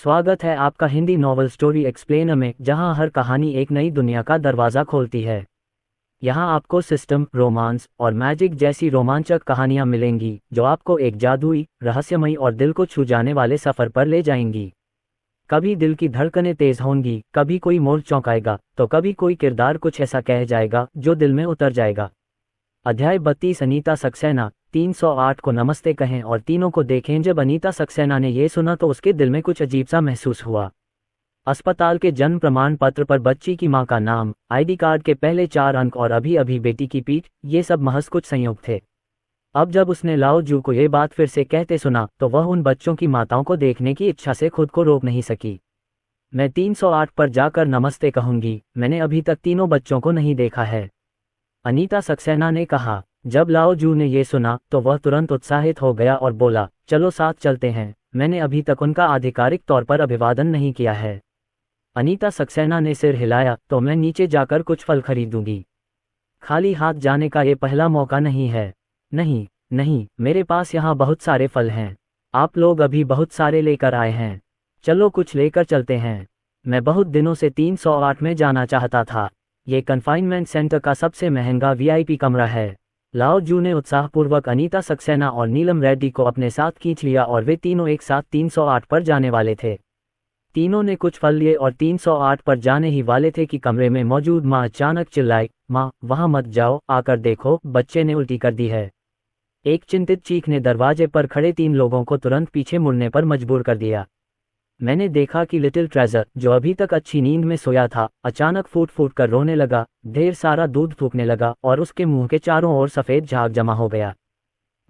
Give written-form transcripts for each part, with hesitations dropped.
स्वागत है आपका हिंदी नॉवल स्टोरी एक्सप्लेनर में, जहां हर कहानी एक नई दुनिया का दरवाज़ा खोलती है। यहां आपको सिस्टम, रोमांस और मैजिक जैसी रोमांचक कहानियां मिलेंगी जो आपको एक जादुई, रहस्यमयी और दिल को छू जाने वाले सफ़र पर ले जाएंगी। कभी दिल की धड़कनें तेज होंगी, कभी कोई मोड़ चौंकाएगा, तो कभी कोई किरदार कुछ ऐसा कह जाएगा जो दिल में उतर जाएगा। अध्याय 32। अनीता सक्सेना। 308 को नमस्ते कहें और तीनों को देखें। जब अनीता सक्सेना ने यह सुना तो उसके दिल में कुछ अजीब सा महसूस हुआ। अस्पताल के जन्म प्रमाण पत्र पर बच्ची की मां का नाम, आईडी कार्ड के पहले 4 अंक और अभी अभी बेटी की पीठ, ये सब महज कुछ संयोग थे। अब जब उसने लाओ जू को ये बात फिर से कहते सुना तो वह उन बच्चों की माताओं को देखने की इच्छा से खुद को रोक नहीं सकी। मैं 308 पर जाकर नमस्ते कहूंगी, मैंने अभी तक तीनों बच्चों को नहीं देखा है, अनीता सक्सेना ने कहा। जब लाओ जू ने यह सुना तो वह तुरंत उत्साहित हो गया और बोला, चलो साथ चलते हैं, मैंने अभी तक उनका आधिकारिक तौर पर अभिवादन नहीं किया है। अनीता सक्सेना ने सिर हिलाया, तो मैं नीचे जाकर कुछ फल खरीदूंगी। खाली हाथ जाने का ये पहला मौका नहीं है। नहीं नहीं, मेरे पास यहाँ बहुत सारे फल हैं, आप लोग अभी बहुत सारे लेकर आए हैं, चलो कुछ लेकर चलते हैं। मैं बहुत दिनों से 308 में जाना चाहता था, ये कन्फाइनमेंट सेंटर का सबसे महंगा वीआईपी कमरा है। लाओ जू ने उत्साहपूर्वक अनीता सक्सेना और नीलम रेड्डी को अपने साथ खींच लिया और वे तीनों एक साथ 308 पर जाने वाले थे। तीनों ने कुछ फल लिए और 308 पर जाने ही वाले थे कि कमरे में मौजूद माँ अचानक चिल्लाई, माँ वहां मत जाओ, आकर देखो, बच्चे ने उल्टी कर दी है। एक चिंतित चीख ने दरवाजे पर खड़े 3 लोगों को तुरंत पीछे मुड़ने पर मजबूर कर दिया। मैंने देखा कि लिटिल ट्रेजर, जो अभी तक अच्छी नींद में सोया था, अचानक फूट फूट कर रोने लगा, ढेर सारा दूध थूकने लगा और उसके मुंह के चारों ओर सफ़ेद झाग जमा हो गया।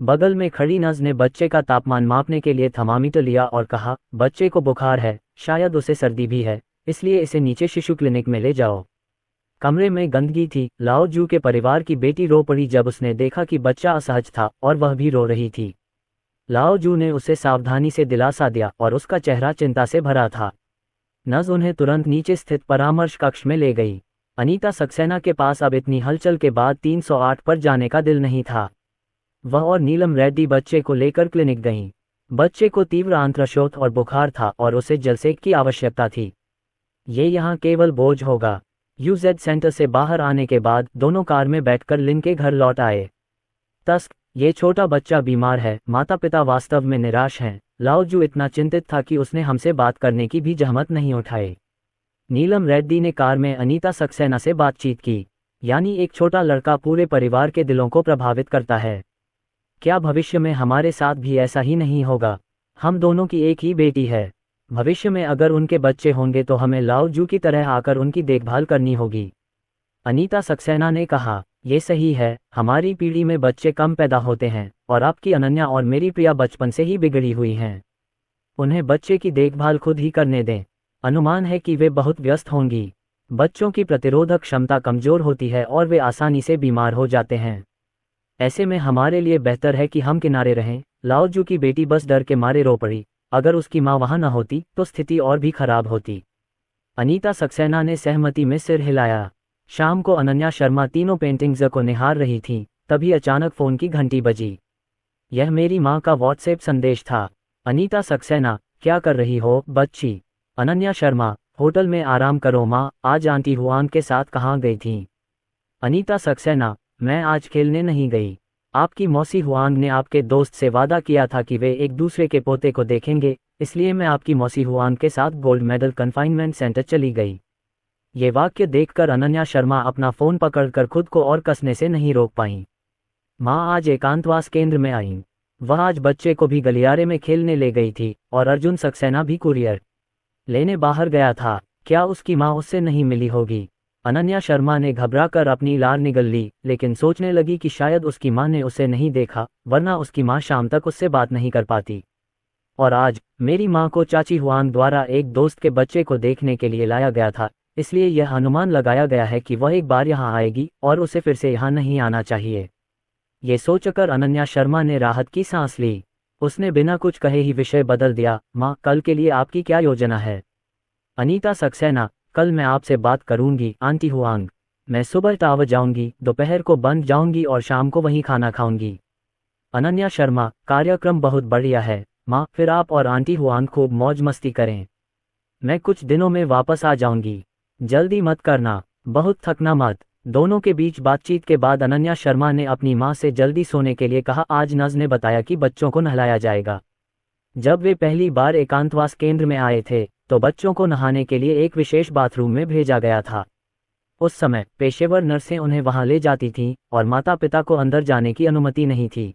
बगल में खड़ी नज ने बच्चे का तापमान मापने के लिए थर्मामीटर लिया और कहा, बच्चे को बुखार है, शायद उसे सर्दी भी है, इसलिए इसे नीचे शिशु क्लिनिक में ले जाओ। कमरे में गंदगी थी। लाओ जू के परिवार की बेटी रो पड़ी जब उसने देखा कि बच्चा असहज था और वह भी रो रही थी। लाओ जू ने उसे सावधानी से दिलासा दिया और उसका चेहरा चिंता से भरा था। नज उन्हें तुरंत नीचे स्थित परामर्श कक्ष में ले गई। अनीता सक्सेना के पास अब इतनी हलचल के बाद 308 पर जाने का दिल नहीं था। वह और नीलम रेड्डी बच्चे को लेकर क्लिनिक गईं। बच्चे को तीव्र आंत्रशोथ और बुखार था और उसे जलसेक की आवश्यकता थी। ये यहाँ केवल बोझ होगा। यूजेड सेंटर से बाहर आने के बाद दोनों कार में बैठकर लिन के घर लौट आए। तस्क, ये छोटा बच्चा बीमार है, माता पिता वास्तव में निराश हैं। लाओ जू इतना चिंतित था कि उसने हमसे बात करने की भी जहमत नहीं उठाई। नीलम रेड्डी ने कार में अनीता सक्सेना से बातचीत की। यानी एक छोटा लड़का पूरे परिवार के दिलों को प्रभावित करता है। क्या भविष्य में हमारे साथ भी ऐसा ही नहीं होगा? हम दोनों की एक ही बेटी है। भविष्य में अगर उनके बच्चे होंगे तो हमें लाओ जू की तरह आकर उनकी देखभाल करनी होगी, अनीता सक्सेना ने कहा। ये सही है, हमारी पीढ़ी में बच्चे कम पैदा होते हैं और आपकी अनन्या और मेरी प्रिया बचपन से ही बिगड़ी हुई हैं। उन्हें बच्चे की देखभाल खुद ही करने दें। अनुमान है कि वे बहुत व्यस्त होंगी। बच्चों की प्रतिरोधक क्षमता कमजोर होती है और वे आसानी से बीमार हो जाते हैं। ऐसे में हमारे लिए बेहतर है कि हम किनारे रहें। लाओ जू की बेटी बस डर के मारे रो पड़ी। अगर उसकी माँ वहां न होती तो स्थिति और भी खराब होती। अनीता सक्सेना ने सहमति में सिर हिलाया। शाम को अनन्या शर्मा तीनों पेंटिंग्स को निहार रही थीं, तभी अचानक फ़ोन की घंटी बजी। यह मेरी माँ का व्हाट्सएप संदेश था। अनीता सक्सेना, क्या कर रही हो बच्ची? अनन्या शर्मा, होटल में आराम करो माँ, आज आंटी हुआंग के साथ कहाँ गई थीं? अनीता सक्सेना, मैं आज खेलने नहीं गई। आपकी मौसी हुआंग ने आपके दोस्त से वादा किया था कि वे एक दूसरे के पोते को देखेंगे, इसलिए मैं आपकी मौसी हुआंग के साथ गोल्ड मेडल कन्फाइनमेंट सेंटर चली गई। ये वाक्य देखकर अनन्या शर्मा अपना फ़ोन पकड़कर खुद को और कसने से नहीं रोक पाईं। माँ आज एकांतवास केंद्र में आईं। वह आज बच्चे को भी गलियारे में खेलने ले गई थी और अर्जुन सक्सेना भी कुरियर लेने बाहर गया था। क्या उसकी माँ उससे नहीं मिली होगी? अनन्या शर्मा ने घबराकर अपनी लार निगल ली, लेकिन सोचने लगी कि शायद उसकी माँ ने उसे नहीं देखा, वरना उसकी माँ शाम तक उससे बात नहीं कर पाती। और आज मेरी माँ को चाची हुआंग द्वारा एक दोस्त के बच्चे को देखने के लिए लाया गया था, इसलिए यह अनुमान लगाया गया है कि वह एक बार यहाँ आएगी और उसे फिर से यहाँ नहीं आना चाहिए। ये सोचकर अनन्या शर्मा ने राहत की सांस ली। उसने बिना कुछ कहे ही विषय बदल दिया। माँ, कल के लिए आपकी क्या योजना है? अनीता सक्सेना, कल मैं आपसे बात करूंगी आंटी हुआंग। मैं सुबह टावर जाऊंगी, दोपहर को बंद जाऊंगी और शाम को वहीं खाना खाऊंगी। अनन्या शर्मा, कार्यक्रम बहुत बढ़िया है माँ, फिर आप और आंटी हुआंग खूब मौज मस्ती करें। मैं कुछ दिनों में वापस आ जाऊंगी। जल्दी मत करना, बहुत थकना मत। दोनों के बीच बातचीत के बाद अनन्या शर्मा ने अपनी मां से जल्दी सोने के लिए कहा। आज नज ने बताया कि बच्चों को नहलाया जाएगा। जब वे पहली बार एकांतवास केंद्र में आए थे तो बच्चों को नहाने के लिए एक विशेष बाथरूम में भेजा गया था। उस समय पेशेवर नर्सें उन्हें वहां ले जाती थीं और माता पिता को अंदर जाने की अनुमति नहीं थी।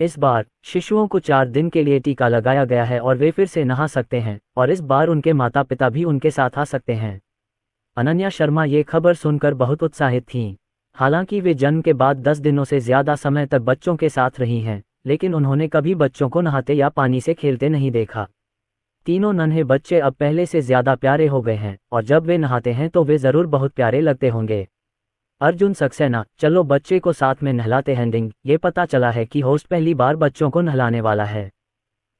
इस बार शिशुओं को 4 दिन के लिए टीका लगाया गया है और वे फिर से नहा सकते हैं और इस बार उनके माता पिता भी उनके साथ आ सकते हैं। अनन्या शर्मा ये खबर सुनकर बहुत उत्साहित थीं। हालांकि वे जन्म के बाद 10 दिनों से ज्यादा समय तक बच्चों के साथ रही हैं, लेकिन उन्होंने कभी बच्चों को नहाते या पानी से खेलते नहीं देखा। तीनों नन्हे बच्चे अब पहले से ज्यादा प्यारे हो गए हैं और जब वे नहाते हैं तो वे जरूर बहुत प्यारे लगते होंगे। अर्जुन सक्सेना, चलो बच्चे को साथ में नहलाते हैं। डिंग, ये पता चला है कि होस्ट पहली बार बच्चों को नहलाने वाला है।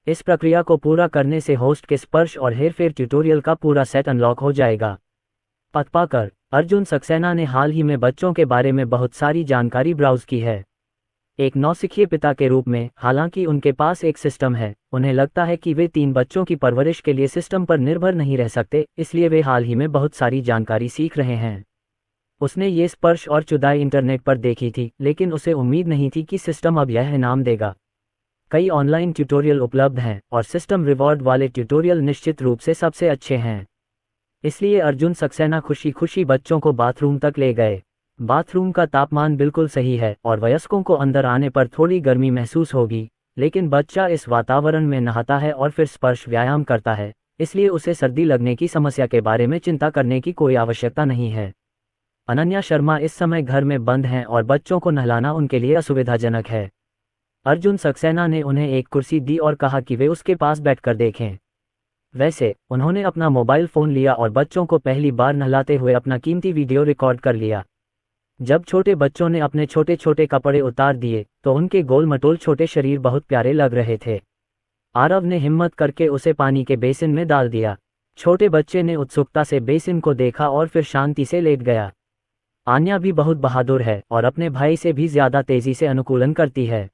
इस प्रक्रिया को पूरा करने से होस्ट के स्पर्श और हेरफेर ट्यूटोरियल का पूरा सेट अनलॉक हो जाएगा। पत पाकर अर्जुन सक्सेना ने हाल ही में बच्चों के बारे में बहुत सारी जानकारी ब्राउज की है। एक नौसिखिए पिता के रूप में, हालांकि उनके पास एक सिस्टम है, उन्हें लगता है कि वे 3 बच्चों की परवरिश के लिए सिस्टम पर निर्भर नहीं रह सकते, इसलिए वे हाल ही में बहुत सारी जानकारी सीख रहे हैं। उसने ये स्पर्श और चुदाई इंटरनेट पर देखी थी, लेकिन उसे उम्मीद नहीं थी कि सिस्टम अब यह इनाम देगा। कई ऑनलाइन ट्यूटोरियल उपलब्ध हैं और सिस्टम रिवॉर्ड वाले ट्यूटोरियल निश्चित रूप से सबसे अच्छे हैं। इसलिए अर्जुन सक्सेना खुशी खुशी बच्चों को बाथरूम तक ले गए। बाथरूम का तापमान बिल्कुल सही है और वयस्कों को अंदर आने पर थोड़ी गर्मी महसूस होगी, लेकिन बच्चा इस वातावरण में नहाता है और फिर स्पर्श व्यायाम करता है, इसलिए उसे सर्दी लगने की समस्या के बारे में चिंता करने की कोई आवश्यकता नहीं है। अनन्या शर्मा इस समय घर में बंद हैं और बच्चों को नहलाना उनके लिए असुविधाजनक है। अर्जुन सक्सेना ने उन्हें एक कुर्सी दी और कहा कि वे उसके पास बैठकर देखें। वैसे उन्होंने अपना मोबाइल फ़ोन लिया और बच्चों को पहली बार नहलाते हुए अपना कीमती वीडियो रिकॉर्ड कर लिया। जब छोटे बच्चों ने अपने छोटे छोटे कपड़े उतार दिए तो उनके गोल मटोल छोटे शरीर बहुत प्यारे लग रहे थे। आरव ने हिम्मत करके उसे पानी के बेसिन में डाल दिया। छोटे बच्चे ने उत्सुकता से बेसिन को देखा और फिर शांति से लेट गया। आन्या भी बहुत बहादुर है और अपने भाई से भी ज्यादा तेजी से अनुकूलन करती है।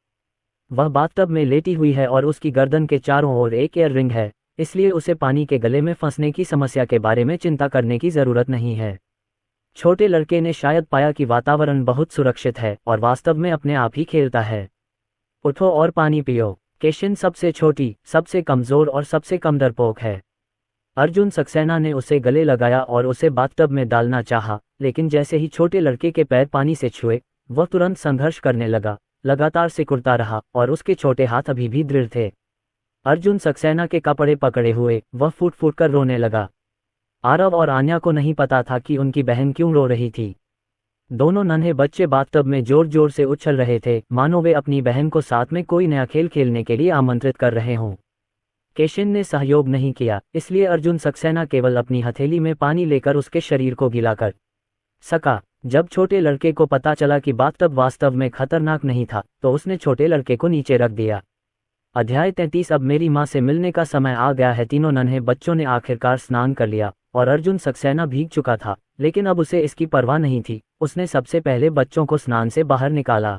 वह बाथटब में लेटी हुई है और उसकी गर्दन के चारों ओर एक एयर रिंग है, इसलिए उसे पानी के गले में फंसने की समस्या के बारे में चिंता करने की जरूरत नहीं है। छोटे लड़के ने शायद पाया कि वातावरण बहुत सुरक्षित है और वास्तव में अपने आप ही खेलता है। उठो और पानी पियो। केशिन सबसे छोटी, सबसे कमजोर और सबसे कम डरपोक है। अर्जुन सक्सेना ने उसे गले लगाया और उसे बाथटब में डालना चाहा, लेकिन जैसे ही छोटे लड़के के पैर पानी से छुए वह तुरंत संघर्ष करने लगा, लगातार सिकुड़ता रहा और उसके छोटे हाथ अभी भी दृढ़ थे। अर्जुन सक्सेना के कपड़े पकड़े हुए वह फूट फूट कर रोने लगा। आरव और आन्या को नहीं पता था कि उनकी बहन क्यों रो रही थी। दोनों नन्हे बच्चे बाथटब में जोर जोर से उछल रहे थे, मानो वे अपनी बहन को साथ में कोई नया खेल खेलने के लिए आमंत्रित कर रहे हों। केशिन ने सहयोग नहीं किया, इसलिए अर्जुन सक्सेना केवल अपनी हथेली में पानी लेकर उसके शरीर को गीला कर सका। जब छोटे लड़के को पता चला कि बाथटब वास्तव में खतरनाक नहीं था तो उसने छोटे लड़के को नीचे रख दिया। अध्याय 33। अब मेरी माँ से मिलने का समय आ गया है। तीनों नन्हे बच्चों ने आखिरकार स्नान कर लिया और अर्जुन सक्सेना भीग चुका था, लेकिन अब उसे इसकी परवाह नहीं थी। उसने सबसे पहले बच्चों को स्नान से बाहर निकाला।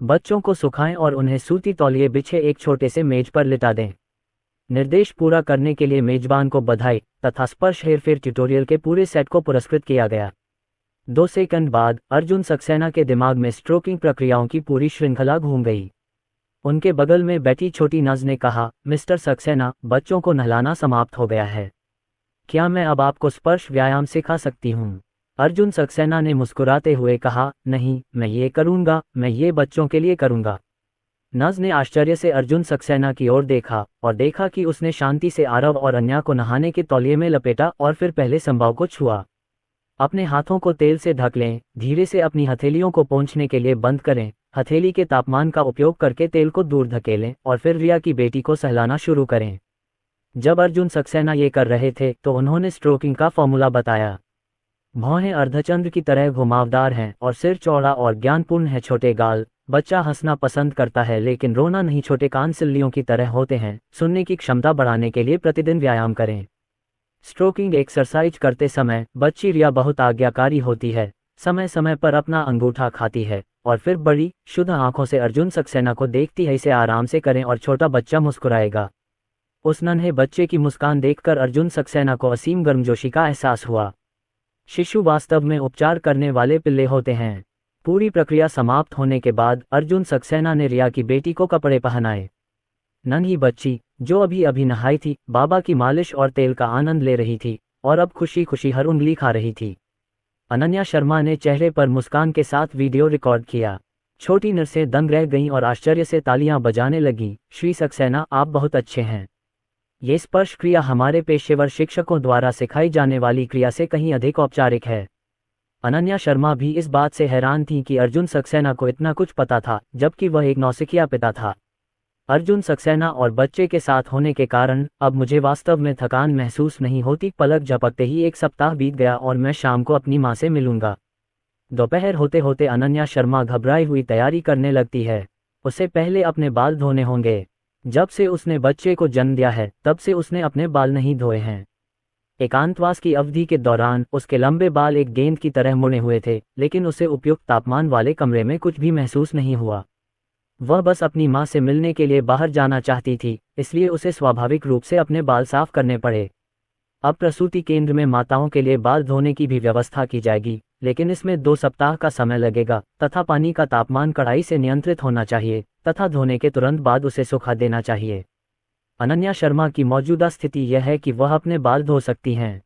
बच्चों को सुखाएं और उन्हें सूती तौलिए बिछे एक छोटे से मेज पर लिटा दें। निर्देश पूरा करने के लिए मेजबान को बधाई तथा स्पर्श हेरफेर ट्यूटोरियल के पूरे सेट को पुरस्कृत किया गया। 2 सेकंड बाद अर्जुन सक्सेना के दिमाग में स्ट्रोकिंग प्रक्रियाओं की पूरी श्रृंखला घूम गई। उनके बगल में बैठी छोटी नज ने कहा, मिस्टर सक्सेना, बच्चों को नहलाना समाप्त हो गया है। क्या मैं अब आपको स्पर्श व्यायाम सिखा सकती हूँ? अर्जुन सक्सेना ने मुस्कुराते हुए कहा, नहीं, मैं ये करूँगा, मैं ये बच्चों के लिए करूँगा। नज ने आश्चर्य से अर्जुन सक्सेना की ओर देखा और देखा कि उसने शांति से आरव और अन्या को नहाने के तौलिए में लपेटा और फिर पहले संभव को छुआ। अपने हाथों को तेल से ढक लें, धीरे से अपनी हथेलियों को पोंछने के लिए बंद करें, हथेली के तापमान का उपयोग करके तेल को दूर धकेलें और फिर रिया की बेटी को सहलाना शुरू करें। जब अर्जुन सक्सेना ये कर रहे थे तो उन्होंने स्ट्रोकिंग का फॉर्मूला बताया। भौहें अर्धचंद्र की तरह घुमावदार हैं और सिर चौड़ा और ज्ञानपूर्ण है। छोटे गाल, बच्चा हंसना पसंद करता है लेकिन रोना नहीं। छोटे कान सिल्लियों की तरह होते हैं। सुनने की क्षमता बढ़ाने के लिए प्रतिदिन व्यायाम करें। स्ट्रोकिंग एक्सरसाइज करते समय बच्ची रिया बहुत आज्ञाकारी होती है, समय समय पर अपना अंगूठा खाती है और फिर बड़ी शुद्ध आंखों से अर्जुन सक्सेना को देखती है। इसे आराम से करें और छोटा बच्चा मुस्कुराएगा। उस नन्हे बच्चे की मुस्कान देखकर अर्जुन सक्सेना को असीम गर्मजोशी का एहसास हुआ। शिशु वास्तव में उपचार करने वाले पिल्ले होते हैं। पूरी प्रक्रिया समाप्त होने के बाद अर्जुन सक्सेना ने रिया की बेटी को कपड़े पहनाए। नन्ही बच्ची, जो अभी अभी नहाई थी, बाबा की मालिश और तेल का आनंद ले रही थी और अब खुशी खुशी हर उंगली खा रही थी। अनन्या शर्मा ने चेहरे पर मुस्कान के साथ वीडियो रिकॉर्ड किया। छोटी नर्सें दंग रह गईं और आश्चर्य से तालियां बजाने लगीं। श्री सक्सेना, आप बहुत अच्छे हैं। ये स्पर्श क्रिया हमारे पेशेवर शिक्षकों द्वारा सिखाई जाने वाली क्रिया से कहीं अधिक औपचारिक है। अनन्या शर्मा भी इस बात से हैरान थी कि अर्जुन सक्सेना को इतना कुछ पता था, जबकि वह एक नौसिखिया पिता था। अर्जुन सक्सेना और बच्चे के साथ होने के कारण अब मुझे वास्तव में थकान महसूस नहीं होती। पलक झपकते ही एक सप्ताह बीत गया और मैं शाम को अपनी माँ से मिलूंगा। दोपहर होते होते अनन्या शर्मा घबराई हुई तैयारी करने लगती है। उसे पहले अपने बाल धोने होंगे। जब से उसने बच्चे को जन्म दिया है, तब से उसने अपने बाल नहीं धोए हैं। एकांतवास की अवधि के दौरान उसके लंबे बाल एक गेंद की तरह मुड़े हुए थे, लेकिन उसे उपयुक्त तापमान वाले कमरे में कुछ भी महसूस नहीं हुआ। वह बस अपनी माँ से मिलने के लिए बाहर जाना चाहती थी, इसलिए उसे स्वाभाविक रूप से अपने बाल साफ करने पड़े। अब प्रसूति केंद्र में माताओं के लिए बाल धोने की भी व्यवस्था की जाएगी, लेकिन इसमें 2 सप्ताह का समय लगेगा तथा पानी का तापमान कड़ाई से नियंत्रित होना चाहिए तथा धोने के तुरंत बाद उसे सुखा देना चाहिए। अनन्या शर्मा की मौजूदा स्थिति यह है कि वह अपने बाल धो सकती हैं।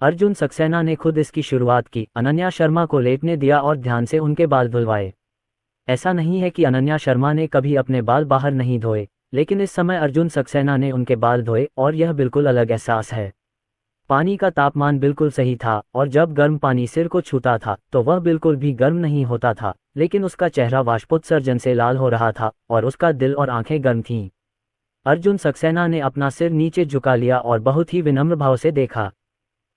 अर्जुन सक्सेना ने खुद इसकी शुरुआत की। अनन्या शर्मा को लेटने दिया और ध्यान से उनके बाल धुलवाए। ऐसा नहीं है कि अनन्या शर्मा ने कभी अपने बाल बाहर नहीं धोए, लेकिन इस समय अर्जुन सक्सेना ने उनके बाल धोए और यह बिल्कुल अलग एहसास है। पानी का तापमान बिल्कुल सही था और जब गर्म पानी सिर को छूता था तो वह बिल्कुल भी गर्म नहीं होता था, लेकिन उसका चेहरा वाष्पोत्सर्जन से लाल हो रहा था और उसका दिल और आंखें गर्म थीं। अर्जुन सक्सेना ने अपना सिर नीचे झुका लिया और बहुत ही विनम्र भाव से देखा।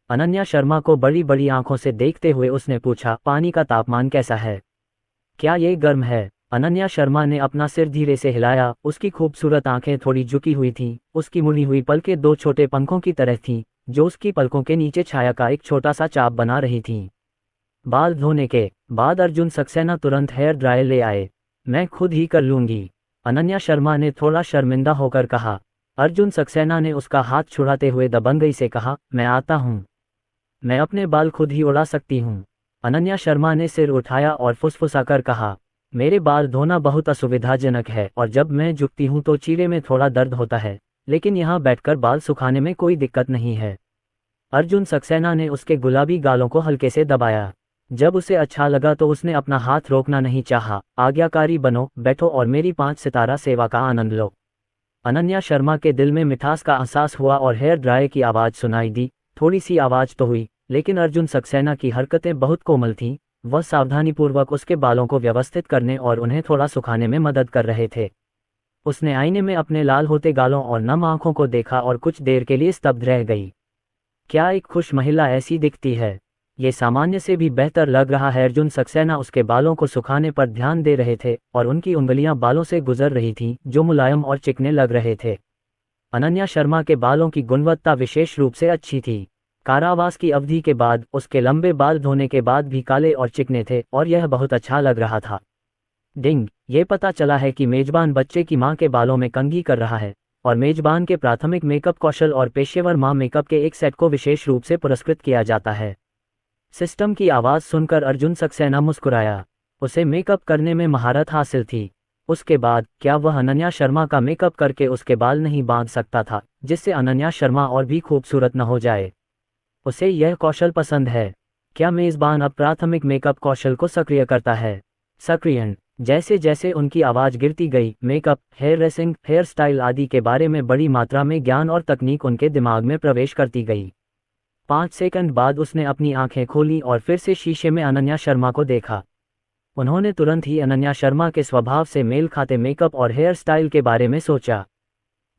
अनन्या शर्मा को बड़ी बड़ी आंखों से देखते हुए उसने पूछा, पानी का तापमान कैसा है? क्या ये गर्म है? अनन्या शर्मा ने अपना सिर धीरे से हिलाया। उसकी खूबसूरत आंखें थोड़ी झुकी हुई थीं। उसकी मुड़ी हुई पलकें 2 छोटे पंखों की तरह थीं, जो उसकी पलकों के नीचे छाया का एक छोटा सा चाप बना रही थीं। बाल धोने के बाद अर्जुन सक्सेना तुरंत हेयर ड्रायर ले आए। मैं खुद ही कर लूंगी, अनन्या शर्मा ने थोड़ा शर्मिंदा होकर कहा। अर्जुन सक्सेना ने उसका हाथ छुड़ाते हुए दबंगई से कहा, मैं आता हूँ, मैं अपने बाल खुद ही उड़ा सकती हूँ। अनन्या शर्मा ने सिर उठाया और फुसफुसाकर कहा, मेरे बाल धोना बहुत असुविधाजनक है और जब मैं झुकती हूँ तो चीरे में थोड़ा दर्द होता है, लेकिन यहाँ बैठकर बाल सुखाने में कोई दिक्कत नहीं है। अर्जुन सक्सेना ने उसके गुलाबी गालों को हल्के से दबाया। जब उसे अच्छा लगा तो उसने अपना हाथ रोकना नहीं चाहा। आज्ञाकारी बनो, बैठो और मेरी 5 सितारा सेवा का आनंद लो। अनन्या शर्मा के दिल में मिठास का एहसास हुआ और हेयर ड्रायर की आवाज़ सुनाई दी। थोड़ी सी आवाज़ तो हुई, लेकिन अर्जुन सक्सेना की हरकतें बहुत कोमल थीं। वह सावधानीपूर्वक उसके बालों को व्यवस्थित करने और उन्हें थोड़ा सुखाने में मदद कर रहे थे। उसने आईने में अपने लाल होते गालों और नम आंखों को देखा और कुछ देर के लिए स्तब्ध रह गई। क्या एक खुश महिला ऐसी दिखती है? ये सामान्य से भी बेहतर लग रहा है। अर्जुन सक्सेना उसके बालों को सुखाने पर ध्यान दे रहे थे और उनकी उंगलियां बालों से गुजर रही थीं, जो मुलायम और चिकने लग रहे थे। अनन्या शर्मा के बालों की गुणवत्ता विशेष रूप से अच्छी थी। कारावास की अवधि के बाद उसके लंबे बाल धोने के बाद भी काले और चिकने थे और यह बहुत अच्छा लग रहा था। डिंग, ये पता चला है कि मेजबान बच्चे की मां के बालों में कंघी कर रहा है और मेजबान के प्राथमिक मेकअप कौशल और पेशेवर मां मेकअप के एक सेट को विशेष रूप से पुरस्कृत किया जाता है। सिस्टम की आवाज़ सुनकर अर्जुन सक्सेना मुस्कुराया। उसे मेकअप करने में महारत हासिल थी। उसके बाद क्या वह अनन्या शर्मा का मेकअप करके उसके बाल नहीं बांध सकता था, जिससे अनन्या शर्मा और भी खूबसूरत न हो जाए? उसे यह कौशल पसंद है। क्या मेज़बान अब प्राथमिक मेकअप कौशल को सक्रिय करता है? सक्रियण। जैसे जैसे उनकी आवाज़ गिरती गई, makeup, hair dressing, hair style आदि के बारे में बड़ी मात्रा में ज्ञान और तकनीक उनके दिमाग में प्रवेश करती गई। 5 सेकंड बाद उसने अपनी आंखें खोली और फिर से शीशे में अनन्या शर्मा को देखा। उन्होंने तुरंत ही अनन्या शर्मा के स्वभाव से मेल खाते मेकअप और हेयर स्टाइल के बारे में सोचा।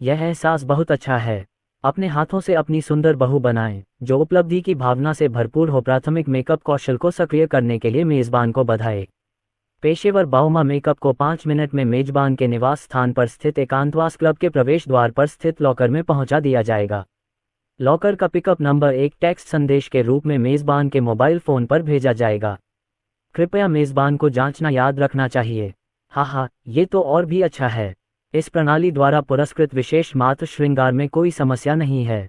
यह एहसास बहुत अच्छा है। अपने हाथों से अपनी सुंदर बहू बनाएं, जो उपलब्धि की भावना से भरपूर हो। प्राथमिक मेकअप कौशल को सक्रिय करने के लिए मेज़बान को बधाई। पेशेवर बाउमा मेकअप को 5 मिनट में मेजबान के निवास स्थान पर स्थित एकांतवास क्लब के प्रवेश द्वार पर स्थित लॉकर में पहुंचा दिया जाएगा। लॉकर का पिकअप नंबर एक टेक्स्ट संदेश के रूप में मेज़बान के मोबाइल फ़ोन पर भेजा जाएगा। कृपया मेज़बान को जांचना याद रखना चाहिए। हाँ, ये तो और भी अच्छा है। इस प्रणाली द्वारा पुरस्कृत विशेष मात्र श्रृंगार में कोई समस्या नहीं है।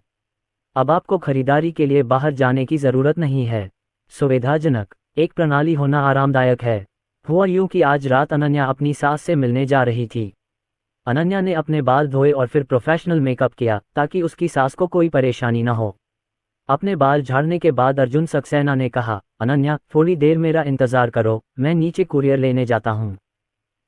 अब आपको खरीदारी के लिए बाहर जाने की ज़रूरत नहीं है। सुविधाजनक एक प्रणाली होना आरामदायक है। हुआ यूं कि आज रात अनन्या अपनी सास से मिलने जा रही थी। अनन्या ने अपने बाल धोए और फिर प्रोफेशनल मेकअप किया ताकि उसकी सास को कोई परेशानी न हो। अपने बाल झाड़ने के बाद अर्जुन सक्सेना ने कहा, अनन्या थोड़ी देर मेरा इंतज़ार करो, मैं नीचे कुरियर लेने जाता हूँ।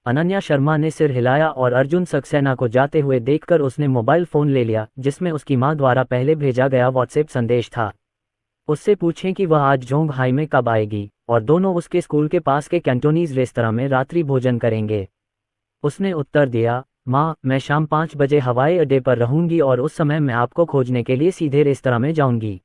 अनन्या शर्मा ने सिर हिलाया और अर्जुन सक्सेना को जाते हुए देखकर उसने मोबाइल फ़ोन ले लिया जिसमें उसकी मां द्वारा पहले भेजा गया व्हाट्सएप संदेश था। उससे पूछें कि वह आज जोंगहाई में कब आएगी और दोनों उसके स्कूल के पास के कैंटोनीज रेस्तरां में रात्रि भोजन करेंगे। उसने उत्तर दिया, माँ मैं शाम 5 बजे हवाई अड्डे पर रहूंगी और उस समय मैं आपको खोजने के लिए सीधे रेस्तरां में जाऊंगी।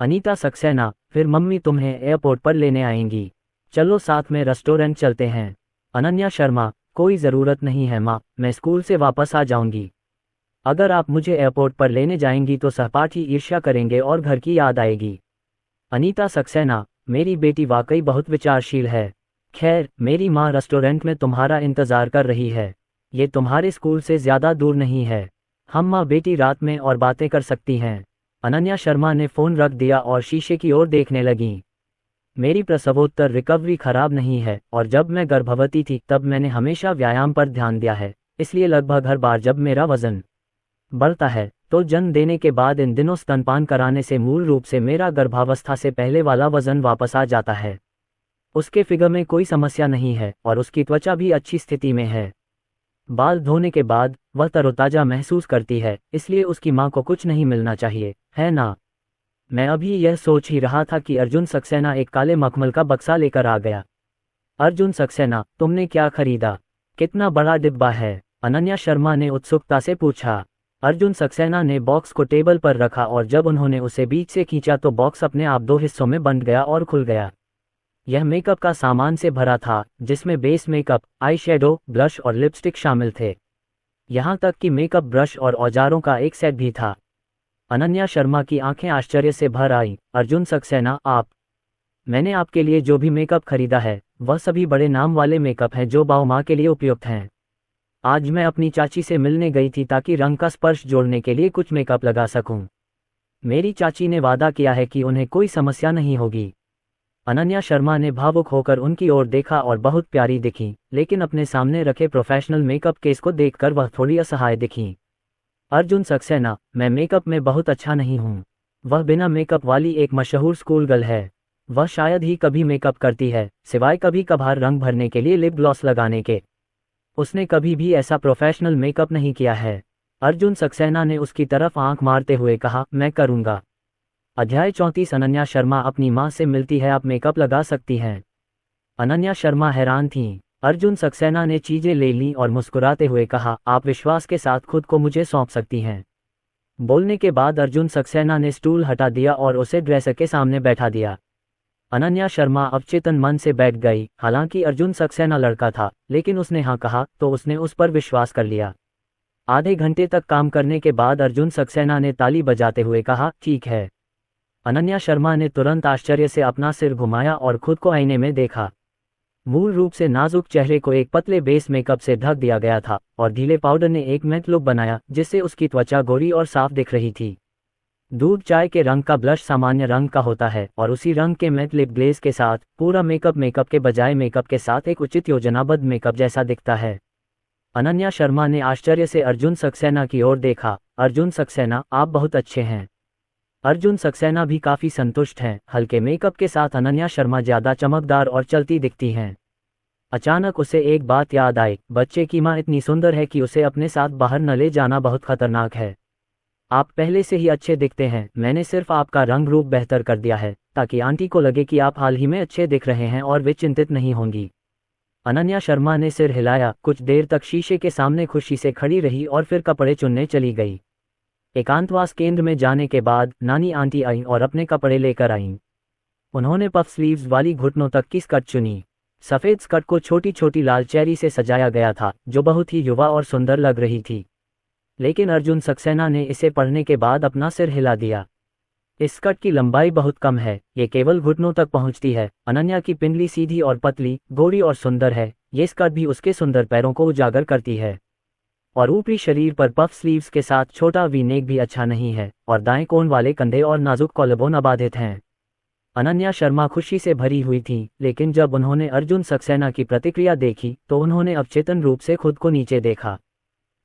अनीता सक्सेना, फिर मम्मी तुम्हें एयरपोर्ट पर लेने आएंगी, चलो साथ में रेस्टोरेंट चलते हैं। अनन्या शर्मा, कोई ज़रूरत नहीं है माँ, मैं स्कूल से वापस आ जाऊंगी। अगर आप मुझे एयरपोर्ट पर लेने जाएंगी तो सहपाठी ईर्ष्या करेंगे और घर की याद आएगी। अनीता सक्सेना, मेरी बेटी वाकई बहुत विचारशील है। खैर, मेरी माँ रेस्टोरेंट में तुम्हारा इंतज़ार कर रही है, ये तुम्हारे स्कूल से ज़्यादा दूर नहीं है। हम माँ बेटी रात में और बातें कर सकती हैं। अनन्या शर्मा ने फ़ोन रख दिया और शीशे की ओर देखने लगीं। मेरी प्रसवोत्तर रिकवरी खराब नहीं है और जब मैं गर्भवती थी तब मैंने हमेशा व्यायाम पर ध्यान दिया है, इसलिए लगभग हर बार जब मेरा वज़न बढ़ता है तो जन्म देने के बाद इन दिनों स्तनपान कराने से मूल रूप से मेरा गर्भावस्था से पहले वाला वज़न वापस आ जाता है। उसके फिगर में कोई समस्या नहीं है और उसकी त्वचा भी अच्छी स्थिति में है। बाल धोने के बाद वह तरोताज़ा महसूस करती है, इसलिए उसकी माँ को कुछ नहीं मिलना चाहिए, है ना? मैं अभी यह सोच ही रहा था कि अर्जुन सक्सेना एक काले मखमल का बक्सा लेकर आ गया। अर्जुन सक्सेना, तुमने क्या खरीदा? कितना बड़ा डिब्बा है? अनन्या शर्मा ने उत्सुकता से पूछा। अर्जुन सक्सेना ने बॉक्स को टेबल पर रखा और जब उन्होंने उसे बीच से खींचा तो बॉक्स अपने आप 2 हिस्सों में बंट गया और खुल गया। यह मेकअप का सामान से भरा था जिसमें base makeup, eye shadow, blush और लिपस्टिक शामिल थे। यहाँ तक कि मेकअप ब्रश और औजारों का एक सेट भी था। अनन्या शर्मा की आंखें आश्चर्य से भर आईं। अर्जुन सक्सेना, आप? मैंने आपके लिए जो भी मेकअप खरीदा है वह सभी बड़े नाम वाले मेकअप हैं जो बाऊ माँ के लिए उपयुक्त हैं। आज मैं अपनी चाची से मिलने गई थी ताकि रंग का स्पर्श जोड़ने के लिए कुछ मेकअप लगा सकूं। मेरी चाची ने वादा किया है कि उन्हें कोई समस्या नहीं होगी। अनन्या शर्मा ने भावुक होकर उनकी ओर देखा और बहुत प्यारी दिखी, लेकिन अपने सामने रखे प्रोफेशनल मेकअप केस को देखकर वह थोड़ी असहाय दिखी। अर्जुन सक्सेना, मैं मेकअप में बहुत अच्छा नहीं हूँ। वह बिना मेकअप वाली एक मशहूर स्कूल गर्ल है। वह शायद ही कभी मेकअप करती है, सिवाय कभी कभार रंग भरने के लिए लिप ग्लॉस लगाने के। उसने कभी भी ऐसा प्रोफेशनल मेकअप नहीं किया है। अर्जुन सक्सेना ने उसकी तरफ आंख मारते हुए कहा, मैं करूँगा। अध्याय 34 अनन्या शर्मा अपनी माँ से मिलती है, आप मेकअप लगा सकती हैं। अनन्या शर्मा हैरान थीं। अर्जुन सक्सेना ने चीजें ले लीं और मुस्कुराते हुए कहा, आप विश्वास के साथ खुद को मुझे सौंप सकती हैं। बोलने के बाद अर्जुन सक्सेना ने स्टूल हटा दिया और उसे ड्रेसर के सामने बैठा दिया। अनन्या शर्मा अवचेतन मन से बैठ गई। हालांकि अर्जुन सक्सेना लड़का था, लेकिन उसने हाँ कहा तो उसने उस पर विश्वास कर लिया। आधे घंटे तक काम करने के बाद अर्जुन सक्सेना ने ताली बजाते हुए कहा, ठीक है। अनन्या शर्मा ने तुरंत आश्चर्य से अपना सिर घुमाया और खुद को आईने में देखा। मूल रूप से नाजुक चेहरे को एक पतले बेस मेकअप से ढक दिया गया था और ढीले पाउडर ने एक मैट लुक बनाया जिससे उसकी त्वचा गोरी और साफ दिख रही थी। दूध चाय के रंग का ब्लश सामान्य रंग का होता है और उसी रंग के मैट लिप ग्लेज के साथ पूरा मेकअप के बजाय मेकअप के साथ एक उचित योजनाबद्ध मेकअप जैसा दिखता है। अनन्या शर्मा ने आश्चर्य से अर्जुन सक्सेना की ओर देखा। अर्जुन सक्सेना, आप बहुत अच्छे हैं। अर्जुन सक्सेना भी काफी संतुष्ट हैं। हल्के मेकअप के साथ अनन्या शर्मा ज्यादा चमकदार और चलती दिखती हैं। अचानक उसे एक बात याद आई, बच्चे की माँ इतनी सुंदर है कि उसे अपने साथ बाहर न ले जाना बहुत खतरनाक है। आप पहले से ही अच्छे दिखते हैं, मैंने सिर्फ आपका रंग रूप बेहतर कर दिया है ताकि आंटी को लगे कि आप हाल ही में अच्छे दिख रहे हैं और वे चिंतित नहीं होंगी। अनन्या शर्मा ने सिर हिलाया। कुछ देर तक शीशे के सामने खुशी से खड़ी रही और फिर कपड़े चुनने चली गई। एकांतवास केंद्र में जाने के बाद नानी आंटी आईं और अपने कपड़े लेकर आईं। उन्होंने पफ स्लीव्स वाली घुटनों तक की स्कर्ट चुनी। सफ़ेद स्कर्ट को छोटी छोटी लाल चेरी से सजाया गया था जो बहुत ही युवा और सुंदर लग रही थी, लेकिन अर्जुन सक्सेना ने इसे पढ़ने के बाद अपना सिर हिला दिया। इस स्कर्ट की लंबाई बहुत कम है, ये केवल घुटनों तक पहुंचती है। अनन्या की पिंडली सीधी और पतली, गोरी और सुंदर है। ये स्कर्ट भी उसके सुंदर पैरों को उजागर करती है। और ऊपरी शरीर पर पफ स्लीव्स के साथ छोटा वी नेक भी अच्छा नहीं है, और दाएं कोन वाले कंधे और नाजुक कॉलरबोन अबाधित हैं। अनन्या शर्मा खुशी से भरी हुई थी, लेकिन जब उन्होंने अर्जुन सक्सेना की प्रतिक्रिया देखी तो उन्होंने अवचेतन रूप से खुद को नीचे देखा।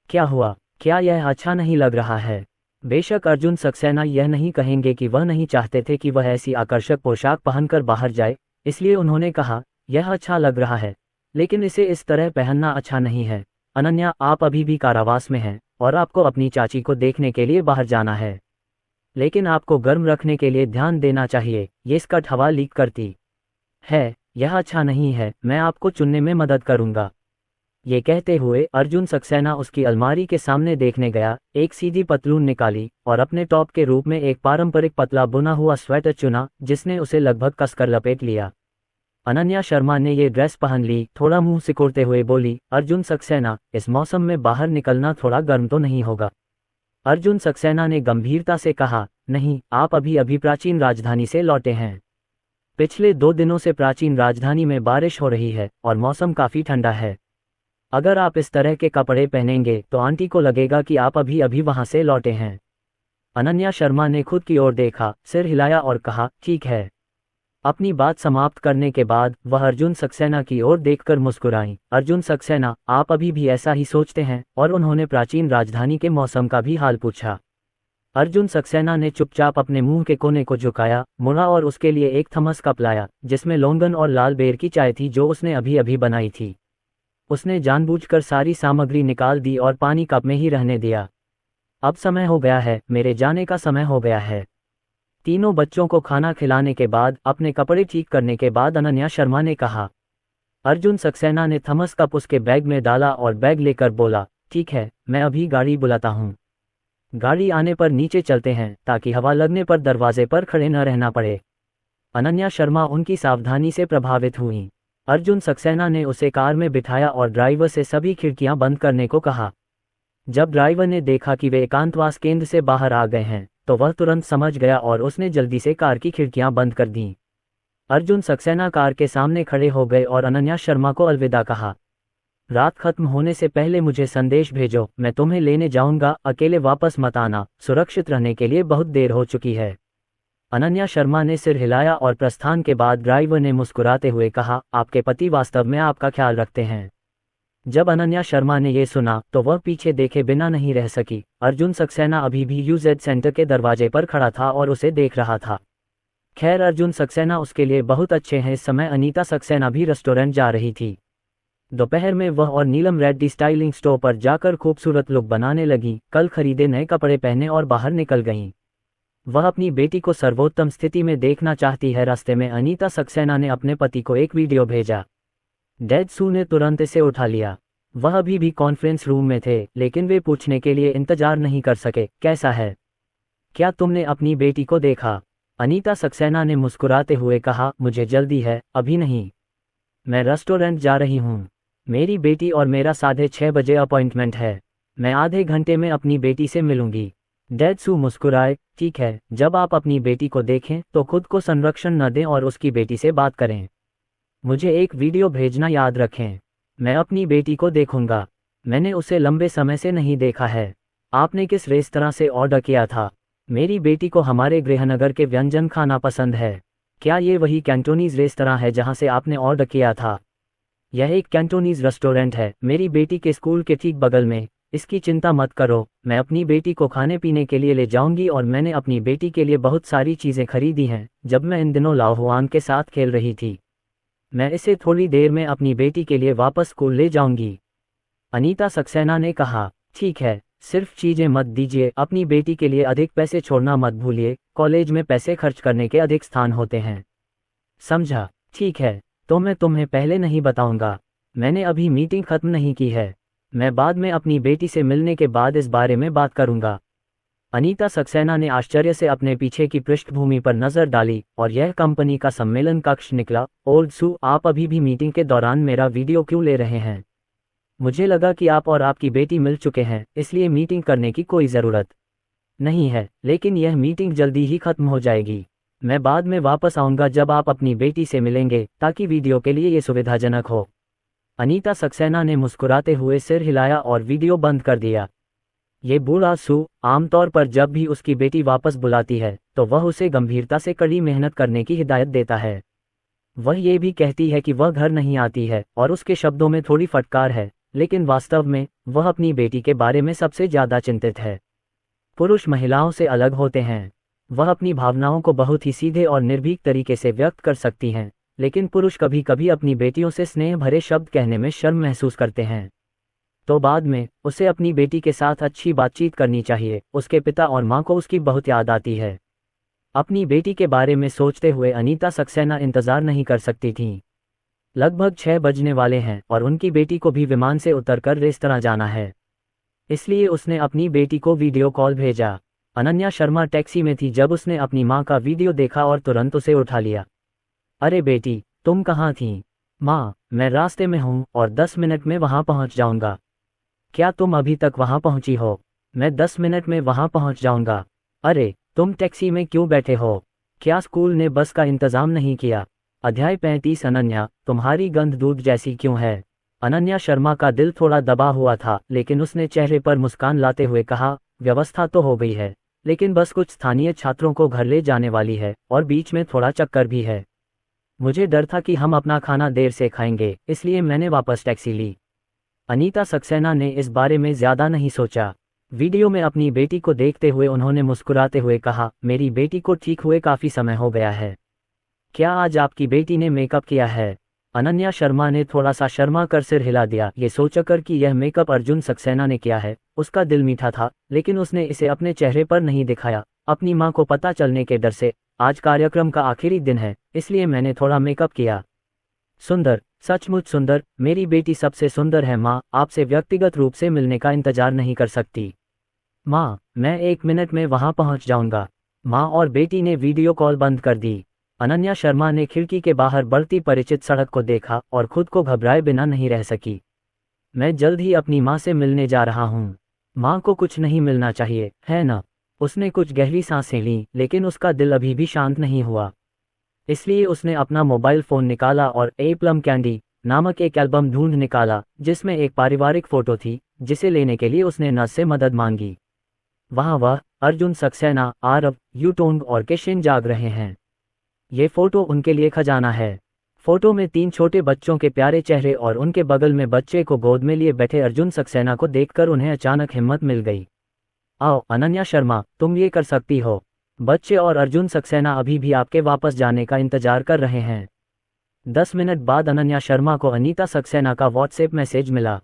क्या हुआ? क्या यह अच्छा नहीं लग रहा है? बेशक अर्जुन सक्सेना यह नहीं कहेंगे कि वह नहीं चाहते थे कि वह ऐसी आकर्षक पोशाक पहनकर बाहर जाए, इसलिए उन्होंने कहा, यह अच्छा लग रहा है, लेकिन इसे इस तरह पहनना अच्छा नहीं है। अनन्या, आप अभी भी कारावास में हैं और आपको अपनी चाची को देखने के लिए बाहर जाना है, लेकिन आपको गर्म रखने के लिए ध्यान देना चाहिए, ये स्कर्ट हवा लीक करती है। यह अच्छा नहीं है, मैं आपको चुनने में मदद करूंगा। ये कहते हुए अर्जुन सक्सेना उसकी अलमारी के सामने देखने गया, एक सीधी पतलून निकाली और अपने टॉप के रूप में एक पारंपरिक पतला बुना हुआ स्वेटर चुना, जिसने उसे लगभग कसकर लपेट लिया। अनन्या शर्मा ने ये ड्रेस पहन ली, थोड़ा मुंह सिकुड़ते हुए बोली, अर्जुन सक्सेना, इस मौसम में बाहर निकलना थोड़ा गर्म तो नहीं होगा? अर्जुन सक्सेना ने गंभीरता से कहा, नहीं, आप अभी अभी प्राचीन राजधानी से लौटे हैं। पिछले 2 दिनों से प्राचीन राजधानी में बारिश हो रही है और मौसम काफी ठंडा है। अगर आप इस तरह के कपड़े पहनेंगे तो आंटी को लगेगा कि आप अभी अभी वहां से लौटे हैं। अनन्या शर्मा ने खुद की ओर देखा, सिर हिलाया और कहा, ठीक है। अपनी बात समाप्त करने के बाद वह अर्जुन सक्सेना की ओर देखकर मुस्कुराईं। अर्जुन सक्सेना, आप अभी भी ऐसा ही सोचते हैं? और उन्होंने प्राचीन राजधानी के मौसम का भी हाल पूछा। अर्जुन सक्सेना ने चुपचाप अपने मुंह के कोने को झुकाया, मुड़ा और उसके लिए एक थमस कप लाया, जिसमें लोंगन और लाल बेर की चाय थी जो उसने अभी अभी बनाई थी। उसने जानबूझकर सारी सामग्री निकाल दी और पानी कप में ही रहने दिया। अब समय हो गया है, मेरे जाने का समय हो गया है। तीनों बच्चों को खाना खिलाने के बाद, अपने कपड़े ठीक करने के बाद अनन्या शर्मा ने कहा। अर्जुन सक्सेना ने थमस कप उसके बैग में डाला और बैग लेकर बोला, ठीक है, मैं अभी गाड़ी बुलाता हूँ। गाड़ी आने पर नीचे चलते हैं ताकि हवा लगने पर दरवाजे पर खड़े न रहना पड़े। अनन्या शर्मा उनकी सावधानी से प्रभावित हुई। अर्जुन सक्सेना ने उसे कार में बिठाया और ड्राइवर से सभी खिड़कियां बंद करने को कहा। जब ड्राइवर ने देखा कि वे एकांतवास केंद्र से बाहर आ गए हैं तो वह तुरंत समझ गया और उसने जल्दी से कार की खिड़कियां बंद कर दीं। अर्जुन सक्सेना कार के सामने खड़े हो गए और अनन्या शर्मा को अलविदा कहा। रात खत्म होने से पहले मुझे संदेश भेजो, मैं तुम्हें लेने जाऊंगा, अकेले वापस मत आना, सुरक्षित रहने के लिए बहुत देर हो चुकी है। अनन्या शर्मा ने सिर हिलाया और प्रस्थान के बाद ड्राइवर ने मुस्कुराते हुए कहा, आपके पति वास्तव में आपका ख्याल रखते हैं। जब अनन्या शर्मा ने यह सुना तो वह पीछे देखे बिना नहीं रह सकी। अर्जुन सक्सेना अभी भी यूजेड सेंटर के दरवाजे पर खड़ा था और उसे देख रहा था। खैर, अर्जुन सक्सेना उसके लिए बहुत अच्छे हैं। इस समय अनीता सक्सेना भी रेस्टोरेंट जा रही थी। दोपहर में वह और नीलम रेड्डी स्टाइलिंग स्टोर पर जाकर खूबसूरत लुक बनाने लगी, कल खरीदे नए कपड़े पहने और बाहर निकल गईं। वह अपनी बेटी को सर्वोत्तम स्थिति में देखना चाहती है। रास्ते में अनीता सक्सेना ने अपने पति को एक वीडियो भेजा। डैड सू ने तुरंत इसे उठा लिया। वह अभी भी कॉन्फ्रेंस रूम में थे, लेकिन वे पूछने के लिए इंतजार नहीं कर सके, कैसा है? क्या तुमने अपनी बेटी को देखा? अनीता सक्सेना ने मुस्कुराते हुए कहा, मुझे जल्दी है, अभी नहीं। मैं रेस्टोरेंट जा रही हूँ। मेरी बेटी और मेरा 6:30 बजे अपॉइंटमेंट है। मैं आधे घंटे में अपनी बेटी से मिलूंगी। डैड सू मुस्कुराए, ठीक है, जब आप अपनी बेटी को देखें तो खुद को संरक्षण न दें और उसकी बेटी से बात करें। मुझे एक वीडियो भेजना याद रखें। मैं अपनी बेटी को देखूंगा। मैंने उसे लंबे समय से नहीं देखा है। आपने किस रेस्तरां से ऑर्डर किया था? मेरी बेटी को हमारे गृहनगर के व्यंजन खाना पसंद है। क्या ये वही कैंटोनीज रेस्तरां है जहां से आपने ऑर्डर किया था? यह एक कैंटोनीज रेस्टोरेंट है, मेरी बेटी के स्कूल के ठीक बगल में। इसकी चिंता मत करो, मैं अपनी बेटी को खाने पीने के लिए ले जाऊंगी और मैंने अपनी बेटी के लिए बहुत सारी चीजें खरीदी हैं जब मैं इन दिनों लाओहुआन के साथ खेल रही थी। मैं इसे थोड़ी देर में अपनी बेटी के लिए वापस स्कूल ले जाऊंगी। अनीता सक्सेना ने कहा, ठीक है, सिर्फ चीजें मत दीजिए, अपनी बेटी के लिए अधिक पैसे छोड़ना मत भूलिए, कॉलेज में पैसे खर्च करने के अधिक स्थान होते हैं। समझा? ठीक है, तो मैं तुम्हें पहले नहीं बताऊंगा। मैंने अभी मीटिंग खत्म नहीं की है। मैं बाद में अपनी बेटी से मिलने के बाद इस बारे में बात करूंगा। अनीता सक्सेना ने आश्चर्य से अपने पीछे की पृष्ठभूमि पर नजर डाली और यह कंपनी का सम्मेलन कक्ष निकला। ओल्ड सू, आप अभी भी मीटिंग के दौरान मेरा वीडियो क्यों ले रहे हैं? मुझे लगा कि आप और आपकी बेटी मिल चुके हैं, इसलिए मीटिंग करने की कोई ज़रूरत नहीं है, लेकिन यह मीटिंग जल्दी ही खत्म हो जाएगी। मैं बाद में वापस आऊँगा जब आप अपनी बेटी से मिलेंगे, ताकि वीडियो के लिए ये सुविधाजनक हो। अनीता सक्सेना ने मुस्कुराते हुए सिर हिलाया और वीडियो बंद कर दिया। ये बूढ़ा सू आमतौर पर जब भी उसकी बेटी वापस बुलाती है तो वह उसे गंभीरता से कड़ी मेहनत करने की हिदायत देता है। वह ये भी कहती है कि वह घर नहीं आती है और उसके शब्दों में थोड़ी फटकार है, लेकिन वास्तव में वह अपनी बेटी के बारे में सबसे ज़्यादा चिंतित है। पुरुष महिलाओं से अलग होते हैं। वह अपनी भावनाओं को बहुत ही सीधे और निर्भीक तरीके से व्यक्त कर सकती हैं, लेकिन पुरुष कभी कभी अपनी बेटियों से स्नेह भरे शब्द कहने में शर्म महसूस करते हैं। तो बाद में उसे अपनी बेटी के साथ अच्छी बातचीत करनी चाहिए। उसके पिता और माँ को उसकी बहुत याद आती है। अपनी बेटी के बारे में सोचते हुए अनीता सक्सेना इंतज़ार नहीं कर सकती थीं। लगभग 6 बजने वाले हैं और उनकी बेटी को भी विमान से उतरकर रेस्तरां जाना है, इसलिए उसने अपनी बेटी को वीडियो कॉल भेजा। अनन्या शर्मा टैक्सी में थी जब उसने अपनी माँ का वीडियो देखा और तुरंत उसे उठा लिया। अरे बेटी, तुम कहाँ थीं? माँ, मैं रास्ते में हूँ और 10 मिनट में वहाँ पहुँच जाऊँगा। क्या तुम अभी तक वहाँ पहुँची हो? मैं 10 मिनट में वहाँ पहुँच जाऊँगा। अरे, तुम टैक्सी में क्यों बैठे हो? क्या स्कूल ने बस का इंतज़ाम नहीं किया? अध्याय 35 अनन्या, तुम्हारी गंध दूध जैसी क्यों है? अनन्या शर्मा का दिल थोड़ा दबा हुआ था, लेकिन उसने चेहरे पर मुस्कान लाते हुए कहा, व्यवस्था तो हो गई है, लेकिन बस कुछ स्थानीय छात्रों को घर ले जाने वाली है और बीच में थोड़ा चक्कर भी है। मुझे डर था कि हम अपना खाना देर से खाएंगे, इसलिए मैंने वापस टैक्सी ली। अनीता सक्सेना ने इस बारे में ज़्यादा नहीं सोचा। वीडियो में अपनी बेटी को देखते हुए उन्होंने मुस्कुराते हुए कहा, मेरी बेटी को ठीक हुए काफ़ी समय हो गया है। क्या आज आपकी बेटी ने मेकअप किया है? अनन्या शर्मा ने थोड़ा सा शर्मा कर सिर हिला दिया। ये सोचकर कि यह मेकअप अर्जुन सक्सेना ने किया है, उसका दिल मीठा था, लेकिन उसने इसे अपने चेहरे पर नहीं दिखाया, अपनी माँ को पता चलने के डर से। आज कार्यक्रम का आखिरी दिन है, इसलिए मैंने थोड़ा मेकअप किया। सुंदर, सचमुच सुंदर, मेरी बेटी सबसे सुंदर है माँ, आपसे व्यक्तिगत रूप से मिलने का इंतजार नहीं कर सकती। माँ, मैं 1 मिनट में वहाँ पहुँच जाऊँगा। माँ और बेटी ने वीडियो कॉल बंद कर दी। अनन्या शर्मा ने खिड़की के बाहर बढ़ती परिचित सड़क को देखा और खुद को घबराए बिना नहीं रह सकी। मैं जल्द ही अपनी माँ से मिलने जा रहा हूँ। माँ को कुछ नहीं मिलना चाहिए, है ना? उसने कुछ गहरी सांसें लीं, लेकिन उसका दिल अभी भी शांत नहीं हुआ। इसलिए उसने अपना मोबाइल फ़ोन निकाला और ए प्लम कैंडी नामक एक एल्बम ढूंढ निकाला, जिसमें एक पारिवारिक फ़ोटो थी, जिसे लेने के लिए उसने नर्स से मदद मांगी। वहाँ वह, अर्जुन सक्सेना, आरव, यूटोंग और केशिन जाग रहे हैं। ये फ़ोटो उनके लिए खजाना है। फ़ोटो में 3 छोटे बच्चों के प्यारे चेहरे और उनके बगल में बच्चे को गोद में लिए बैठे अर्जुन सक्सेना को देखकर उन्हें अचानक हिम्मत मिल गई। आओ अनन्या शर्मा, तुम ये कर सकती हो। बच्चे और अर्जुन सक्सेना अभी भी आपके वापस जाने का इंतजार कर रहे हैं। 10 मिनट बाद अनन्या शर्मा को अनीता सक्सेना का व्हाट्सएप मैसेज मिला।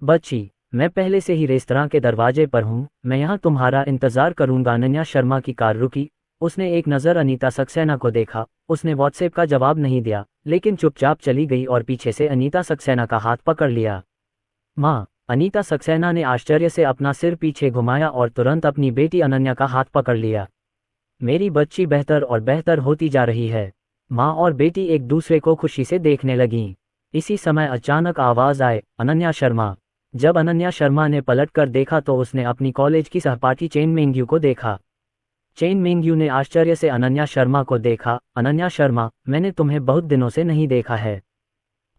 बच्ची, मैं पहले से ही रेस्तरां के दरवाजे पर हूँ, मैं यहाँ तुम्हारा इंतजार करूँगा। अनन्या शर्मा की कार रुकी। उसने एक नज़र अनीता सक्सेना को देखा। उसने व्हाट्सएप का जवाब नहीं दिया, लेकिन चुपचाप चली गई और पीछे से अनीता सक्सेना का हाथ पकड़ लिया। माँ, अनीता सक्सेना ने आश्चर्य से अपना सिर पीछे घुमाया और तुरंत अपनी बेटी अनन्या का हाथ पकड़ लिया। मेरी बच्ची बेहतर और बेहतर होती जा रही है। माँ और बेटी एक दूसरे को खुशी से देखने लगीं। इसी समय अचानक आवाज़ आए, अनन्या शर्मा। जब अनन्या शर्मा ने पलटकर देखा तो उसने अपनी कॉलेज की सहपाठी चेन मेंग्यू को देखा। चेन मेंग्यू ने आश्चर्य से अनन्या शर्मा को देखा। अनन्या शर्मा, मैंने तुम्हें बहुत दिनों से नहीं देखा है।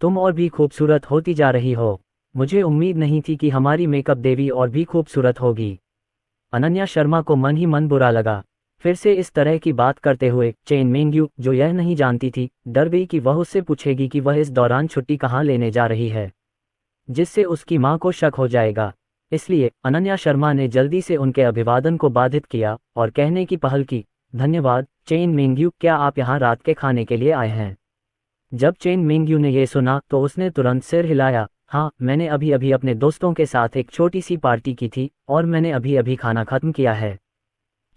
तुम और भी खूबसूरत होती जा रही हो। मुझे उम्मीद नहीं थी कि हमारी मेकअप देवी और भी खूबसूरत होगी। अनन्या शर्मा को मन ही मन बुरा लगा। फिर से इस तरह की बात करते हुए चेन मेंग्यू, जो यह नहीं जानती थी, डर गई कि वह उससे पूछेगी कि वह इस दौरान छुट्टी कहाँ लेने जा रही है, जिससे उसकी माँ को शक हो जाएगा। इसलिए अनन्या शर्मा ने जल्दी से उनके अभिवादन को बाधित किया और कहने की पहल की, धन्यवाद चेन मेंग्यू, क्या आप यहाँ रात के खाने के लिए आए हैं? जब चेन मेंग्यू ने यह सुना तो उसने तुरंत सिर हिलाया। हाँ, मैंने अभी अभी अपने दोस्तों के साथ एक छोटी सी पार्टी की थी और मैंने अभी अभी खाना खत्म किया है।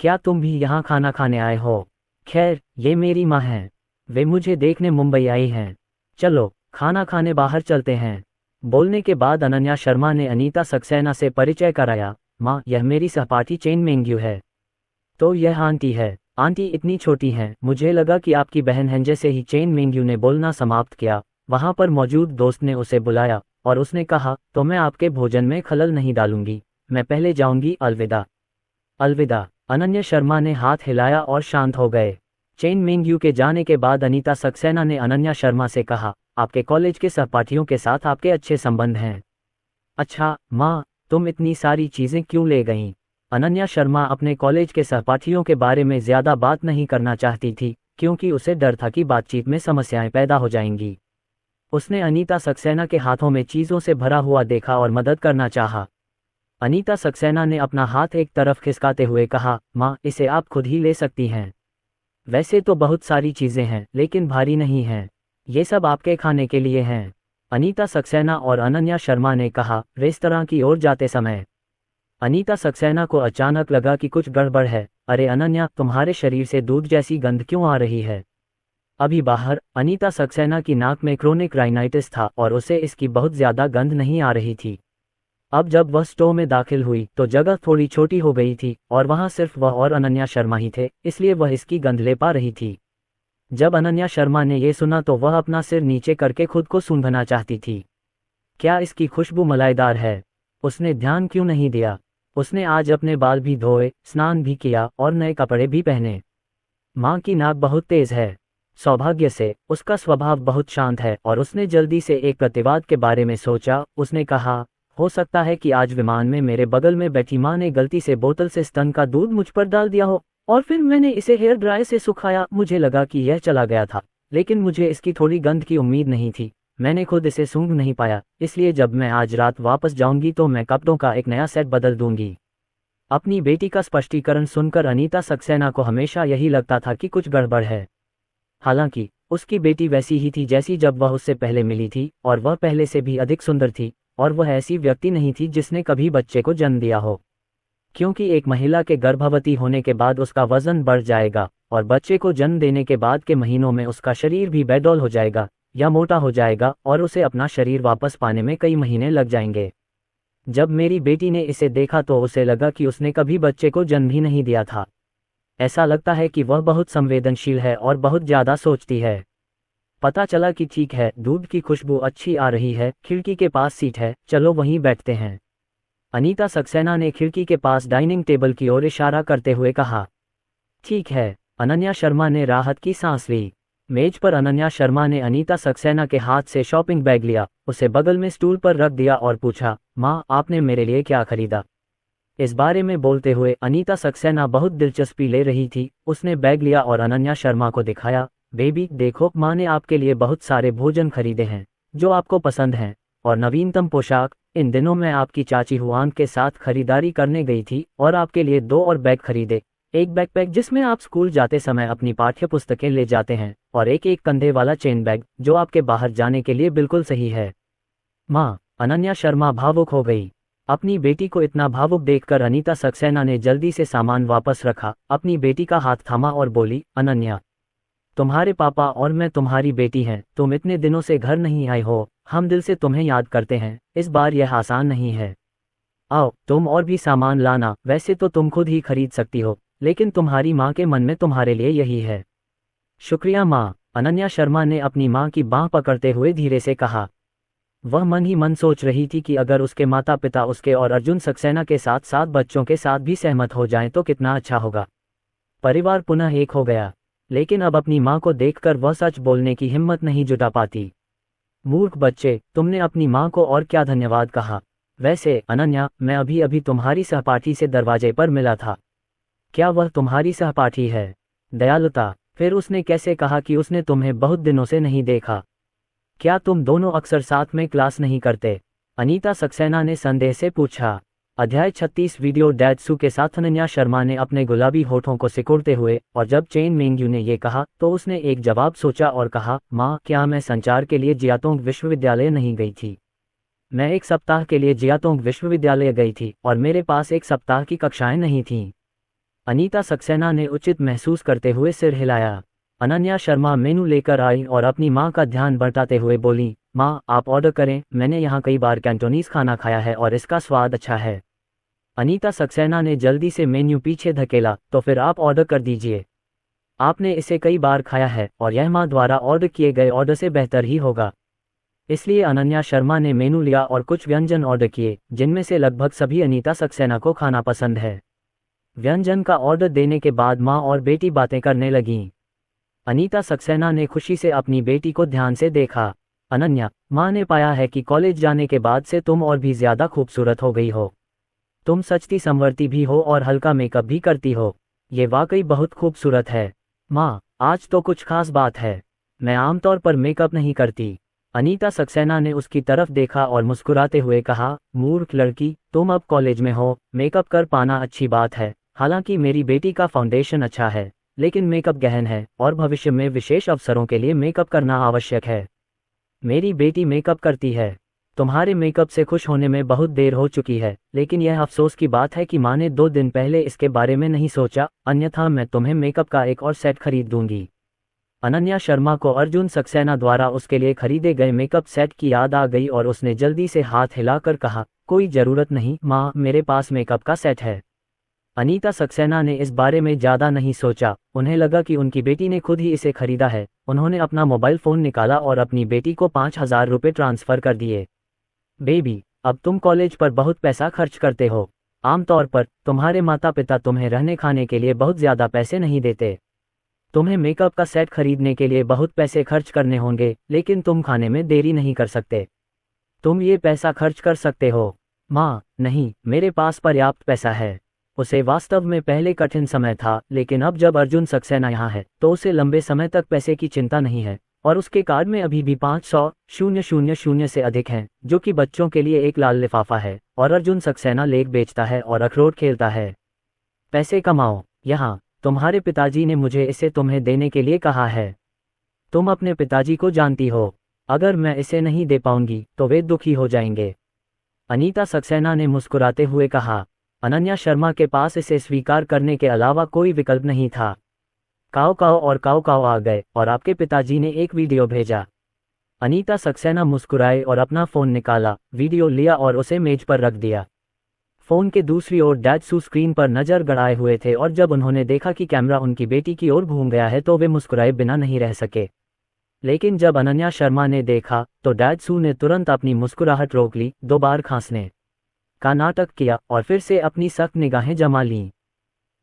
क्या तुम भी यहाँ खाना खाने आए हो? खैर, ये मेरी माँ हैं। वे मुझे देखने मुंबई आई हैं। चलो खाना खाने बाहर चलते हैं। बोलने के बाद अनन्या शर्मा ने अनीता सक्सेना से परिचय कराया। माँ, यह मेरी सहपाठी चेन मेंग्यू है। तो यह आंटी है। आंटी इतनी छोटी हैं, मुझे लगा कि आपकी बहन हैं। जैसे ही चेन मेंग्यू ने बोलना समाप्त किया, वहाँ पर मौजूद दोस्त ने उसे बुलाया और उसने कहा, तो मैं आपके भोजन में खलल नहीं डालूंगी, मैं पहले जाऊंगी, अलविदा। अलविदा। अनन्या शर्मा ने हाथ हिलाया और शांत हो गए। चेन मेंग्यू के जाने के बाद अनीता सक्सेना ने अनन्या शर्मा से कहा, आपके कॉलेज के सहपाठियों के साथ आपके अच्छे संबंध हैं। अच्छा माँ, तुम इतनी सारी चीज़ें क्यों ले गईं? अनन्या शर्मा अपने कॉलेज के सहपाठियों के बारे में ज़्यादा बात नहीं करना चाहती थी, क्योंकि उसे डर था कि बातचीत में समस्याएं पैदा हो जाएंगी। उसने अनीता सक्सेना के हाथों में चीज़ों से भरा हुआ देखा और मदद करना चाहा। अनीता सक्सेना ने अपना हाथ एक तरफ खिसकाते हुए कहा, माँ, इसे आप खुद ही ले सकती हैं। वैसे तो बहुत सारी चीज़ें हैं, लेकिन भारी नहीं हैं। ये सब आपके खाने के लिए हैं। अनीता सक्सेना और अनन्या शर्मा ने कहा, रेस्तरां की ओर जाते समय। अनीता सक्सेना को अचानक लगा कि कुछ गड़बड़ है। अरे अनन्या, तुम्हारे शरीर से दूध जैसी गंध क्यों आ रही है? अभी बाहर अनीता सक्सेना की नाक में क्रोनिक राइनाइटिस था और उसे इसकी बहुत ज़्यादा गंध नहीं आ रही थी। अब जब वह स्टोर में दाखिल हुई तो जगह थोड़ी छोटी हो गई थी और वहां सिर्फ वह और अनन्या शर्मा ही थे, इसलिए वह इसकी गंध ले पा रही थी। जब अनन्या शर्मा ने यह सुना तो वह अपना सिर नीचे करके खुद को सूंघना चाहती थी। क्या इसकी खुशबू मलाईदार है? उसने ध्यान क्यों नहीं दिया? उसने आज अपने बाल भी धोए, स्नान भी किया और नए कपड़े भी पहने। माँ की नाक बहुत तेज है। सौभाग्य से उसका स्वभाव बहुत शांत है और उसने जल्दी से एक प्रतिवाद के बारे में सोचा। उसने कहा, हो सकता है कि आज विमान में मेरे बगल में बैठी माँ ने गलती से बोतल से स्तन का दूध मुझ पर डाल दिया हो और फिर मैंने इसे हेयर ड्रायर से सुखाया। मुझे लगा कि यह चला गया था, लेकिन मुझे इसकी थोड़ी गंध की उम्मीद नहीं थी। मैंने खुद इसे सूंघ नहीं पाया, इसलिए जब मैं आज रात वापस जाऊंगी तो मैं कपड़ों का एक नया सेट बदल दूंगी। अपनी बेटी का स्पष्टीकरण सुनकर अनीता सक्सेना को हमेशा यही लगता था कि कुछ गड़बड़ है। हालांकि उसकी बेटी वैसी ही थी जैसी जब वह उससे पहले मिली थी, और वह पहले से भी अधिक सुंदर थी, और वह ऐसी व्यक्ति नहीं थी जिसने कभी बच्चे को जन्म दिया हो। क्योंकि एक महिला के गर्भवती होने के बाद उसका वजन बढ़ जाएगा और बच्चे को जन्म देने के बाद के महीनों में उसका शरीर भी बेडौल हो जाएगा या मोटा हो जाएगा और उसे अपना शरीर वापस पाने में कई महीने लग जाएंगे। जब मेरी बेटी ने इसे देखा तो उसे लगा कि उसने कभी बच्चे को जन्म ही नहीं दिया था। ऐसा लगता है कि वह बहुत संवेदनशील है और बहुत ज़्यादा सोचती है। पता चला कि ठीक है, दूध की खुशबू अच्छी आ रही है, खिड़की के पास सीट है, चलो वहीं बैठते हैं। अनीता सक्सेना ने खिड़की के पास डाइनिंग टेबल की ओर इशारा करते हुए कहा। ठीक है। अनन्या शर्मा ने राहत की सांस ली। मेज पर अनन्या शर्मा ने अनीता सक्सेना के हाथ से शॉपिंग बैग लिया, उसे बगल में स्टूल पर रख दिया और पूछा, माँ, आपने मेरे लिए क्या खरीदा? इस बारे में बोलते हुए अनीता सक्सेना बहुत दिलचस्पी ले रही थी। उसने बैग लिया और अनन्या शर्मा को दिखाया। बेबी देखो, माँ ने आपके लिए बहुत सारे भोजन खरीदे हैं जो आपको पसंद हैं, और नवीनतम पोशाक। इन दिनों मैं आपकी चाची हुआन के साथ खरीदारी करने गई थी और आपके लिए 2 और बैग खरीदे। एक बैकपैक जिसमें आप स्कूल जाते समय अपनी पाठ्य पुस्तकें ले जाते हैं, और एक कंधे वाला चेन बैग जो आपके बाहर जाने के लिए बिल्कुल सही है। माँ, अनन्या शर्मा भावुक हो गई। अपनी बेटी को इतना भावुक देखकर अनीता सक्सेना ने जल्दी से सामान वापस रखा, अपनी बेटी का हाथ थामा और बोली, अनन्या, तुम्हारे पापा और मैं तुम्हारी बेटी हैं। तुम इतने दिनों से घर नहीं आए हो, हम दिल से तुम्हें याद करते हैं। इस बार यह आसान नहीं है। आओ, तुम और भी सामान लाना। वैसे तो तुम खुद ही खरीद सकती हो, लेकिन तुम्हारी माँ के मन में तुम्हारे लिए यही है। शुक्रिया माँ, अनन्या शर्मा ने अपनी माँ की बाँह पकड़ते हुए धीरे से कहा। वह मन ही मन सोच रही थी कि अगर उसके माता पिता उसके और अर्जुन सक्सेना के साथ साथ बच्चों के साथ भी सहमत हो जाएं तो कितना अच्छा होगा। परिवार पुनः एक हो गया। लेकिन अब अपनी माँ को देखकर वह सच बोलने की हिम्मत नहीं जुटा पाती। मूर्ख बच्चे, तुमने अपनी माँ को और क्या धन्यवाद कहा? वैसे अनन्या, मैं अभी अभी तुम्हारी सहपाठी से दरवाजे पर मिला था। क्या वह तुम्हारी सहपाठी है? दयालुता, फिर उसने कैसे कहा कि उसने तुम्हें बहुत दिनों से नहीं देखा? क्या तुम दोनों अक्सर साथ में क्लास नहीं करते? अनीता सक्सेना ने संदेह से पूछा। अध्याय 36 वीडियो डैडसू के साथ अनन्या शर्मा ने अपने गुलाबी होठों को सिकुड़ते हुए, और जब चेन मेंग्यू ने ये कहा तो उसने एक जवाब सोचा और कहा, माँ, क्या मैं संचार के लिए जियातोंग विश्वविद्यालय नहीं गई थी? मैं 1 सप्ताह के लिए जियातोंग विश्वविद्यालय गई थी और मेरे पास 1 सप्ताह की कक्षाएं नहीं थीं। अनीता सक्सेना ने उचित महसूस करते हुए सिर हिलाया। अनन्या शर्मा मेनू लेकर आई और अपनी माँ का ध्यान बटाते हुए बोली, माँ, आप ऑर्डर करें। मैंने यहाँ कई बार कैंटोनीज खाना खाया है और इसका स्वाद अच्छा है। अनीता सक्सेना ने जल्दी से मेन्यू पीछे धकेला। तो फिर आप ऑर्डर कर दीजिए। आपने इसे कई बार खाया है और यह माँ द्वारा ऑर्डर किए गए ऑर्डर से बेहतर ही होगा। इसलिए अनन्या शर्मा ने मेनू लिया और कुछ व्यंजन ऑर्डर किए, जिनमें से लगभग सभी अनीता सक्सेना को खाना पसंद है। व्यंजन का ऑर्डर देने के बाद माँ और बेटी बातें करने लगीं। अनीता सक्सेना ने खुशी से अपनी बेटी को ध्यान से देखा। अनन्या, माँ ने पाया है कि कॉलेज जाने के बाद से तुम और भी ज्यादा खूबसूरत हो गई हो। तुम सजती संवरती भी हो और हल्का मेकअप भी करती हो। ये वाकई बहुत खूबसूरत है। माँ, आज तो कुछ खास बात है। मैं आमतौर पर मेकअप नहीं करती। अनीता सक्सेना ने उसकी तरफ देखा और मुस्कुराते हुए कहा, मूर्ख लड़की, तुम अब कॉलेज में हो, मेकअप कर पाना अच्छी बात है। हालांकि मेरी बेटी का फाउंडेशन अच्छा है, लेकिन मेकअप गहन है और भविष्य में विशेष अवसरों के लिए मेकअप करना आवश्यक है। मेरी बेटी मेकअप करती है। तुम्हारे मेकअप से खुश होने में बहुत देर हो चुकी है, लेकिन यह अफसोस की बात है कि माँ ने 2 दिन पहले इसके बारे में नहीं सोचा, अन्यथा मैं तुम्हें मेकअप का एक और सेट खरीद दूंगी। अनन्या शर्मा को अर्जुन सक्सेना द्वारा उसके लिए खरीदे गए मेकअप सेट की याद आ गई और उसने जल्दी से हाथ हिलाकर कहा, कोई जरूरत नहीं माँ, मेरे पास मेकअप का सेट है। अनीता सक्सेना ने इस बारे में ज़्यादा नहीं सोचा, उन्हें लगा कि उनकी बेटी ने खुद ही इसे खरीदा है। उन्होंने अपना मोबाइल फ़ोन निकाला और अपनी बेटी को 5,000 रुपये ट्रांसफ़र कर दिए। बेबी, अब तुम कॉलेज पर बहुत पैसा खर्च करते हो। आमतौर पर तुम्हारे माता पिता तुम्हें रहने खाने के लिए बहुत ज़्यादा पैसे नहीं देते। तुम्हें मेकअप का सेट खरीदने के लिए बहुत पैसे खर्च करने होंगे, लेकिन तुम खाने में देरी नहीं कर सकते। तुम ये पैसा खर्च कर सकते हो। माँ, नहीं, मेरे पास पर्याप्त पैसा है। उसे वास्तव में पहले कठिन समय था, लेकिन अब जब अर्जुन सक्सेना यहाँ है तो उसे लंबे समय तक पैसे की चिंता नहीं है, और उसके कार्ड में अभी भी 500,000 से अधिक हैं, जो कि बच्चों के लिए एक लाल लिफाफा है। और अर्जुन सक्सेना लेक बेचता है और अखरोट खेलता है। पैसे कमाओ। यहाँ तुम्हारे पिताजी ने मुझे इसे तुम्हें देने के लिए कहा है। तुम अपने पिताजी को जानती हो, अगर मैं इसे नहीं दे पाऊंगी तो वे दुखी हो जाएंगे। अनीता सक्सेना ने मुस्कुराते हुए कहा। अनन्या शर्मा के पास इसे स्वीकार करने के अलावा कोई विकल्प नहीं था। काओ काओ और काओ काओ आ गए और आपके पिताजी ने एक वीडियो भेजा। अनीता सक्सेना मुस्कुराए और अपना फ़ोन निकाला, वीडियो लिया और उसे मेज पर रख दिया। फ़ोन के दूसरी ओर डैड सू स्क्रीन पर नजर गड़ाए हुए थे और जब उन्होंने देखा कि कैमरा उनकी बेटी की ओर घूम गया है तो वे मुस्कुराए बिना नहीं रह सके। लेकिन जब अनन्या शर्मा ने देखा तो डैड सू ने तुरंत अपनी मुस्कुराहट रोक ली, 2 बार खांसने का नाटक किया और फिर से अपनी सख्त निगाहें जमा लीं।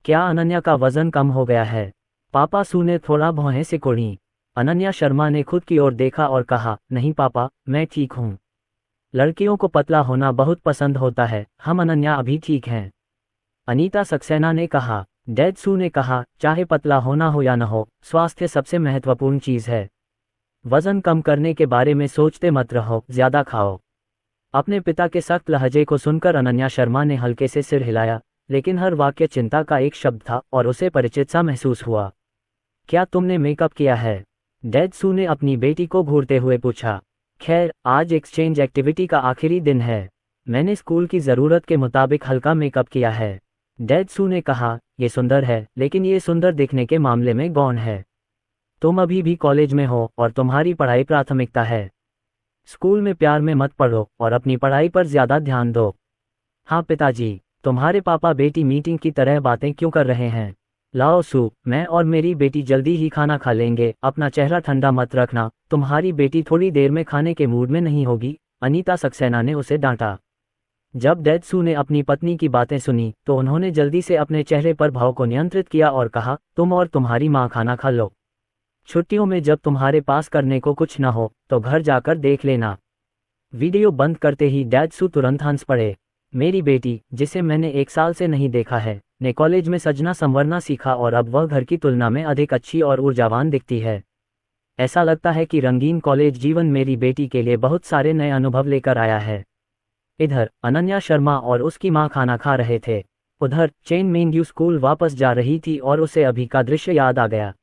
क्या अनन्या का वजन कम हो गया है? पापा सू ने थोड़ा भौहें सिकोड़ी। अनन्या शर्मा ने खुद की ओर देखा और कहा, नहीं पापा, मैं ठीक हूँ। लड़कियों को पतला होना बहुत पसंद होता है, हम अनन्या अभी ठीक हैं। अनीता सक्सेना ने कहा। डैड सू ने कहा, चाहे पतला होना हो या न हो, स्वास्थ्य सबसे महत्वपूर्ण चीज़ है। वजन कम करने के बारे में सोचते मत रहो, ज्यादा खाओ। अपने पिता के सख्त लहजे को सुनकर अनन्या शर्मा ने हल्के से सिर हिलाया, लेकिन हर वाक्य चिंता का एक शब्द था और उसे परिचित सा महसूस हुआ। क्या तुमने मेकअप किया है? डैड सू ने अपनी बेटी को घूरते हुए पूछा। खैर, आज एक्सचेंज एक्टिविटी का आखिरी दिन है। मैंने स्कूल की ज़रूरत के मुताबिक हल्का मेकअप किया है। डैड सू ने कहा, ये सुंदर है, लेकिन ये सुंदर दिखने के मामले में गौण है। तुम अभी भी कॉलेज में हो और तुम्हारी पढ़ाई प्राथमिकता है। स्कूल में प्यार में मत पढ़ो और अपनी पढ़ाई पर ज़्यादा ध्यान दो। हाँ पिताजी, तुम्हारे पापा बेटी मीटिंग की तरह बातें क्यों कर रहे हैं? लाओ सू, मैं और मेरी बेटी जल्दी ही खाना खा लेंगे, अपना चेहरा ठंडा मत रखना, तुम्हारी बेटी थोड़ी देर में खाने के मूड में नहीं होगी, अनीता सक्सेना ने उसे डांटा। जब डैड सू ने अपनी पत्नी की बातें सुनी तो उन्होंने जल्दी से अपने चेहरे पर भाव को नियंत्रित किया और कहा, तुम और तुम्हारी माँ खाना खा लो। छुट्टियों में जब तुम्हारे पास करने को कुछ न हो तो घर जाकर देख लेना। वीडियो बंद करते ही डैड सू तुरंत हंस पड़े। मेरी बेटी, जिसे मैंने 1 साल से नहीं देखा है, ने कॉलेज में सजना संवरना सीखा और अब वह घर की तुलना में अधिक अच्छी और ऊर्जावान दिखती है। ऐसा लगता है कि रंगीन कॉलेज जीवन मेरी बेटी के लिए बहुत सारे नए अनुभव लेकर आया है। इधर अनन्या शर्मा और उसकी माँ खाना खा रहे थे। उधर चेन मेंग्यू स्कूल वापस जा रही थी और उसे अभी का दृश्य याद आ गया।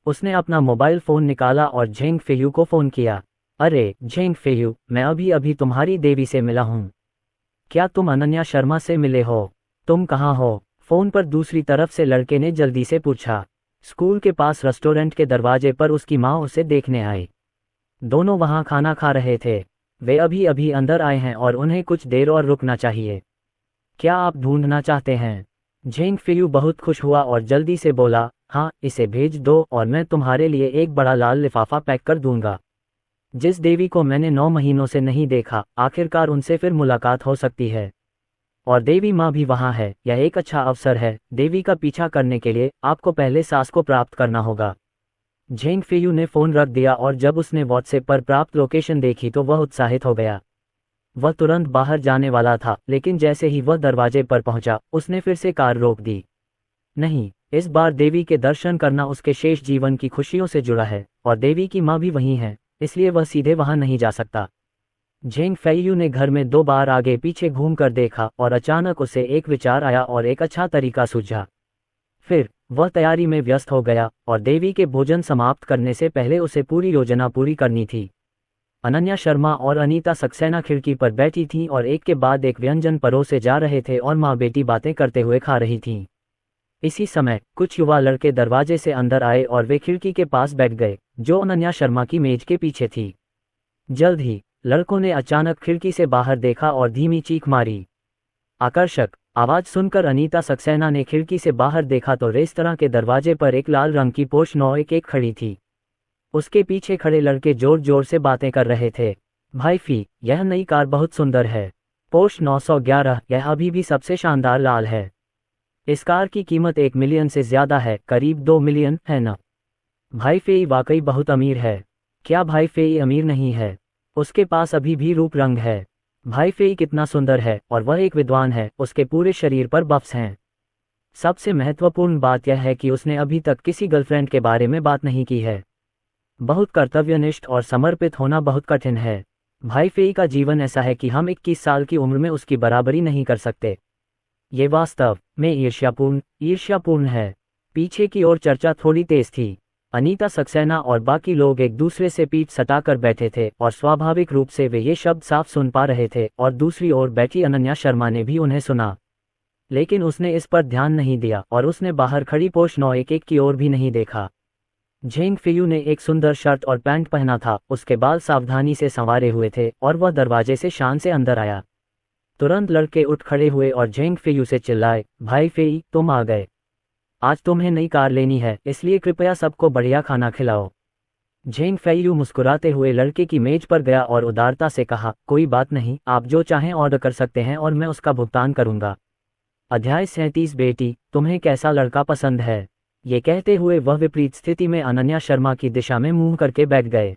उसने अपना मोबाइल फ़ोन निकाला और झेंग फेयू को फ़ोन किया। अरे झेंग फेयू, मैं अभी अभी तुम्हारी देवी से मिला हूँ। क्या तुम अनन्या शर्मा से मिले हो? तुम कहाँ हो? फ़ोन पर दूसरी तरफ से लड़के ने जल्दी से पूछा। स्कूल के पास रेस्टोरेंट के दरवाजे पर उसकी माँ उसे देखने आई। दोनों वहाँ खाना खा रहे थे। वे अभी अभी अंदर आए हैं और उन्हें कुछ देर और रुकना चाहिए। क्या आप ढूंढना चाहते हैं? झेंग फेयू बहुत खुश हुआ और जल्दी से बोला, हाँ, इसे भेज दो और मैं तुम्हारे लिए एक बड़ा लाल लिफाफा पैक कर दूंगा। जिस देवी को मैंने 9 महीनों से नहीं देखा, आखिरकार उनसे फिर मुलाकात हो सकती है। और देवी माँ भी वहाँ है, यह एक अच्छा अवसर है। देवी का पीछा करने के लिए आपको पहले सास को प्राप्त करना होगा। झेंग फेयू ने फ़ोन रख दिया और जब उसने व्हाट्सएप पर प्राप्त लोकेशन देखी तो वह उत्साहित हो गया। वह तुरंत बाहर जाने वाला था, लेकिन जैसे ही वह दरवाजे पर पहुंचा, उसने फिर से कार रोक दी। नहीं, इस बार देवी के दर्शन करना उसके शेष जीवन की खुशियों से जुड़ा है, और देवी की माँ भी वहीं है, इसलिए वह सीधे वहां नहीं जा सकता। झेंग फेयू ने घर में 2 बार आगे पीछे घूमकर देखा और अचानक उसे एक विचार आया और एक अच्छा तरीका सूझा। फिर वह तैयारी में व्यस्त हो गया और देवी के भोजन समाप्त करने से पहले उसे पूरी योजना पूरी करनी थी। अनन्या शर्मा और अनीता सक्सेना खिड़की पर बैठी थीं और एक के बाद एक व्यंजन परोसे जा रहे थे और माँ बेटी बातें करते हुए खा रही थीं। इसी समय कुछ युवा लड़के दरवाजे से अंदर आए और वे खिड़की के पास बैठ गए, जो अनन्या शर्मा की मेज के पीछे थी। जल्द ही लड़कों ने अचानक खिड़की से बाहर देखा और धीमी चीख मारी। आकर्षक आवाज सुनकर अनीता सक्सेना ने खिड़की से बाहर देखा तो रेस्तरां के दरवाजे पर एक लाल रंग की पोर्श 911 खड़ी थी। उसके पीछे खड़े लड़के जोर जोर से बातें कर रहे थे। भाई फी, यह नई कार बहुत सुंदर है। पोर्श 911, यह अभी भी सबसे शानदार लाल है। इस कार की कीमत 1 मिलियन से ज्यादा है, करीब 2 मिलियन, है ना? भाई फेई वाकई बहुत अमीर है। क्या भाई फेई अमीर नहीं है? उसके पास अभी भी रूप रंग है। भाई फेई कितना सुंदर है और वह एक विद्वान है, उसके पूरे शरीर पर बफ्स हैं। सबसे महत्वपूर्ण बात यह है कि उसने अभी तक किसी गर्लफ्रेंड के बारे में बात नहीं की है। बहुत कर्तव्यनिष्ठ और समर्पित होना बहुत कठिन है। भाई फेई का जीवन ऐसा है कि हम 21 साल की उम्र में उसकी बराबरी नहीं कर सकते। ये वास्तव में ईर्ष्यापूर्ण है। पीछे की ओर चर्चा थोड़ी तेज थी। अनीता सक्सेना और बाकी लोग एक दूसरे से पीठ सटाकर बैठे थे और स्वाभाविक रूप से वे ये शब्द साफ सुन पा रहे थे, और दूसरी ओर बैठी अनन्या शर्मा ने भी उन्हें सुना। लेकिन उसने इस पर ध्यान नहीं दिया और उसने बाहर खड़ी पोर्श 911 की ओर भी नहीं देखा। झेंग फेयू ने एक सुंदर शर्ट और पैंट पहना था, उसके बाल सावधानी से संवारे हुए थे और वह दरवाजे से शान से अंदर आया। तुरंत लड़के उठ खड़े हुए और झेंग फेयू से चिल्लाए, भाई फेई, तुम आ गए। आज तुम्हें नई कार लेनी है, इसलिए कृपया सबको बढ़िया खाना खिलाओ। झेंग फेयू मुस्कुराते हुए लड़के की मेज पर गया और उदारता से कहा, कोई बात नहीं, आप जो चाहें ऑर्डर कर सकते हैं और मैं उसका भुगतान करूंगा। अध्याय 37। बेटी, तुम्हें कैसा लड़का पसंद है? ये कहते हुए वह विपरीत स्थिति में अनन्या शर्मा की दिशा में मुंह करके बैठ गए।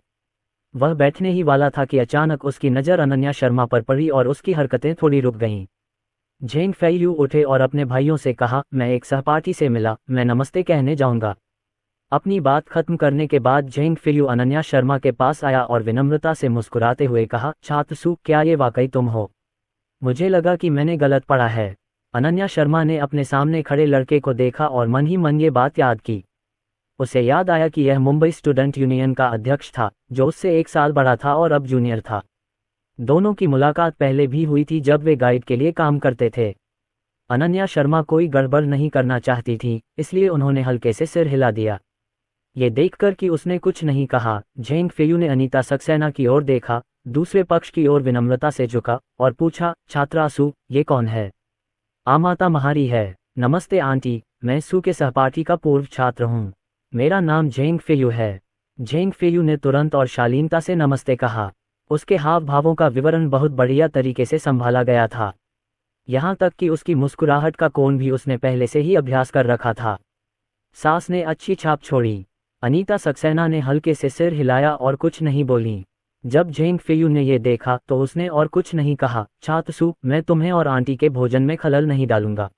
वह बैठने ही वाला था कि अचानक उसकी नज़र अनन्या शर्मा पर पड़ी और उसकी हरकतें थोड़ी रुक गईं। झेंग फेयू उठे और अपने भाइयों से कहा, मैं एक सहपाठी से मिला, मैं नमस्ते कहने जाऊंगा। अपनी बात खत्म करने के बाद झेंग फेयू अनन्या शर्मा के पास आया और विनम्रता से मुस्कुराते हुए कहा, छात्र सू, क्या ये वाकई तुम हो? मुझे लगा कि मैंने गलत पढ़ा है। अनन्या शर्मा ने अपने सामने खड़े लड़के को देखा और मन ही मन ये बात याद की। उसे याद आया कि यह मुंबई स्टूडेंट यूनियन का अध्यक्ष था, जो उससे 1 साल बड़ा था और अब जूनियर था। दोनों की मुलाकात पहले भी हुई थी जब वे गाइड के लिए काम करते थे। अनन्या शर्मा कोई गड़बड़ नहीं करना चाहती थी, इसलिए उन्होंने हल्के से सिर हिला दिया। ये देखकर कि उसने कुछ नहीं कहा, झेंग फेयू ने अनीता सक्सेना की ओर देखा, दूसरे पक्ष की ओर विनम्रता से झुका और पूछा, छात्रा सू, ये कौन है? आमाता महारी है। नमस्ते आंटी, मैं सू के सहपाठी का पूर्व छात्र हूँ। मेरा नाम झेंग फेयू है। झेंग फेयू ने तुरंत और शालीनता से नमस्ते कहा। उसके हाव भावों का विवरण बहुत बढ़िया तरीके से संभाला गया था, यहाँ तक कि उसकी मुस्कुराहट का कोण भी उसने पहले से ही अभ्यास कर रखा था। सास ने अच्छी छाप छोड़ी। अनीता सक्सेना ने हल्के से सिर हिलाया और कुछ नहीं बोली। जब झेंग फेयू ने ये देखा तो उसने और कुछ नहीं कहा। छात्र सू, मैं तुम्हें और आंटी के भोजन में खलल नहीं डालूंगा।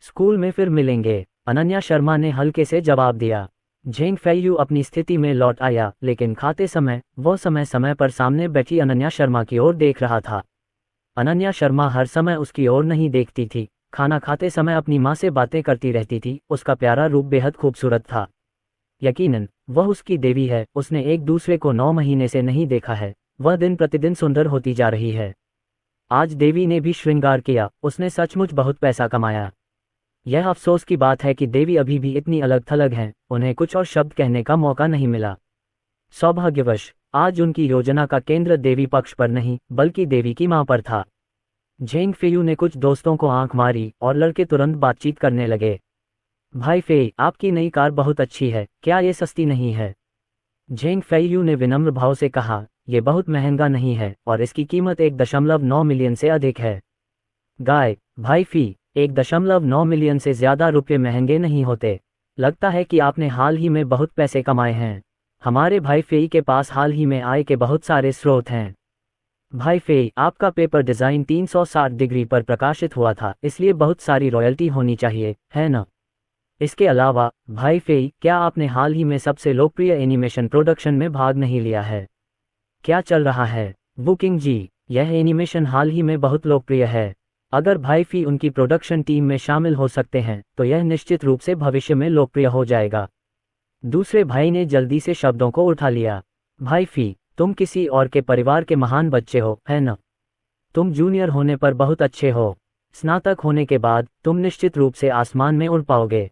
स्कूल में फिर मिलेंगे, अनन्या शर्मा ने हल्के से जवाब दिया। झेंग फेयू अपनी स्थिति में लौट आया, लेकिन खाते समय वह समय समय पर सामने बैठी अनन्या शर्मा की ओर देख रहा था। अनन्या शर्मा हर समय उसकी ओर नहीं देखती थी, खाना खाते समय अपनी माँ से बातें करती रहती थी। उसका प्यारा रूप बेहद खूबसूरत था। यकीनन वह उसकी देवी है। उसने एक दूसरे को 9 महीने से नहीं देखा है। वह दिन प्रतिदिन सुंदर होती जा रही है। आज देवी ने भी श्रृंगार किया। उसने सचमुच बहुत पैसा कमाया। यह अफसोस की बात है कि देवी अभी भी इतनी अलग थलग हैं, उन्हें कुछ और शब्द कहने का मौका नहीं मिला। सौभाग्यवश आज उनकी योजना का केंद्र देवी पक्ष पर नहीं, बल्कि देवी की मां पर था। झेंग फेयू ने कुछ दोस्तों को आंख मारी और लड़के तुरंत बातचीत करने लगे। भाई फेई, आपकी नई कार बहुत अच्छी है, क्या ये सस्ती नहीं है? झेंग फेयू ने विनम्र भाव से कहा, यह बहुत महंगा नहीं है और इसकी कीमत 1.9 मिलियन से अधिक है। गाय, भाई फी, 1.9 मिलियन से ज्यादा रुपये महंगे नहीं होते। लगता है कि आपने हाल ही में बहुत पैसे कमाए हैं। हमारे भाई फेई के पास हाल ही में आय के बहुत सारे स्रोत हैं। भाई फेई, आपका पेपर डिज़ाइन 360 डिग्री पर प्रकाशित हुआ था, इसलिए बहुत सारी रॉयल्टी होनी चाहिए, है ना? इसके अलावा भाई फेई, क्या आपने हाल ही में सबसे लोकप्रिय एनिमेशन प्रोडक्शन में भाग नहीं लिया है? क्या चल रहा है? बुकिंग जी, यह एनिमेशन हाल ही में बहुत लोकप्रिय है। अगर भाई फी उनकी प्रोडक्शन टीम में शामिल हो सकते हैं तो यह निश्चित रूप से भविष्य में लोकप्रिय हो जाएगा। दूसरे भाई ने जल्दी से शब्दों को उठा लिया। भाई फी, तुम किसी और के परिवार के महान बच्चे हो, है ना? तुम जूनियर होने पर बहुत अच्छे हो। स्नातक होने के बाद तुम निश्चित रूप से आसमान में उड़ पाओगे।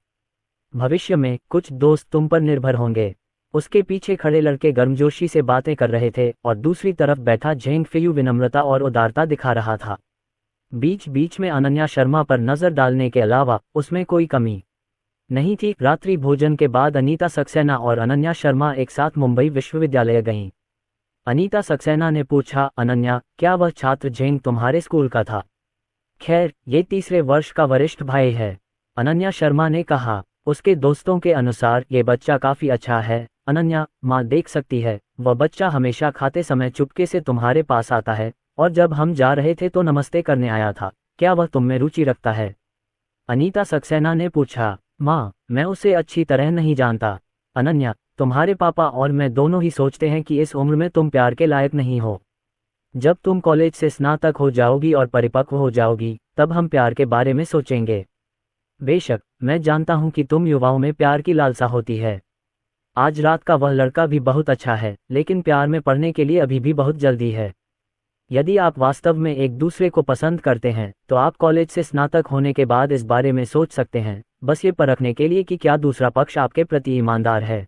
भविष्य में कुछ दोस्त तुम पर निर्भर होंगे। उसके पीछे खड़े लड़के गर्मजोशी से बातें कर रहे थे और दूसरी तरफ बैठा झेंग फेयू विनम्रता और उदारता दिखा रहा था। बीच बीच में अनन्या शर्मा पर नजर डालने के अलावा उसमें कोई कमी नहीं थी। रात्रि भोजन के बाद अनीता सक्सेना और अनन्या शर्मा एक साथ मुंबई विश्वविद्यालय गईं। अनीता सक्सेना ने पूछा, अनन्या, क्या वह छात्र झेंग तुम्हारे स्कूल का था? खैर, ये तीसरे वर्ष का वरिष्ठ भाई है, अनन्या शर्मा ने कहा। उसके दोस्तों के अनुसार ये बच्चा काफी अच्छा है। अनन्या, माँ देख सकती है, वह बच्चा हमेशा खाते समय चुपके से तुम्हारे पास आता है और जब हम जा रहे थे तो नमस्ते करने आया था। क्या वह तुम में रुचि रखता है? अनीता सक्सेना ने पूछा। माँ, मैं उसे अच्छी तरह नहीं जानता। अनन्या, तुम्हारे पापा और मैं दोनों ही सोचते हैं कि इस उम्र में तुम प्यार के लायक नहीं हो। जब तुम कॉलेज से स्नातक हो जाओगी और परिपक्व हो जाओगी, तब हम प्यार के बारे में सोचेंगे। बेशक, मैं जानता हूं कि तुम युवाओं में प्यार की लालसा होती है। आज रात का वह लड़का भी बहुत अच्छा है, लेकिन प्यार में पड़ने के लिए अभी भी बहुत जल्दी है। यदि आप वास्तव में एक दूसरे को पसंद करते हैं तो आप कॉलेज से स्नातक होने के बाद इस बारे में सोच सकते हैं, बस ये परखने के लिए कि क्या दूसरा पक्ष आपके प्रति ईमानदार है।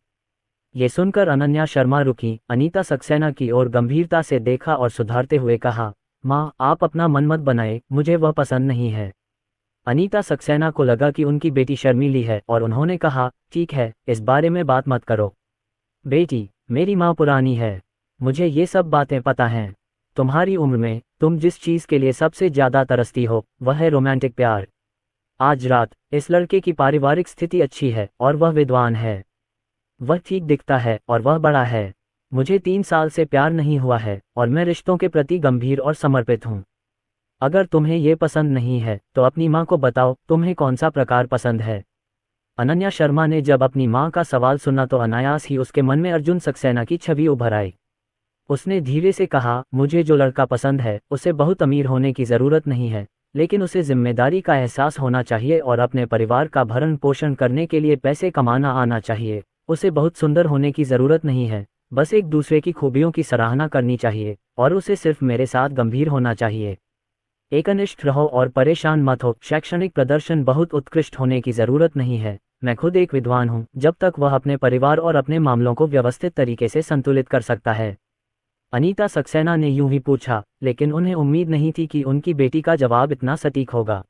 ये सुनकर अनन्या शर्मा रुकी। अनीता सक्सेना की ओर गंभीरता से देखा और सुधारते हुए कहा, माँ, आप अपना मन मत बनाए, मुझे वह पसंद नहीं है। अनीता सक्सेना को लगा कि उनकी बेटी शर्मीली है और उन्होंने कहा, ठीक है, इस बारे में बात मत करो। बेटी, मेरी माँ पुरानी है, मुझे ये सब बातें पता हैं। तुम्हारी उम्र में तुम जिस चीज़ के लिए सबसे ज़्यादा तरसती हो वह है रोमांटिक प्यार। आज रात इस लड़के की पारिवारिक स्थिति अच्छी है और वह विद्वान है। वह ठीक दिखता है और वह बड़ा है। मुझे 3 साल से प्यार नहीं हुआ है और मैं रिश्तों के प्रति गंभीर और समर्पित हूँ। अगर तुम्हें ये पसंद नहीं है तो अपनी माँ को बताओ तुम्हें कौन सा प्रकार पसंद है। अनन्या शर्मा ने जब अपनी माँ का सवाल सुना तो अनायास ही उसके मन में अर्जुन सक्सेना की छवि उभर आई। उसने धीरे से कहा, मुझे जो लड़का पसंद है उसे बहुत अमीर होने की ज़रूरत नहीं है, लेकिन उसे जिम्मेदारी का एहसास होना चाहिए और अपने परिवार का भरण पोषण करने के लिए पैसे कमाना आना चाहिए। उसे बहुत सुंदर होने की ज़रूरत नहीं है, बस एक दूसरे की खूबियों की सराहना करनी चाहिए और उसे सिर्फ मेरे साथ गंभीर होना चाहिए। एकनिष्ठ रहो और परेशान मत हो। शैक्षणिक प्रदर्शन बहुत उत्कृष्ट होने की ज़रूरत नहीं है। मैं खुद एक विद्वान हूँ, जब तक वह अपने परिवार और अपने मामलों को व्यवस्थित तरीके से संतुलित कर सकता है। अनीता सक्सेना ने यूं ही पूछा, लेकिन उन्हें उम्मीद नहीं थी कि उनकी बेटी का जवाब इतना सटीक होगा।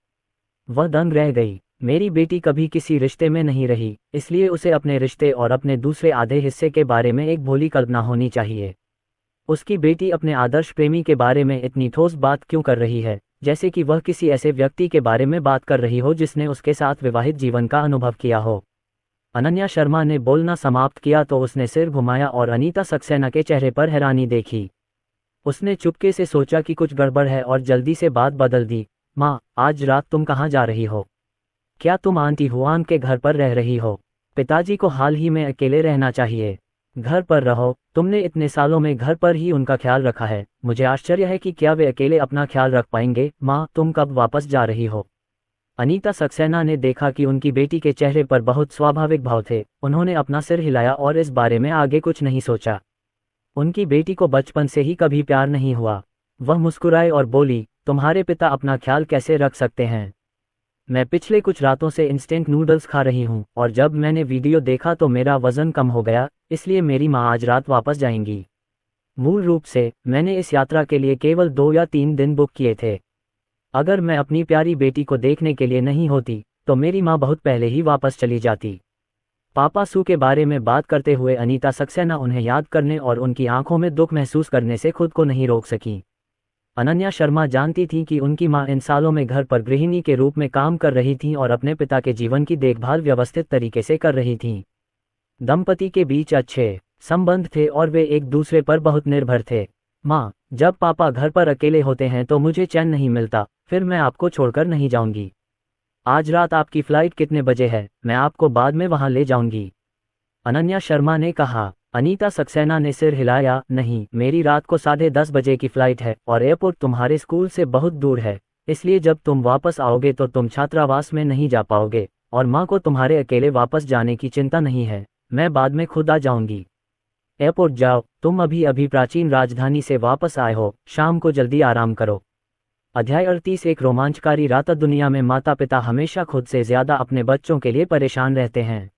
वह दंग रह गई। मेरी बेटी कभी किसी रिश्ते में नहीं रही, इसलिए उसे अपने रिश्ते और अपने दूसरे आधे हिस्से के बारे में एक भोली कल्पना होनी चाहिए। उसकी बेटी अपने आदर्श प्रेमी के बारे में इतनी ठोस बात क्यों कर रही है, जैसे कि वह किसी ऐसे व्यक्ति के बारे में बात कर रही हो जिसने उसके साथ विवाहित जीवन का अनुभव किया हो। अनन्या शर्मा ने बोलना समाप्त किया तो उसने सिर घुमाया और अनीता सक्सेना के चेहरे पर हैरानी देखी। उसने चुपके से सोचा कि कुछ गड़बड़ है और जल्दी से बात बदल दी। माँ, आज रात तुम कहाँ जा रही हो? क्या तुम आंटी हुआन के घर पर रह रही हो? पिताजी को हाल ही में अकेले रहना चाहिए। घर पर रहो, तुमने इतने सालों में घर पर ही उनका ख्याल रखा है। मुझे आश्चर्य है कि क्या वे अकेले अपना ख्याल रख पाएंगे। माँ, तुम कब वापस जा रही हो? अनीता सक्सेना ने देखा कि उनकी बेटी के चेहरे पर बहुत स्वाभाविक भाव थे। उन्होंने अपना सिर हिलाया और इस बारे में आगे कुछ नहीं सोचा। उनकी बेटी को बचपन से ही कभी प्यार नहीं हुआ। वह मुस्कुराए और बोली, तुम्हारे पिता अपना ख्याल कैसे रख सकते हैं? मैं पिछले कुछ रातों से इंस्टेंट नूडल्स खा रही हूँ और जब मैंने वीडियो देखा तो मेरा वजन कम हो गया, इसलिए मेरी माँ आज रात वापस जाएंगी। मूल रूप से मैंने इस यात्रा के लिए केवल 2 या 3 दिन बुक किए थे। अगर मैं अपनी प्यारी बेटी को देखने के लिए नहीं होती तो मेरी माँ बहुत पहले ही वापस चली जाती। पापा सू के बारे में बात करते हुए अनीता सक्सेना उन्हें याद करने और उनकी आंखों में दुख महसूस करने से खुद को नहीं रोक सकी। अनन्या शर्मा जानती थी कि उनकी मां इन सालों में घर पर गृहिणी के रूप में काम कर रही थीं और अपने पिता के जीवन की देखभाल व्यवस्थित तरीके से कर रही थीं। दंपति के बीच अच्छे संबंध थे और वे एक दूसरे पर बहुत निर्भर थे। मां, जब पापा घर पर अकेले होते हैं तो मुझे चैन नहीं मिलता, फिर मैं आपको छोड़कर नहीं जाऊंगी। आज रात आपकी फ्लाइट कितने बजे है? मैं आपको बाद में वहां ले जाऊंगी, अनन्या शर्मा ने कहा। अनीता सक्सेना ने सिर हिलाया, नहीं, मेरी रात को 10:30 बजे की फ्लाइट है और एयरपोर्ट तुम्हारे स्कूल से बहुत दूर है, इसलिए जब तुम वापस आओगे तो तुम छात्रावास में नहीं जा पाओगे और माँ को तुम्हारे अकेले वापस जाने की चिंता नहीं है, मैं बाद में खुद आ जाऊंगी। एयरपोर्ट जाओ, तुम अभी अभी प्राचीन राजधानी से वापस आए हो, शाम को जल्दी आराम करो। अध्याय 38। एक रोमांचकारी रात। दुनिया में माता पिता हमेशा खुद से ज्यादा अपने बच्चों के लिए परेशान रहते हैं।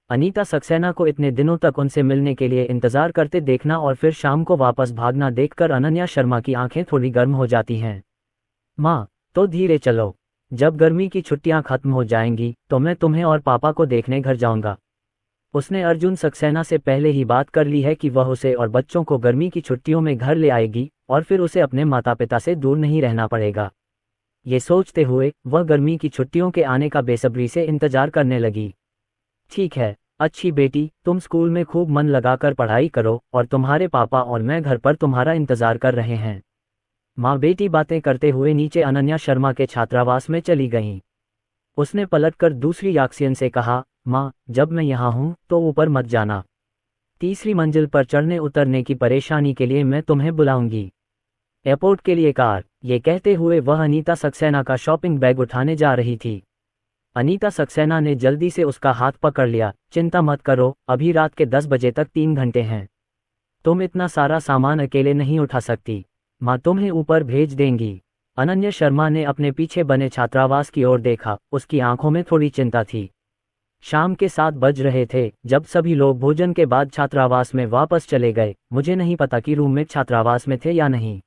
अनीता सक्सेना को इतने दिनों तक उनसे मिलने के लिए इंतजार करते देखना और फिर शाम को वापस भागना देखकर अनन्या शर्मा की आंखें थोड़ी गर्म हो जाती हैं। माँ, तो धीरे चलो, जब गर्मी की छुट्टियां खत्म हो जाएंगी तो मैं तुम्हें और पापा को देखने घर जाऊंगा। उसने अर्जुन सक्सेना से पहले ही बात कर ली है कि वह उसे और बच्चों को गर्मी की छुट्टियों में घर ले आएगी और फिर उसे अपने माता पिता से दूर नहीं रहना पड़ेगा। ये सोचते हुए वह गर्मी की छुट्टियों के आने का बेसब्री से इंतजार करने लगी। ठीक है अच्छी बेटी, तुम स्कूल में खूब मन लगाकर पढ़ाई करो और तुम्हारे पापा और मैं घर पर तुम्हारा इंतजार कर रहे हैं। माँ बेटी बातें करते हुए नीचे अनन्या शर्मा के छात्रावास में चली गईं। उसने पलटकर दूसरी याक्सियन से कहा, माँ, जब मैं यहाँ हूँ तो ऊपर मत जाना। तीसरी मंजिल पर चढ़ने उतरने की परेशानी के लिए मैं तुम्हें बुलाऊंगी। एयरपोर्ट के लिए कार। ये कहते हुए वह अनीता सक्सेना का शॉपिंग बैग उठाने जा रही थी। अनीता सक्सेना ने जल्दी से उसका हाथ पकड़ लिया। चिंता मत करो, अभी रात के 10 बजे तक 3 घंटे हैं। तुम इतना सारा सामान अकेले नहीं उठा सकती, माँ तुम्हें ऊपर भेज देंगी। अनन्या शर्मा ने अपने पीछे बने छात्रावास की ओर देखा, उसकी आंखों में थोड़ी चिंता थी। शाम के 7 बज रहे थे जब सभी लोग भोजन के बाद छात्रावास में वापस चले गए। मुझे नहीं पता कि रूममेट छात्रावास में थे या नहीं।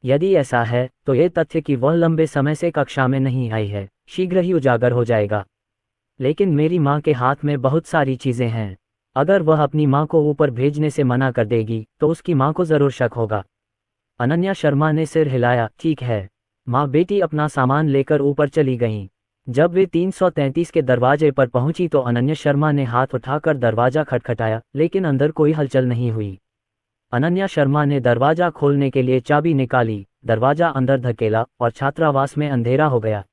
यदि ऐसा है तो ये तथ्य कि वह लंबे समय से कक्षा में नहीं आई है शीघ्र ही उजागर हो जाएगा। लेकिन मेरी माँ के हाथ में बहुत सारी चीजें हैं, अगर वह अपनी माँ को ऊपर भेजने से मना कर देगी तो उसकी माँ को जरूर शक होगा। अनन्या शर्मा ने सिर हिलाया, ठीक है। माँ बेटी अपना सामान लेकर ऊपर चली गईं। जब वे 333 के दरवाजे पर पहुंची तो अनन्या शर्मा ने हाथ उठाकर दरवाजा खटखटाया, लेकिन अंदर कोई हलचल नहीं हुई। अनन्या शर्मा ने दरवाजा खोलने के लिए चाबी निकाली, दरवाजा अंदर धकेला और छात्रावास में अंधेरा हो गया।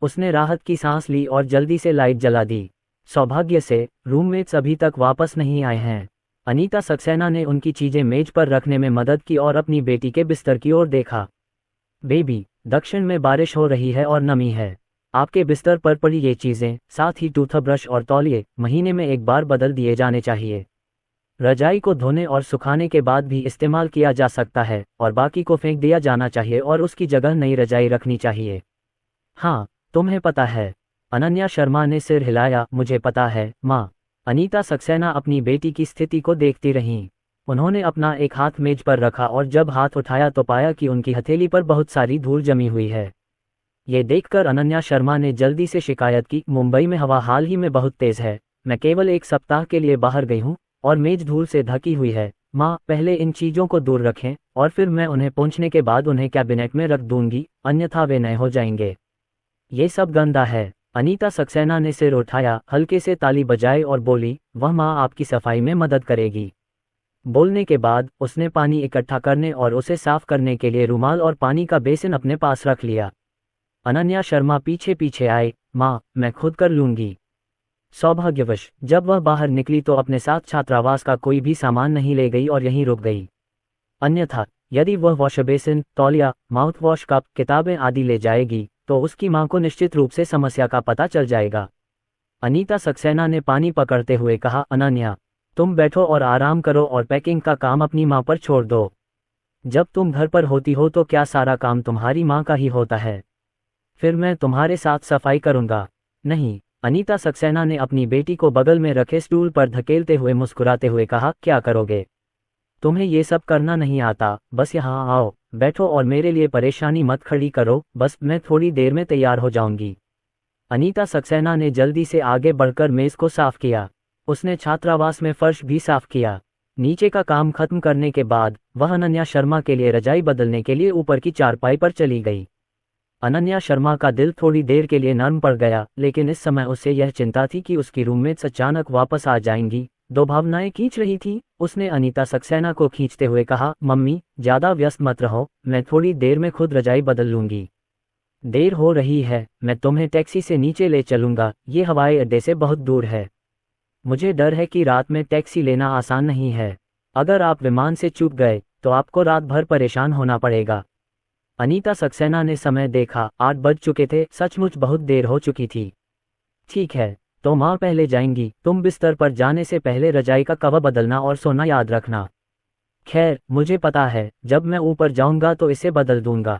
उसने राहत की सांस ली और जल्दी से लाइट जला दी। सौभाग्य से रूममेट्स अभी तक वापस नहीं आए हैं। अनीता सक्सेना ने उनकी चीजें मेज पर रखने में मदद की और अपनी बेटी के बिस्तर की ओर देखा। बेबी, दक्षिण में बारिश हो रही है और नमी है। आपके बिस्तर पर पड़ी ये चीजें, साथ ही टूथब्रश और तौलिए, महीने में एक बार बदल दिए जाने चाहिए। रजाई को धोने और सुखाने के बाद भी इस्तेमाल किया जा सकता है और बाकी को फेंक दिया जाना चाहिए और उसकी जगह नई रजाई रखनी चाहिए। हाँ, तुम्हें पता है। अनन्या शर्मा ने सिर हिलाया, मुझे पता है माँ। अनीता सक्सेना अपनी बेटी की स्थिति को देखती रहीं। उन्होंने अपना एक हाथ मेज पर रखा और जब हाथ उठाया तो पाया कि उनकी हथेली पर बहुत सारी धूल जमी हुई है। ये देखकर अनन्या शर्मा ने जल्दी से शिकायत की, मुंबई में हवा हाल ही में बहुत तेज है। मैं केवल एक सप्ताह के लिए बाहर गई हूँ और मेज धूल से ढकी हुई है। माँ, पहले इन चीज़ों को दूर रखें और फिर मैं उन्हें पहुँचने के बाद उन्हें कैबिनेट में रख दूंगी, अन्यथा वे नए हो जाएंगे। ये सब गंदा है। अनीता सक्सेना ने सिर उठाया, हल्के से ताली बजाई और बोली, वह माँ आपकी सफाई में मदद करेगी। बोलने के बाद उसने पानी इकट्ठा करने और उसे साफ करने के लिए रुमाल और पानी का बेसिन अपने पास रख लिया। अनन्या शर्मा पीछे पीछे आए, माँ, मैं खुद कर लूंगी। सौभाग्यवश जब वह बाहर निकली तो अपने साथ छात्रावास का कोई भी सामान नहीं ले गई और यहीं रुक गई। अन्यथा यदि वह वॉश बेसिन, तौलिया, माउथ वॉश कप, किताबें आदि ले जाएगी तो उसकी मां को निश्चित रूप से समस्या का पता चल जाएगा। अनीता सक्सेना ने पानी पकड़ते हुए कहा, अनन्या, तुम बैठो और आराम करो और पैकिंग का काम अपनी मां पर छोड़ दो। जब तुम घर पर होती हो तो क्या सारा काम तुम्हारी मां का ही होता है? फिर मैं तुम्हारे साथ सफाई करूंगा। नहीं, अनीता सक्सेना ने अपनी बेटी को बगल में रखे स्टूल पर धकेलते हुए मुस्कुराते हुए कहा, क्या करोगे? तुम्हें ये सब करना नहीं आता, बस यहाँ आओ, बैठो और मेरे लिए परेशानी मत खड़ी करो, बस मैं थोड़ी देर में तैयार हो जाऊंगी। अनीता सक्सेना ने जल्दी से आगे बढ़कर मेज को साफ किया। उसने छात्रावास में फर्श भी साफ किया। नीचे का काम खत्म करने के बाद वह अनन्या शर्मा के लिए रजाई बदलने के लिए ऊपर की चारपाई पर चली गई। अनन्या शर्मा का दिल थोड़ी देर के लिए नर्म पड़ गया, लेकिन इस समय उसे यह चिंता थी कि उसकी रूममेट्स अचानक वापस आ जाएंगी। दो भावनाएं खींच रही थी। उसने अनीता सक्सेना को खींचते हुए कहा, मम्मी ज्यादा व्यस्त मत रहो, मैं थोड़ी देर में खुद रजाई बदल लूंगी। देर हो रही है, मैं तुम्हें टैक्सी से नीचे ले चलूंगा, ये हवाई अड्डे से बहुत दूर है। मुझे डर है कि रात में टैक्सी लेना आसान नहीं है। अगर आप विमान से चूक गए तो आपको रात भर परेशान होना पड़ेगा। अनीता सक्सेना ने समय देखा, 8 बज चुके थे, सचमुच बहुत देर हो चुकी थी। ठीक है, तो माँ पहले जाएंगी, तुम बिस्तर पर जाने से पहले रजाई का कवर बदलना और सोना याद रखना। खैर, मुझे पता है, जब मैं ऊपर जाऊंगा तो इसे बदल दूंगा।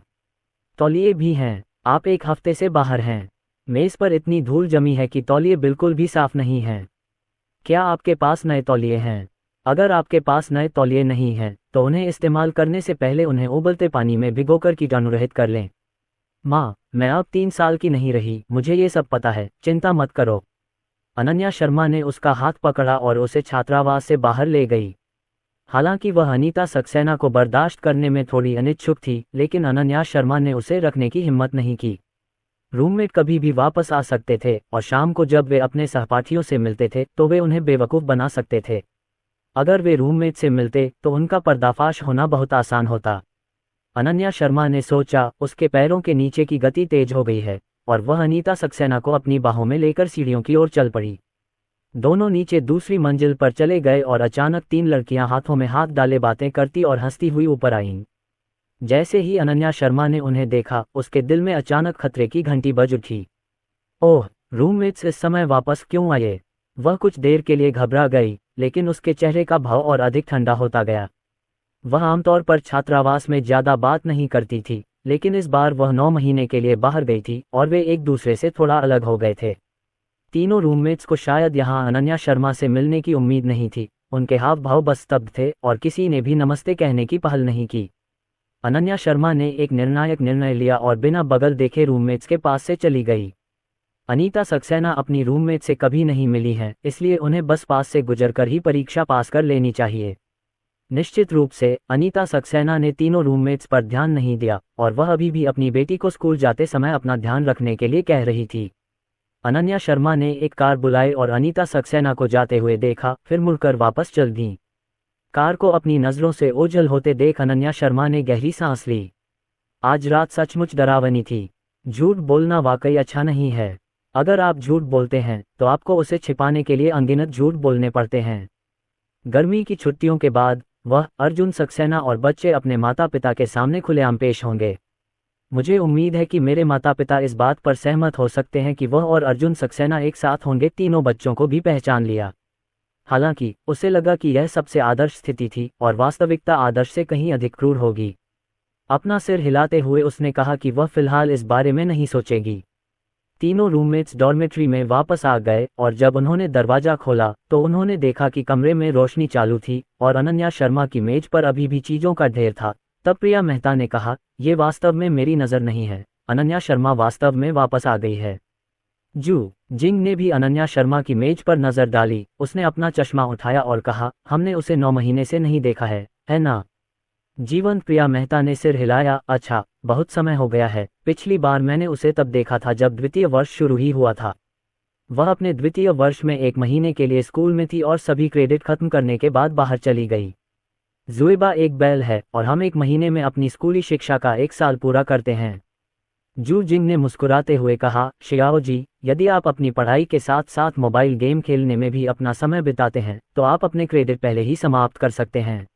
तौलिए भी हैं, आप एक हफ्ते से बाहर हैं। मेज पर इतनी धूल जमी है कि तौलिए बिल्कुल भी साफ नहीं हैं। क्या आपके पास नए तौलिए हैं? अगर आपके पास नए तौलिए नहीं हैं तो उन्हें इस्तेमाल करने से पहले उन्हें उबलते पानी में भिगोकर कीटाणुरहित कर लें। माँ, मैं अब 3 साल की नहीं रही, मुझे ये सब पता है, चिंता मत करो। अनन्या शर्मा ने उसका हाथ पकड़ा और उसे छात्रावास से बाहर ले गई। हालांकि वह अनीता सक्सेना को बर्दाश्त करने में थोड़ी अनिच्छुक थी, लेकिन अनन्या शर्मा ने उसे रखने की हिम्मत नहीं की। रूममेट कभी भी वापस आ सकते थे और शाम को जब वे अपने सहपाठियों से मिलते थे तो वे उन्हें बेवकूफ़ बना सकते थे। अगर वे रूममेट से मिलते तो उनका पर्दाफाश होना बहुत आसान होता। अनन्या शर्मा ने सोचा, उसके पैरों के नीचे की गति तेज हो गई है और वह अनीता सक्सेना को अपनी बाहों में लेकर सीढ़ियों की ओर चल पड़ी। दोनों नीचे दूसरी मंजिल पर चले गए और अचानक 3 लड़कियां हाथों में हाथ डाले बातें करती और हंसती हुई ऊपर आईं। जैसे ही अनन्या शर्मा ने उन्हें देखा, उसके दिल में अचानक खतरे की घंटी बज उठी। ओह, रूममेट्स इस समय वापस क्यों आए? वह कुछ देर के लिए घबरा गई, लेकिन उसके चेहरे का भाव और अधिक ठंडा होता गया। वह आमतौर पर छात्रावास में ज्यादा बात नहीं करती थी, लेकिन इस बार वह 9 महीने के लिए बाहर गई थी और वे एक दूसरे से थोड़ा अलग हो गए थे। तीनों रूममेट्स को शायद यहाँ अनन्या शर्मा से मिलने की उम्मीद नहीं थी। उनके हाव भाव बस स्तब्ध थे और किसी ने भी नमस्ते कहने की पहल नहीं की। अनन्या शर्मा ने एक निर्णायक निर्णय लिया और बिना बगल देखे रूममेट्स के पास से चली गई। अनीता सक्सेना अपनी रूममेट से कभी नहीं मिली हैं, इसलिए उन्हें बस पास से गुजरकर ही परीक्षा पास कर लेनी चाहिए। निश्चित रूप से अनीता सक्सेना ने तीनों रूममेट्स पर ध्यान नहीं दिया और वह अभी भी अपनी बेटी को स्कूल जाते समय अपना ध्यान रखने के लिए कह रही थी। अनन्या शर्मा ने एक कार बुलाई और अनीता सक्सेना को जाते हुए देखा, फिर मुड़कर वापस चल दी। कार को अपनी नज़रों से ओझल होते देख अनन्या शर्मा ने गहरी सांस ली। आज रात सचमुच डरावनी थी। झूठ बोलना वाकई अच्छा नहीं है। अगर आप झूठ बोलते हैं तो आपको उसे छिपाने के लिए अनगिनत झूठ बोलने पड़ते हैं। गर्मी की छुट्टियों के बाद वह, अर्जुन सक्सेना और बच्चे अपने माता पिता के सामने खुलेआम पेश होंगे। मुझे उम्मीद है कि मेरे माता पिता इस बात पर सहमत हो सकते हैं कि वह और अर्जुन सक्सेना एक साथ होंगे। तीनों बच्चों को भी पहचान लिया। हालांकि उसे लगा कि यह सबसे आदर्श स्थिति थी और वास्तविकता आदर्श से कहीं अधिक क्रूर होगी। अपना सिर हिलाते हुए उसने कहा कि वह फिलहाल इस बारे में नहीं सोचेगी। तीनों रूममेट्स डॉर्मेट्री में वापस आ गए और जब उन्होंने दरवाजा खोला तो उन्होंने देखा कि कमरे में रोशनी चालू थी और अनन्या शर्मा की मेज पर अभी भी चीजों का ढेर था। तब प्रिया मेहता ने कहा, ये वास्तव में मेरी नज़र नहीं है, अनन्या शर्मा वास्तव में वापस आ गई है। जू जिंग ने भी अनन्या शर्मा की मेज पर नजर डाली। उसने अपना चश्मा उठाया और कहा, हमने उसे 9 महीने से नहीं देखा है ना? जीवंत प्रिया मेहता ने सिर हिलाया, अच्छा, बहुत समय हो गया है। पिछली बार मैंने उसे तब देखा था जब द्वितीय वर्ष शुरू ही हुआ था। वह अपने द्वितीय वर्ष में 1 महीने के लिए स्कूल में थी और सभी क्रेडिट खत्म करने के बाद बाहर चली गई। जुएबा एक बैल है और हम 1 महीने में अपनी स्कूली शिक्षा का 1 साल पूरा करते हैं। जू जिंग ने मुस्कुराते हुए कहा, शियाओ जी, यदि आप अपनी पढ़ाई के साथ साथ मोबाइल गेम खेलने में भी अपना समय बिताते हैं तो आप अपने क्रेडिट पहले ही समाप्त कर सकते हैं।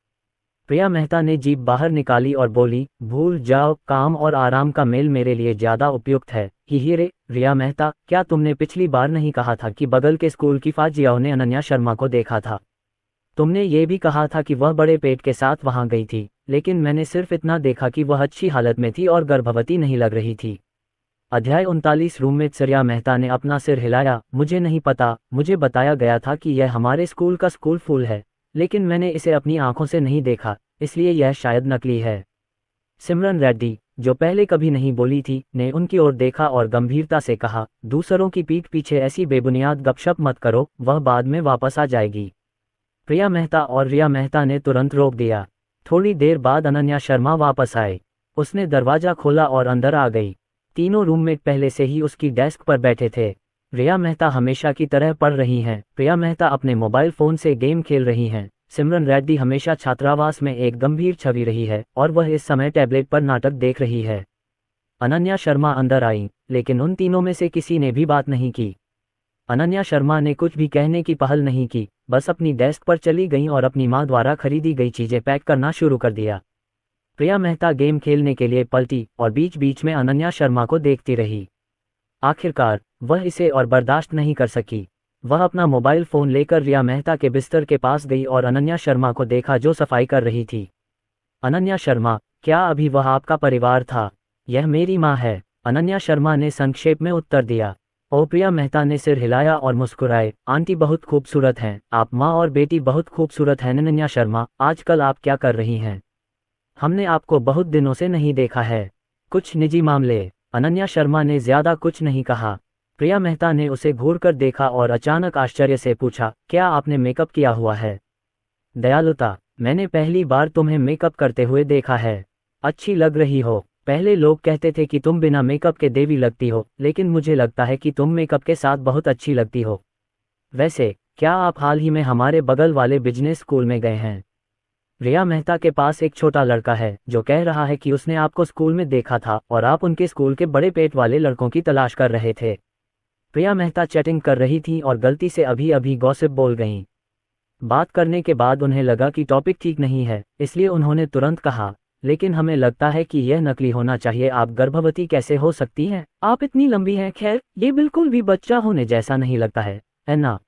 प्रिया मेहता ने जीभ बाहर निकाली और बोली, भूल जाओ, काम और आराम का मेल मेरे लिए ज्यादा उपयुक्त है। ही रे रिया मेहता, क्या तुमने पिछली बार नहीं कहा था कि बगल के स्कूल की फाजियाओं ने अनन्या शर्मा को देखा था? तुमने ये भी कहा था कि वह बड़े पेट के साथ वहां गई थी, लेकिन मैंने सिर्फ इतना देखा कि वह अच्छी हालत में थी और गर्भवती नहीं लग रही थी। अध्याय 39। रूममेट रिया मेहता ने अपना सिर हिलाया, मुझे नहीं पता, मुझे बताया गया था कि यह हमारे स्कूल का स्कूल फूल है, लेकिन मैंने इसे अपनी आंखों से नहीं देखा, इसलिए यह शायद नकली है। सिमरन रेड्डी, जो पहले कभी नहीं बोली थी, ने उनकी ओर देखा और गंभीरता से कहा, दूसरों की पीठ पीछे ऐसी बेबुनियाद गपशप मत करो, वह बाद में वापस आ जाएगी। प्रिया मेहता और रिया मेहता ने तुरंत रोक दिया। थोड़ी देर बाद अनन्या शर्मा वापस आए। उसने दरवाजा खोला और अंदर आ गई। तीनों रूममेट पहले से ही उसकी डेस्क पर बैठे थे। रिया मेहता हमेशा की तरह पढ़ रही हैं। प्रिया मेहता अपने मोबाइल फ़ोन से गेम खेल रही हैं। सिमरन रेड्डी हमेशा छात्रावास में एक गंभीर छवि रही है और वह इस समय टैबलेट पर नाटक देख रही है। अनन्या शर्मा अंदर आई, लेकिन उन तीनों में से किसी ने भी बात नहीं की। अनन्या शर्मा ने कुछ भी कहने की पहल नहीं की, बस अपनी डेस्क पर चली गईं और अपनी मां द्वारा खरीदी गई चीजें पैक करना शुरू कर दिया। प्रिया मेहता गेम खेलने के लिए पलटी और बीच बीच में अनन्या शर्मा को देखती रही। आखिरकार वह इसे और बर्दाश्त नहीं कर सकी। वह अपना मोबाइल फ़ोन लेकर रिया मेहता के बिस्तर के पास गई और अनन्या शर्मा को देखा जो सफाई कर रही थी। अनन्या शर्मा, क्या अभी वह आपका परिवार था? यह मेरी माँ है, अनन्या शर्मा ने संक्षेप में उत्तर दिया। ओ प्रिया मेहता ने सिर हिलाया और मुस्कुराए। आंटी बहुत खूबसूरत हैं, आप माँ और बेटी बहुत खूबसूरत हैं। अनन्या शर्मा, आजकल आप क्या कर रही हैं? हमने आपको बहुत दिनों से नहीं देखा है। कुछ निजी मामले? अनन्या शर्मा ने ज्यादा कुछ नहीं कहा। प्रिया मेहता ने उसे घूरकर देखा और अचानक आश्चर्य से पूछा, क्या आपने मेकअप किया हुआ है? दयालुता, मैंने पहली बार तुम्हें मेकअप करते हुए देखा है। अच्छी लग रही हो। पहले लोग कहते थे कि तुम बिना मेकअप के देवी लगती हो, लेकिन मुझे लगता है कि तुम मेकअप के साथ बहुत अच्छी लगती हो। वैसे क्या आप हाल ही में हमारे बगल वाले बिजनेस स्कूल में गए हैं? रिया मेहता के पास एक छोटा लड़का है जो कह रहा है कि उसने आपको स्कूल में देखा था और आप उनके स्कूल के बड़े पेट वाले लड़कों की तलाश कर रहे थे। प्रिया मेहता चैटिंग कर रही थी और गलती से अभी अभी गॉसिप बोल गईं। बात करने के बाद उन्हें लगा कि टॉपिक ठीक नहीं है, इसलिए उन्होंने तुरंत कहा, लेकिन हमें लगता है कि यह नकली होना चाहिए। आप गर्भवती कैसे हो सकती हैं? आप इतनी लंबी हैं। खैर, ये बिल्कुल भी बच्चा होने जैसा नहीं लगता है ना?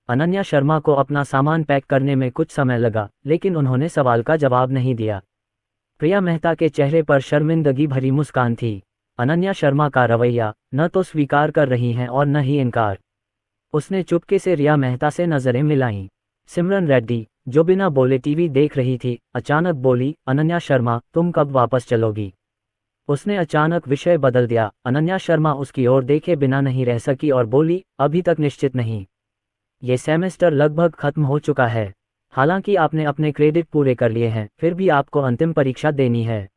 अनन्या शर्मा को अपना सामान पैक करने में कुछ समय लगा, लेकिन उन्होंने सवाल का जवाब नहीं दिया। प्रिया मेहता के चेहरे पर शर्मिंदगी भरी मुस्कान थी। अनन्या शर्मा का रवैया न तो स्वीकार कर रही हैं और न ही इनकार। उसने चुपके से रिया मेहता से नजरें मिलाईं। सिमरन रेड्डी, जो बिना बोले टीवी देख रही थी, अचानक बोली, अनन्या शर्मा, तुम कब वापस चलोगी? उसने अचानक विषय बदल दिया। अनन्या शर्मा उसकी ओर देखे बिना नहीं रह सकी और बोली, अभी तक निश्चित नहीं। ये सेमेस्टर लगभग खत्म हो चुका है। हालांकि आपने अपने क्रेडिट पूरे कर लिए हैं, फिर भी आपको अंतिम परीक्षा देनी है।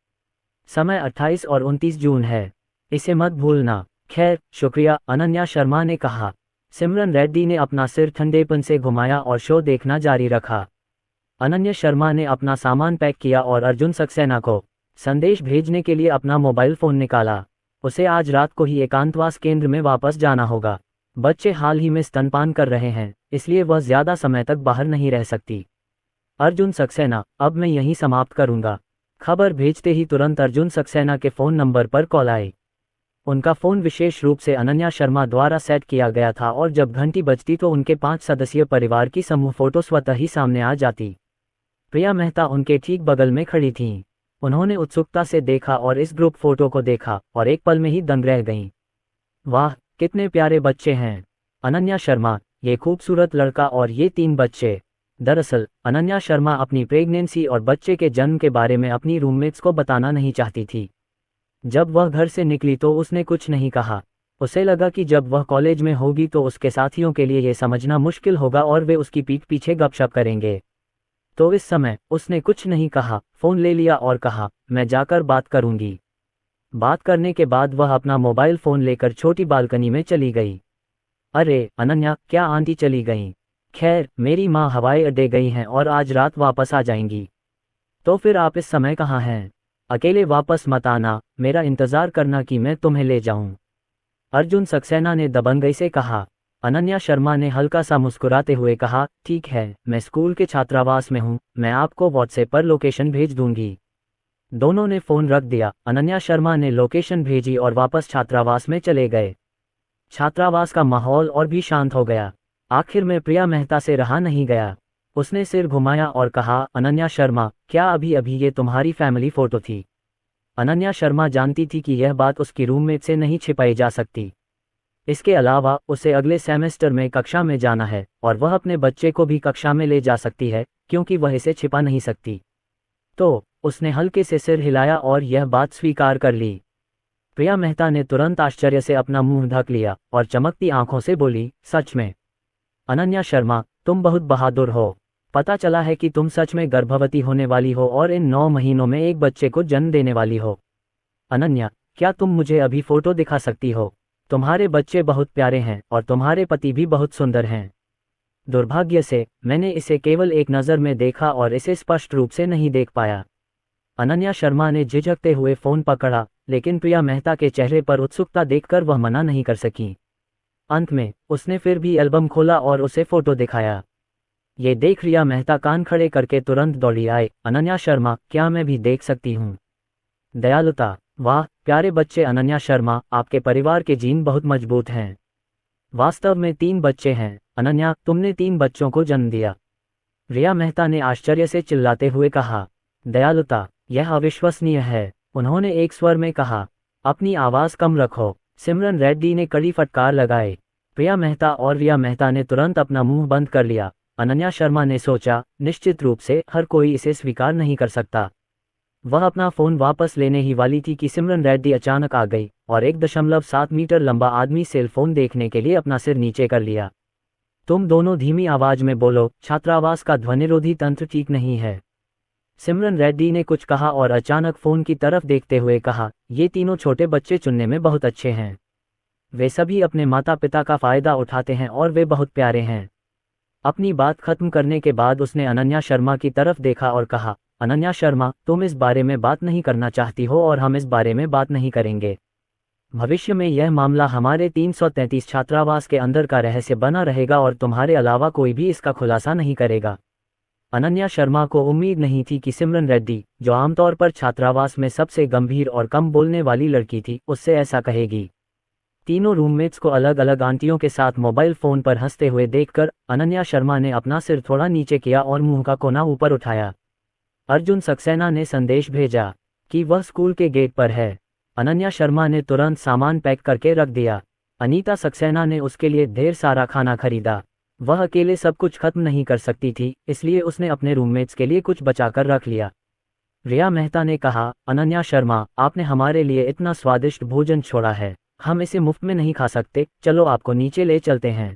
समय 28 और 29 जून है, इसे मत भूलना। खैर, शुक्रिया, अनन्या शर्मा ने कहा। सिमरन रेड्डी ने अपना सिर ठंडेपन से घुमाया और शो देखना जारी रखा। अनन्या शर्मा ने अपना सामान पैक किया और अर्जुन सक्सेना को संदेश भेजने के लिए अपना मोबाइल फ़ोन निकाला। उसे आज रात को ही एकांतवास केंद्र में वापस जाना होगा। बच्चे हाल ही में स्तनपान कर रहे हैं, इसलिए वह ज्यादा समय तक बाहर नहीं रह सकती। अर्जुन सक्सेना, अब मैं यहीं समाप्त करूंगा। खबर भेजते ही तुरंत अर्जुन सक्सेना के फ़ोन नंबर पर कॉल आई। उनका फ़ोन विशेष रूप से अनन्या शर्मा द्वारा सेट किया गया था और जब घंटी बजती तो उनके 5 सदस्यीय परिवार की समूह फोटो स्वतः ही सामने आ जाती। प्रिया मेहता उनके ठीक बगल में खड़ी थीं। उन्होंने उत्सुकता से देखा और इस ग्रुप फोटो को देखा और एक पल में ही दंग रह गईं। वाह, कितने प्यारे बच्चे हैं। अनन्या शर्मा, ये खूबसूरत लड़का और ये 3 बच्चे। दरअसल अनन्या शर्मा अपनी प्रेगनेंसी और बच्चे के जन्म के बारे में अपनी रूममेट्स को बताना नहीं चाहती थी। जब वह घर से निकली तो उसने कुछ नहीं कहा। उसे लगा कि जब वह कॉलेज में होगी तो उसके साथियों के लिए यह समझना मुश्किल होगा और वे उसकी पीठ पीछे गपशप करेंगे। तो इस समय उसने कुछ नहीं कहा, फ़ोन ले लिया और कहा, मैं जाकर बात करूंगी। बात करने के बाद वह अपना मोबाइल फ़ोन लेकर छोटी बालकनी में चली गई। अरे अनन्या, क्या आंटी चली गईं? खैर, मेरी माँ हवाई अड्डे गई हैं और आज रात वापस आ जाएंगी। तो फिर आप इस समय कहाँ हैं? अकेले वापस मत आना, मेरा इंतज़ार करना कि मैं तुम्हें ले जाऊं। अर्जुन सक्सेना ने दबंगई से कहा। अनन्या शर्मा ने हल्का सा मुस्कुराते हुए कहा, ठीक है, मैं स्कूल के छात्रावास में हूँ, मैं आपको व्हाट्सएप पर लोकेशन भेज दूंगी। दोनों ने फ़ोन रख दिया। अनन्या शर्मा ने लोकेशन भेजी और वापस छात्रावास में चले गए। छात्रावास का माहौल और भी शांत हो गया। आखिर में प्रिया मेहता से रहा नहीं गया। उसने सिर घुमाया और कहा, अनन्या शर्मा, क्या अभी अभी ये तुम्हारी फैमिली फ़ोटो थी? अनन्या शर्मा जानती थी कि यह बात उसकी रूममेट से नहीं छिपाई जा सकती। इसके अलावा उसे अगले सेमेस्टर में कक्षा में जाना है और वह अपने बच्चे को भी कक्षा में ले जा सकती है, क्योंकि वह इसे छिपा नहीं सकती। तो उसने हल्के से सिर हिलाया और यह बात स्वीकार कर ली। प्रिया मेहता ने तुरंत आश्चर्य से अपना मुंह ढक लिया और चमकती आंखों से बोली, सच में? अनन्या शर्मा, तुम बहुत बहादुर हो। पता चला है कि तुम सच में गर्भवती होने वाली हो और इन 9 महीनों में एक बच्चे को जन्म देने वाली हो। अनन्या, क्या तुम मुझे अभी फोटो दिखा सकती हो? तुम्हारे बच्चे बहुत प्यारे हैं और तुम्हारे पति भी बहुत सुंदर हैं। दुर्भाग्य से मैंने इसे केवल एक नज़र में देखा और इसे स्पष्ट रूप से नहीं देख पाया। अनन्या शर्मा ने झिझकते हुए फ़ोन पकड़ा, लेकिन प्रिया मेहता के चेहरे पर उत्सुकता देखकर वह मना नहीं कर सकी। अंत में उसने फिर भी एल्बम खोला और उसे फ़ोटो दिखाया। ये देख रिया मेहता कान खड़े करके तुरंत दौड़ी आए। अनन्या शर्मा, क्या मैं भी देख सकती हूँ? दयालुता, वाह प्यारे बच्चे। अनन्या शर्मा, आपके परिवार के जीन बहुत मजबूत हैं। वास्तव में 3 बच्चे हैं। अनन्या, तुमने 3 बच्चों को जन्म दिया। रिया मेहता ने आश्चर्य से चिल्लाते हुए कहा। दयालुता, यह अविश्वसनीय है, उन्होंने एक स्वर में कहा। अपनी आवाज़ कम रखो, सिमरन रेड्डी ने कड़ी फटकार लगाए। प्रिया मेहता और रिया मेहता ने तुरंत अपना मुंह बंद कर लिया। अनन्या शर्मा ने सोचा, निश्चित रूप से हर कोई इसे स्वीकार नहीं कर सकता। वह अपना फ़ोन वापस लेने ही वाली थी कि सिमरन रेड्डी अचानक आ गई और 1.7 मीटर लंबा आदमी सेल फोन देखने के लिए अपना सिर नीचे कर लिया। तुम दोनों धीमी आवाज में बोलो, छात्रावास का ध्वनिरोधी तंत्र ठीक नहीं है। सिमरन रेड्डी ने कुछ कहा और अचानक फ़ोन की तरफ देखते हुए कहा, ये तीनों छोटे बच्चे चुनने में बहुत अच्छे हैं। वे सभी अपने माता पिता का फ़ायदा उठाते हैं और वे बहुत प्यारे हैं। अपनी बात खत्म करने के बाद उसने अनन्या शर्मा की तरफ देखा और कहा, अनन्या शर्मा, तुम इस बारे में बात नहीं करना चाहती हो और हम इस बारे में बात नहीं करेंगे। भविष्य में यह मामला हमारे 333 छात्रावास के अंदर का रहस्य बना रहेगा और तुम्हारे अलावा कोई भी इसका खुलासा नहीं करेगा। अनन्या शर्मा को उम्मीद नहीं थी कि सिमरन रेड्डी, जो आमतौर पर छात्रावास में सबसे गंभीर और कम बोलने वाली लड़की थी, उससे ऐसा कहेगी। तीनों रूममेट्स को अलग अलग आंटियों के साथ मोबाइल फ़ोन पर हंसते हुए देखकर अनन्या शर्मा ने अपना सिर थोड़ा नीचे किया और मुंह का कोना ऊपर उठाया। अर्जुन सक्सेना ने संदेश भेजा कि वह स्कूल के गेट पर है। अनन्या शर्मा ने तुरंत सामान पैक करके रख दिया। अनीता सक्सेना ने उसके लिए ढेर सारा खाना खरीदा। वह अकेले सब कुछ खत्म नहीं कर सकती थी, इसलिए उसने अपने रूममेट्स के लिए कुछ बचाकर रख लिया। रिया मेहता ने कहा, अनन्या शर्मा, आपने हमारे लिए इतना स्वादिष्ट भोजन छोड़ा है, हम इसे मुफ्त में नहीं खा सकते, चलो आपको नीचे ले चलते हैं।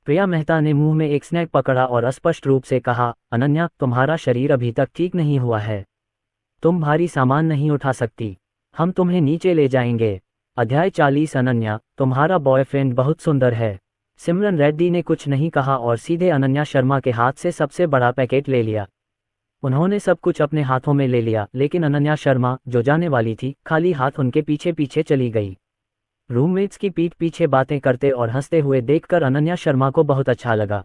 प्रिया मेहता ने मुंह में एक स्नैक पकड़ा और स्पष्ट रूप से कहा, अनन्या, तुम्हारा शरीर अभी तक ठीक नहीं हुआ है, तुम भारी सामान नहीं उठा सकती, हम तुम्हें नीचे ले जाएंगे। अध्याय 40। अनन्या, तुम्हारा बॉयफ्रेंड बहुत सुंदर है। सिमरन रेड्डी ने कुछ नहीं कहा और सीधे अनन्या शर्मा के हाथ से सबसे बड़ा पैकेट ले लिया। उन्होंने सब कुछ अपने हाथों में ले लिया, लेकिन अनन्या शर्मा, जो जाने वाली थी, खाली हाथ उनके पीछे पीछे चली गई। रूममेट्स की पीठ पीछे बातें करते और हंसते हुए देखकर अनन्या शर्मा को बहुत अच्छा लगा।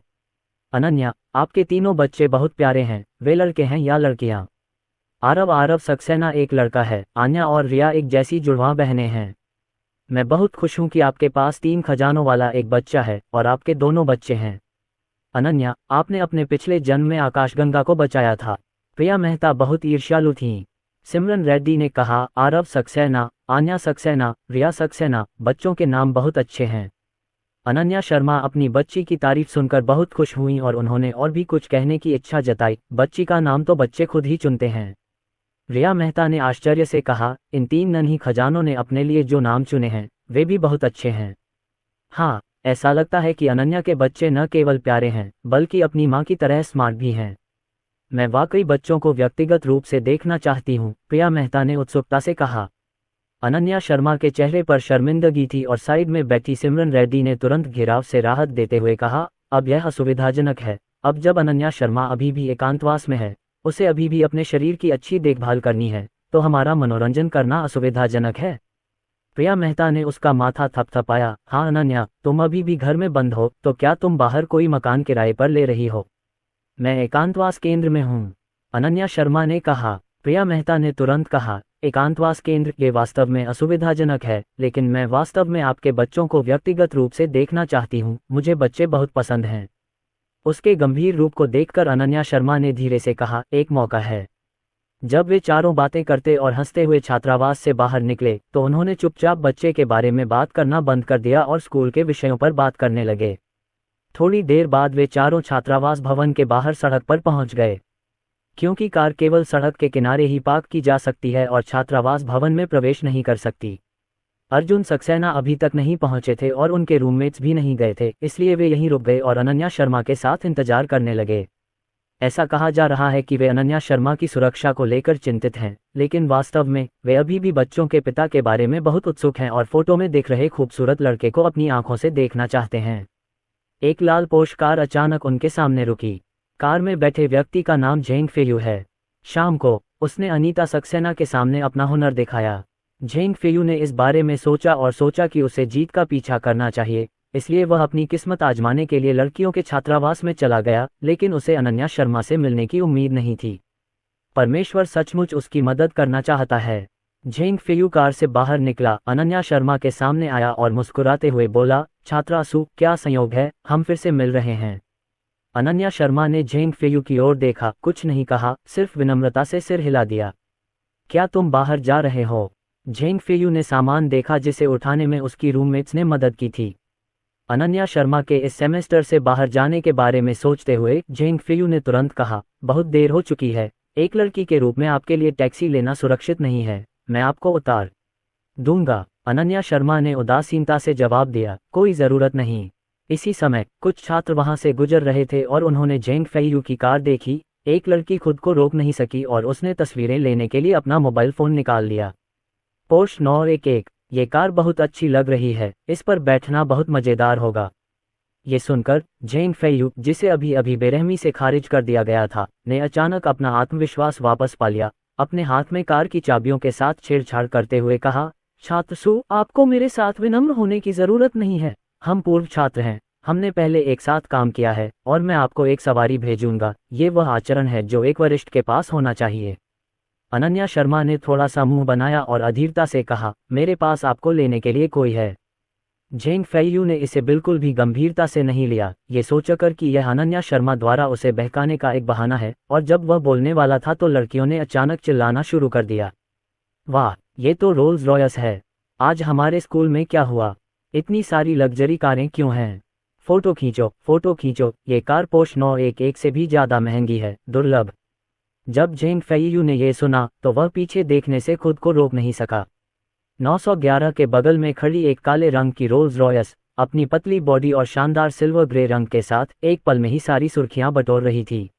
अनन्या, आपके तीनों बच्चे बहुत प्यारे हैं, वे लड़के हैं या लड़कियां? आरव सक्सेना एक लड़का है, आन्या और रिया एक जैसी जुड़वां बहनें हैं। मैं बहुत खुश हूं कि आपके पास 3 खजानों वाला एक बच्चा है और आपके दोनों बच्चे हैं। अनन्या, आपने अपने पिछले जन्म में आकाशगंगा को बचाया था। प्रिया मेहता बहुत ईर्ष्यालु थीं। सिमरन रेड्डी ने कहा, आरव सक्सेना, आन्या सक्सेना, रिया सक्सेना, बच्चों के नाम बहुत अच्छे हैं। अनन्या शर्मा अपनी बच्ची की तारीफ सुनकर बहुत खुश हुई और उन्होंने और भी कुछ कहने की इच्छा जताई। बच्ची का नाम तो बच्चे खुद ही चुनते हैं। रिया मेहता ने आश्चर्य से कहा, इन 3 नन्ही खजानों ने अपने लिए जो नाम चुने हैं, वे भी बहुत अच्छे हैं। हाँ, ऐसा लगता है कि अनन्या के बच्चे न केवल प्यारे हैं, बल्कि अपनी माँ की तरह स्मार्ट भी हैं। मैं वाकई बच्चों को व्यक्तिगत रूप से देखना चाहती हूँ, प्रिया मेहता ने उत्सुकता से कहा। अनन्या शर्मा के चेहरे पर शर्मिंदगी थी और साइड में बैठी सिमरन रेड्डी ने तुरंत घिराव से राहत देते हुए कहा, अब यह असुविधाजनक है। अब जब अनन्या शर्मा अभी भी एकांतवास में है, उसे अभी भी अपने शरीर की अच्छी देखभाल करनी है, तो हमारा मनोरंजन करना असुविधाजनक है। प्रिया मेहता ने उसका माथा थपथपाया। हाँ अनन्या, तुम अभी भी घर में बंद हो, तो क्या तुम बाहर कोई मकान किराए पर ले रही हो? मैं एकांतवास केंद्र में हूँ, अनन्या शर्मा ने कहा। प्रिया मेहता ने तुरंत कहा, एकांतवास केंद्र ये वास्तव में असुविधाजनक है, लेकिन मैं वास्तव में आपके बच्चों को व्यक्तिगत रूप से देखना चाहती हूँ, मुझे बच्चे बहुत पसंद हैं। उसके गंभीर रूप को देखकर अनन्या शर्मा ने धीरे से कहा, एक मौका है। जब वे चारों बातें करते और हंसते हुए छात्रावास से बाहर निकले, तो उन्होंने चुपचाप बच्चे के बारे में बात करना बंद कर दिया और स्कूल के विषयों पर बात करने लगे। थोड़ी देर बाद वे चारों छात्रावास भवन के बाहर सड़क पर पहुंच गए। क्योंकि कार केवल सड़क के किनारे ही पार्क की जा सकती है और छात्रावास भवन में प्रवेश नहीं कर सकती। अर्जुन सक्सेना अभी तक नहीं पहुंचे थे और उनके रूममेट्स भी नहीं गए थे, इसलिए वे यहीं रुक गए और अनन्या शर्मा के साथ इंतजार करने लगे। ऐसा कहा जा रहा है कि वे अनन्या शर्मा की सुरक्षा को लेकर चिंतित हैं, लेकिन वास्तव में वे अभी भी बच्चों के पिता के बारे में बहुत उत्सुक हैं और फोटो में दिख रहे खूबसूरत लड़के को अपनी आंखों से देखना चाहते हैं। एक लाल पोश कार अचानक उनके सामने रुकी। कार में बैठे व्यक्ति का नाम झेंग फेयू है। शाम को उसने अनीता सक्सेना के सामने अपना हुनर दिखाया। झेंग फेयू ने इस बारे में सोचा कि उसे जीत का पीछा करना चाहिए, इसलिए वह अपनी किस्मत आजमाने के लिए लड़कियों के छात्रावास में चला गया, लेकिन उसे अनन्या शर्मा से मिलने की उम्मीद नहीं थी। परमेश्वर सचमुच उसकी मदद करना चाहता है। झेंग फेयू कार से बाहर निकला, अनन्या शर्मा के सामने आया और मुस्कुराते हुए बोला, छात्रा सु, क्या संयोग है, हम फिर से मिल रहे हैं। अनन्या शर्मा ने झेंग फेयू की ओर देखा, कुछ नहीं कहा, सिर्फ विनम्रता से सिर हिला दिया। क्या तुम बाहर जा रहे हो? झेंग फेयू ने सामान देखा जिसे उठाने में उसकी रूममेट्स ने मदद की थी। अनन्या शर्मा के इस सेमेस्टर से बाहर जाने के बारे में सोचते हुए झेंग फेयू ने तुरंत कहा, बहुत देर हो चुकी है, एक लड़की के रूप में आपके लिए टैक्सी लेना सुरक्षित नहीं है, मैं आपको उतार दूंगा। अनन्या शर्मा ने उदासीनता से जवाब दिया, कोई ज़रूरत नहीं। इसी समय कुछ छात्र वहां से गुजर रहे थे और उन्होंने झेंग फेयू की कार देखी। एक लड़की खुद को रोक नहीं सकी और उसने तस्वीरें लेने के लिए अपना मोबाइल फ़ोन निकाल लिया। पोर्श 911, ये कार बहुत अच्छी लग रही है, इस पर बैठना बहुत मज़ेदार होगा। ये सुनकर झेंग फेयू, जिसे अभी अभी बेरहमी से खारिज कर दिया गया था, ने अचानक अपना आत्मविश्वास वापस पा लिया। अपने हाथ में कार की चाबियों के साथ छेड़छाड़ करते हुए कहा, छात्र सु, आपको मेरे साथ विनम्र होने की ज़रूरत नहीं है। हम पूर्व छात्र हैं, हमने पहले एक साथ काम किया है और मैं आपको एक सवारी भेजूंगा। ये वह आचरण है जो एक वरिष्ठ के पास होना चाहिए। अनन्या शर्मा ने थोड़ा सा मुंह बनाया और अधीरता से कहा, मेरे पास आपको लेने के लिए कोई है। झेंग फेयू ने इसे बिल्कुल भी गंभीरता से नहीं लिया, ये सोचकर कि यह अनन्या शर्मा द्वारा उसे बहकाने का एक बहाना है, और जब वह बोलने वाला था तो लड़कियों ने अचानक चिल्लाना शुरू कर दिया। वाह, ये तो रोल्स रॉयस है। आज हमारे स्कूल में क्या हुआ? इतनी सारी लग्जरी कारें क्यों हैं? फोटो खींचो, फोटो खींचो, ये कार पोर्श 911 से भी ज़्यादा महंगी है, दुर्लभ। जब झेंग फेयू ने यह सुना तो वह पीछे देखने से खुद को रोक नहीं सका। 911 के बगल में खड़ी एक काले रंग की रोल्स रॉयस अपनी पतली बॉडी और शानदार सिल्वर ग्रे रंग के साथ एक पल में ही सारी सुर्खियां बटोर रही थी।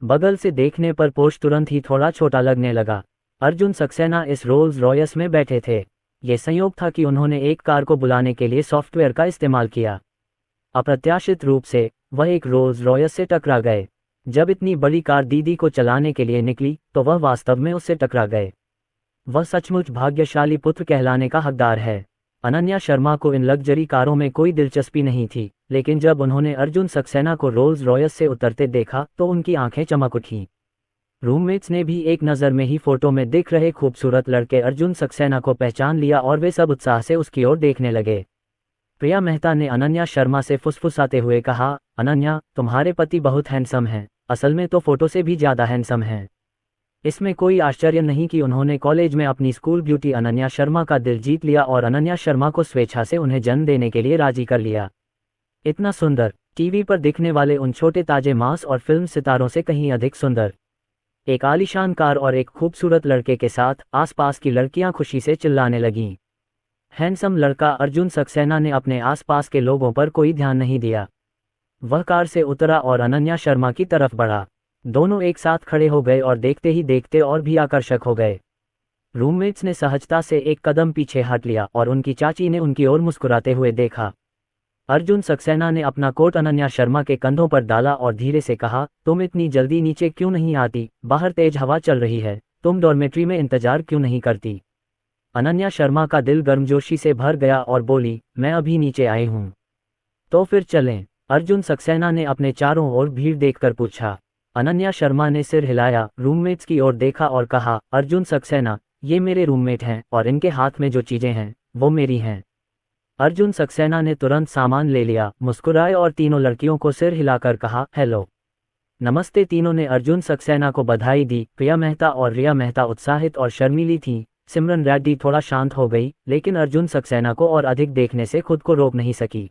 बगल से देखने पर पोर्श तुरंत ही थोड़ा छोटा लगने लगा। अर्जुन सक्सेना इस रोल्स रॉयस में बैठे थे। ये संयोग था कि उन्होंने एक कार को बुलाने के लिए सॉफ्टवेयर का इस्तेमाल किया। अप्रत्याशित रूप से वह एक रोल्स रॉयस से टकरा गए। जब इतनी बड़ी कार दीदी को चलाने के लिए निकली तो वह वास्तव में उससे टकरा गए। वह सचमुच भाग्यशाली पुत्र कहलाने का हकदार है। अनन्या शर्मा को इन लग्जरी कारों में कोई दिलचस्पी नहीं थी, लेकिन जब उन्होंने अर्जुन सक्सेना को रोल्स रॉयस से उतरते देखा तो उनकी आंखें चमक उठीं। रूममेट्स ने भी एक नज़र में ही फोटो में दिख रहे खूबसूरत लड़के अर्जुन सक्सेना को पहचान लिया और वे सब उत्साह से उसकी ओर देखने लगे। प्रिया मेहता ने अनन्या शर्मा से फुसफुसाते हुए कहा, अनन्या, तुम्हारे पति बहुत हैंडसम हैं, असल में तो फोटो से भी ज़्यादा हैंडसम हैं। इसमें कोई आश्चर्य नहीं कि उन्होंने कॉलेज में अपनी स्कूल ब्यूटी अनन्या शर्मा का दिल जीत लिया और अनन्या शर्मा को स्वेच्छा से उन्हें जन्म देने के लिए राजी कर लिया। इतना सुंदर, टीवी पर दिखने वाले उन छोटे ताजे मांस और फिल्म सितारों से कहीं अधिक सुंदर। एक आलीशान कार और एक खूबसूरत लड़के के साथ आसपास की लड़कियां खुशी से चिल्लाने लगीं। हैंडसम लड़का अर्जुन सक्सेना ने अपने आसपास के लोगों पर कोई ध्यान नहीं दिया। वह कार से उतरा और अनन्या शर्मा की तरफ बढ़ा। दोनों एक साथ खड़े हो गए और देखते ही देखते और भी आकर्षक हो गए। रूममेट्स ने सहजता से एक कदम पीछे हट लिया और उनकी चाची ने उनकी ओर मुस्कुराते हुए देखा। अर्जुन सक्सेना ने अपना कोट अनन्या शर्मा के कंधों पर डाला और धीरे से कहा, तुम इतनी जल्दी नीचे क्यों नहीं आती? बाहर तेज हवा चल रही है, तुम डॉर्मेट्री में इंतजार क्यों नहीं करती? अनन्या शर्मा का दिल गर्मजोशी से भर गया और बोली, मैं अभी नीचे आई हूँ। तो फिर चलें? अर्जुन सक्सेना ने अपने चारों ओर भीड़ देखकर पूछा। अनन्या शर्मा ने सिर हिलाया, रूममेट्स की ओर देखा और कहा, अर्जुन सक्सेना, ये मेरे रूममेट हैं और इनके हाथ में जो चीज़ें हैं वो मेरी हैं। अर्जुन सक्सेना ने तुरंत सामान ले लिया, मुस्कुराए और तीनों लड़कियों को सिर हिलाकर कहा, हेलो, नमस्ते। तीनों ने अर्जुन सक्सेना को बधाई दी। प्रिया मेहता और रिया मेहता उत्साहित और शर्मीली थीं। सिमरन रेड्डी थोड़ा शांत हो गई, लेकिन अर्जुन सक्सेना को और अधिक देखने से खुद को रोक नहीं सकी।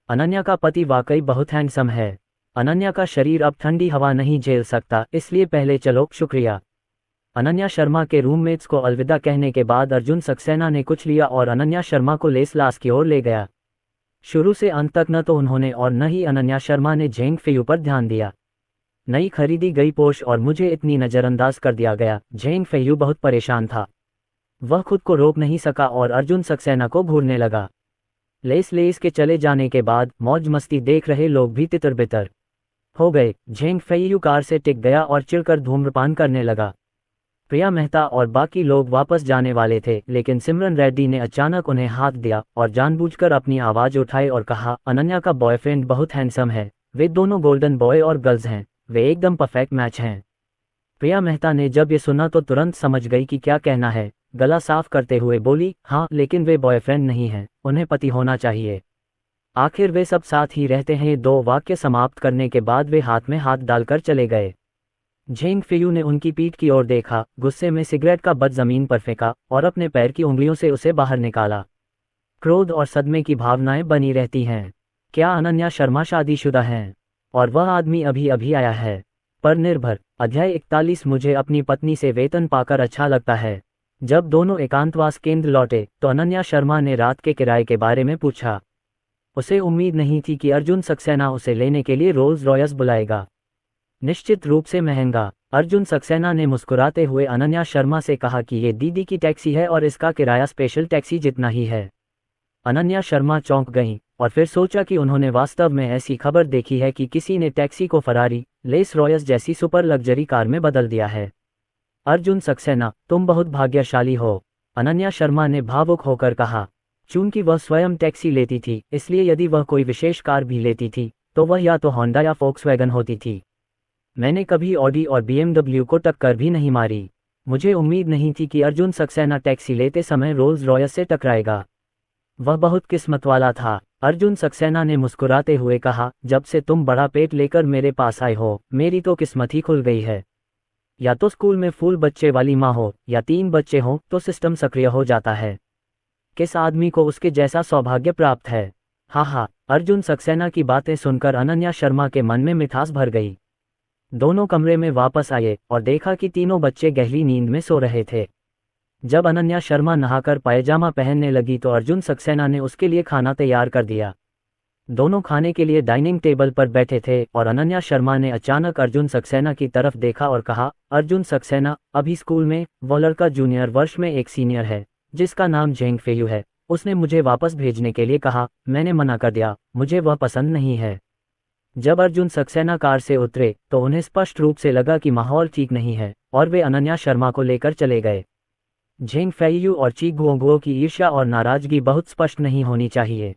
अनन्या का पति वाकई बहुत हैंडसम है। अनन्या का शरीर अब ठंडी हवा नहीं झेल सकता, इसलिए पहले चलो, शुक्रिया। अनन्या शर्मा के रूममेट्स को अलविदा कहने के बाद अर्जुन सक्सेना ने कुछ लिया और अनन्या शर्मा को लेस लास की ओर ले गया। शुरू से अंत तक न तो उन्होंने और न ही अनन्या शर्मा ने झेंग फेयू पर ध्यान दिया। नई खरीदी गई पोश और मुझे इतनी नज़रअंदाज कर दिया गया। झेंग फेयू बहुत परेशान था। वह खुद को रोक नहीं सका और अर्जुन सक्सेना को घूरने लगा। लेस के चले जाने के बाद मौज मस्ती देख रहे लोग भी तितर बितर हो गए। झेंग फेयू कार से टिक गया और चिढ़कर धूम्रपान करने लगा। प्रिया मेहता और बाकी लोग वापस जाने वाले थे, लेकिन सिमरन रेड्डी ने अचानक उन्हें हाथ दिया और जानबूझकर अपनी आवाज़ उठाई और कहा, अनन्या का बॉयफ्रेंड बहुत हैंडसम है। वे दोनों गोल्डन बॉय और गर्ल्स हैं। वे एकदम परफेक्ट मैच हैं। प्रिया मेहता ने जब ये सुना तो तुरंत समझ गई कि क्या कहना है। गला साफ करते हुए बोली, हाँ लेकिन वे बॉयफ्रेंड नहीं हैं, उन्हें पति होना चाहिए। आखिर वे सब साथ ही रहते हैं। 2 वाक्य समाप्त करने के बाद वे हाथ में हाथ डालकर चले गए। झेंग फेयू ने उनकी पीठ की ओर देखा, गुस्से में सिगरेट का बट जमीन पर फेंका और अपने पैर की उंगलियों से उसे बाहर निकाला। क्रोध और सदमे की भावनाएं बनी रहती हैं। क्या अनन्या शर्मा शादीशुदा हैं? और वह आदमी अभी अभी आया है। पर निर्भर। अध्याय 41। मुझे अपनी पत्नी से वेतन पाकर अच्छा लगता है। जब दोनों एकांतवास केंद्र लौटे तो अनन्या शर्मा ने रात के किराए के बारे में पूछा। उसे उम्मीद नहीं थी कि अर्जुन सक्सेना उसे लेने के लिए रोल्स रॉयस बुलाएगा। निश्चित रूप से महंगा। अर्जुन सक्सेना ने मुस्कुराते हुए अनन्या शर्मा से कहा कि ये दीदी की टैक्सी है और इसका किराया स्पेशल टैक्सी जितना ही है। अनन्या शर्मा चौंक गईं और फिर सोचा कि उन्होंने वास्तव में ऐसी खबर देखी है कि किसी ने टैक्सी को फरारी लेस रॉयस जैसी सुपर लग्जरी कार में बदल दिया है। अर्जुन सक्सेना, तुम बहुत भाग्यशाली हो, अनन्या शर्मा ने भावुक होकर कहा। चूंकि वह स्वयं टैक्सी लेती थी, इसलिए यदि वह कोई विशेष कार भी लेती थी तो वह या तो होंडा या फोक्सवैगन होती थी। मैंने कभी ऑडी और बीएमडब्ल्यू को टक्कर भी नहीं मारी। मुझे उम्मीद नहीं थी कि अर्जुन सक्सेना टैक्सी लेते समय रोल्स रॉयस से टकराएगा। वह बहुत किस्मत वाला था। अर्जुन सक्सेना ने मुस्कुराते हुए कहा, जब से तुम बड़ा पेट लेकर मेरे पास आए हो, मेरी तो किस्मत ही खुल गई है। या तो स्कूल में फूल बच्चे वाली माँ हो या 3 बच्चे हों तो सिस्टम सक्रिय हो जाता है। किस आदमी को उसके जैसा सौभाग्य प्राप्त है। हाँ, अर्जुन सक्सेना की बातें सुनकर अनन्या शर्मा के मन में मिठास भर गई। दोनों कमरे में वापस आए और देखा कि तीनों बच्चे गहरी नींद में सो रहे थे। जब अनन्या शर्मा नहाकर पायजामा पहनने लगी तो अर्जुन सक्सेना ने उसके लिए खाना तैयार कर दिया। दोनों खाने के लिए डाइनिंग टेबल पर बैठे थे और अनन्या शर्मा ने अचानक अर्जुन सक्सेना की तरफ देखा और कहा, अर्जुन सक्सेना, अभी स्कूल में वो लड़का जूनियर वर्ष में एक सीनियर है जिसका नाम झेंग फेयू है। उसने मुझे वापस भेजने के लिए कहा। मैंने मना कर दिया, मुझे वह पसंद नहीं है। जब अर्जुन सक्सेना कार से उतरे तो उन्हें स्पष्ट रूप से लगा कि माहौल ठीक नहीं है और वे अनन्या शर्मा को लेकर चले गए। झेंग फेयू और ची गुओंगुओ की ईर्ष्या और नाराजगी बहुत स्पष्ट नहीं होनी चाहिए।